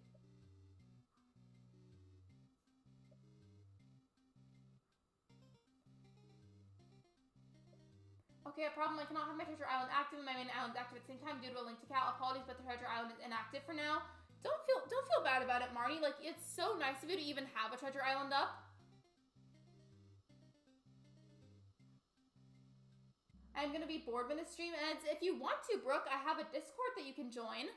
Okay, a problem. I cannot have my treasure island active and my main island active at the same time due to a link to Cal. Apologies, but the treasure island is inactive for now. Don't feel bad about it, Marnie. Like, it's so nice of you to even have a treasure island up. I'm gonna be bored when the stream ends. If you want to, Brooke, I have a Discord that you can join.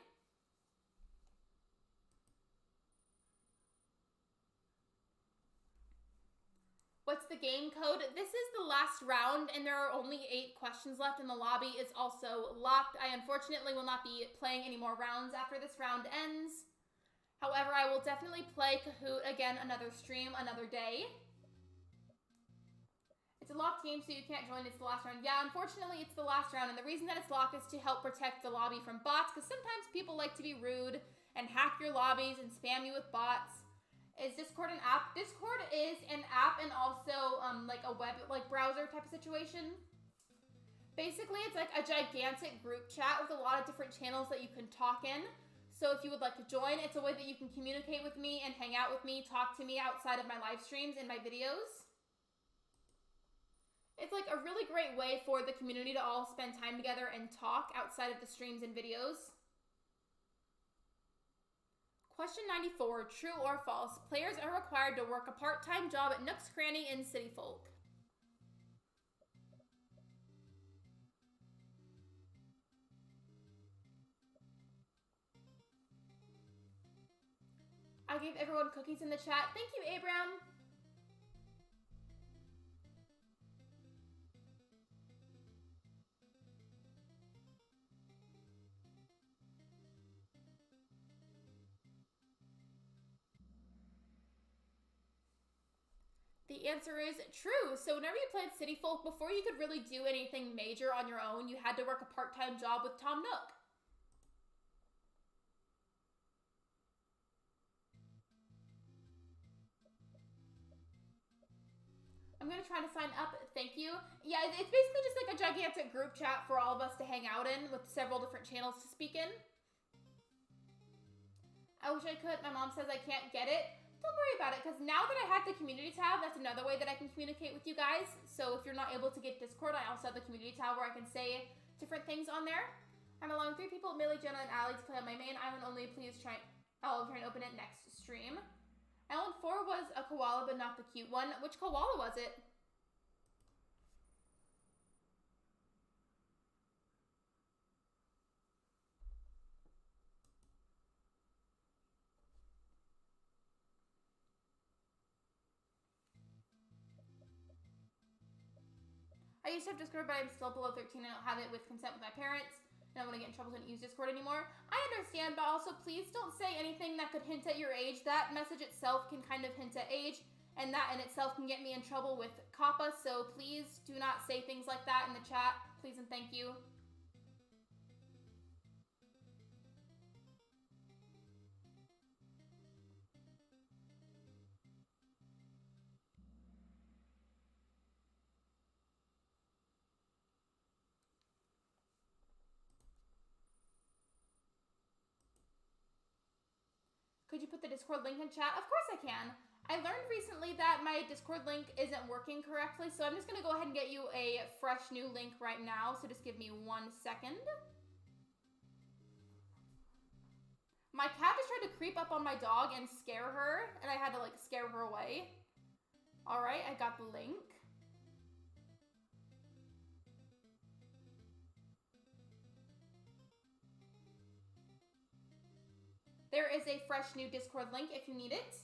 What's the game code? This is the last round, and there are only 8 questions left, and the lobby is also locked. I unfortunately will not be playing any more rounds after this round ends. However, I will definitely play Kahoot again another stream, another day. It's a locked game, so you can't join. It's the last round. Yeah, unfortunately, it's the last round, and the reason that it's locked is to help protect the lobby from bots, because sometimes people like to be rude and hack your lobbies and spam you with bots. Is Discord an app? Discord is an app and also like a web browser type of situation. Basically, it's like a gigantic group chat with a lot of different channels that you can talk in. So if you would like to join, it's a way that you can communicate with me and hang out with me, talk to me outside of my live streams and my videos. It's like a really great way for the community to all spend time together and talk outside of the streams and videos. Question 94, true or false? Players are required to work a part-time job at Nook's Cranny in City Folk. I gave everyone cookies in the chat. Thank you, Abram. The answer is true. So whenever you played City Folk, before you could really do anything major on your own, you had to work a part-time job with Tom Nook. I'm going to try to sign up. Thank you. Yeah, it's basically just like a gigantic group chat for all of us to hang out in with several different channels to speak in. I wish I could. My mom says I can't get it. Don't worry about it, because now that I have the community tab, that's another way that I can communicate with you guys. So if you're not able to get Discord, I also have the community tab where I can say different things on there. I'm allowing 3 people, Millie, Jenna, and Allie, to play on my main island only. Please I'll try and open it next stream. Island 4 was a koala, but not the cute one. Which koala was it? I used to have Discord, but I'm still below 13. I don't have it with consent with my parents. And I don't want to get in trouble, so I don't use Discord anymore. I understand, but also please don't say anything that could hint at your age. That message itself can kind of hint at age, and that in itself can get me in trouble with COPPA, so please do not say things like that in the chat. Please and thank you. Could you put the Discord link in chat? Of course I can. I learned recently that my Discord link isn't working correctly, so I'm just going to go ahead and get you a fresh new link right now, so just give me 1 second. My cat just tried to creep up on my dog and scare her, and I had to, like, scare her away. Alright, I got the link. There is a fresh new Discord link if you need it.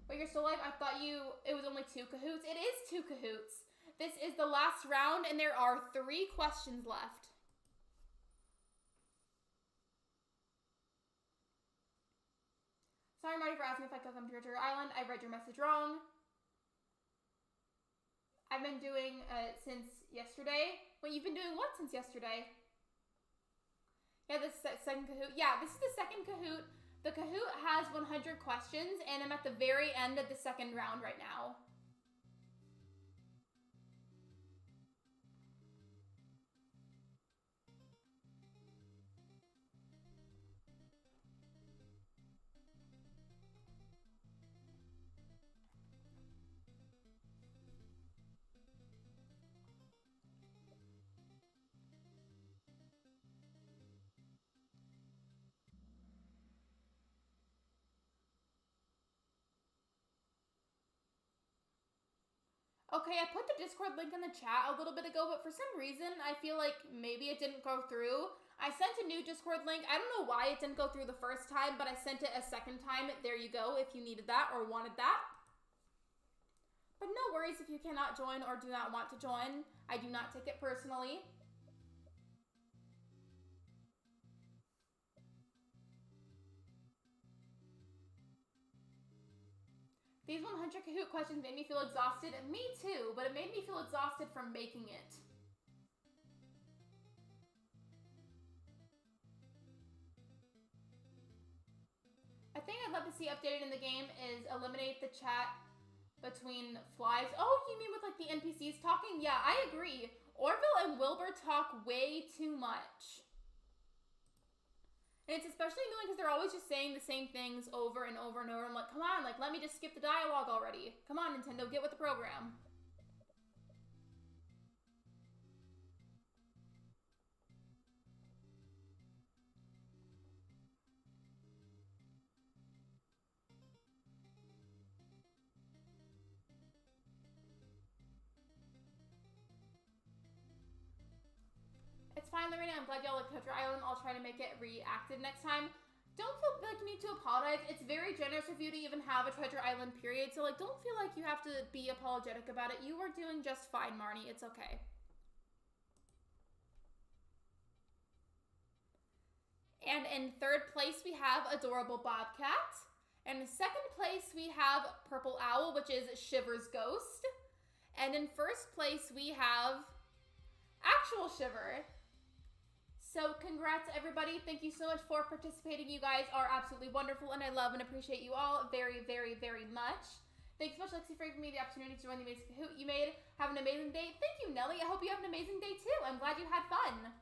Wait, you're still live? I thought it was only 2 Kahoots. It is 2 Kahoots. This is the last round, and there are 3 questions left. Sorry, Marty, for asking if I could come to your island. I read your message wrong. I've been doing since yesterday. Wait, you've been doing what since yesterday? Yeah, this is the second Kahoot. Yeah, this is the second Kahoot. The Kahoot has 100 questions, and I'm at the very end of the second round right now. Okay, I put the Discord link in the chat a little bit ago, but for some reason, I feel like maybe it didn't go through. I sent a new Discord link. I don't know why it didn't go through the first time, but I sent it a second time. There you go, if you needed that or wanted that. But no worries if you cannot join or do not want to join. I do not take it personally. These 100 Kahoot questions made me feel exhausted. Me too, but it made me feel exhausted from making it. I think I'd love to see updated in the game is eliminate the chat between flies. Oh, you mean with like the NPCs talking? Yeah, I agree. Orville and Wilbur talk way too much. And it's especially annoying because they're always just saying the same things over and over and over. I'm like, come on, like, let me just skip the dialogue already. Come on, Nintendo, get with the program. It's fine, Lorena. I'm glad y'all like Treasure Island. I'll try to make it reactive next time. Don't feel like you need to apologize. It's very generous of you to even have a Treasure Island period. So, like, don't feel like you have to be apologetic about it. You are doing just fine, Marnie. It's okay. And in third place, we have Adorable Bobcat. And in second place, we have Purple Owl, which is Shiver's Ghost. And in first place, we have Actual Shiver. So congrats, everybody. Thank you so much for participating. You guys are absolutely wonderful, and I love and appreciate you all very, very, very much. Thanks so much, Lexi, for giving me the opportunity to join the amazing Kahoot you made. Have an amazing day. Thank you, Nelly. I hope you have an amazing day, too. I'm glad you had fun.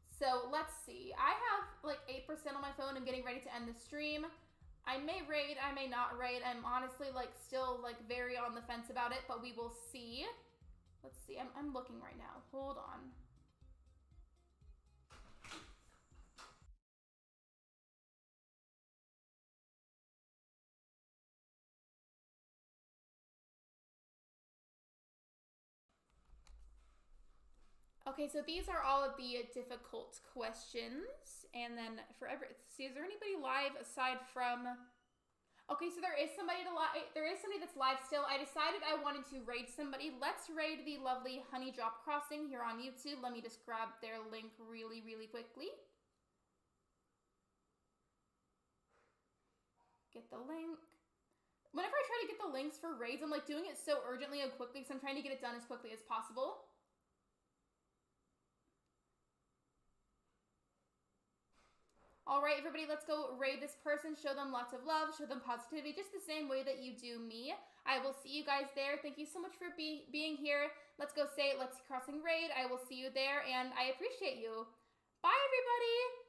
So let's see. I have like 8% on my phone. I'm getting ready to end the stream. I may raid. I may not raid. I'm honestly like still like very on the fence about it, but we will see. Let's see. I'm looking right now. Hold on. Okay, so these are all of the difficult questions. And then see, is there anybody live aside from... Okay, so there is somebody that's live still. I decided I wanted to raid somebody. Let's raid the lovely Honey Drop Crossing here on YouTube. Let me just grab their link really, really quickly. Get the link. Whenever I try to get the links for raids, I'm like doing it so urgently and quickly because I'm trying to get it done as quickly as possible. All right, everybody, let's go raid this person. Show them lots of love. Show them positivity, just the same way that you do me. I will see you guys there. Thank you so much for being here. Let's go say Let's Crossing raid. I will see you there, and I appreciate you. Bye, everybody.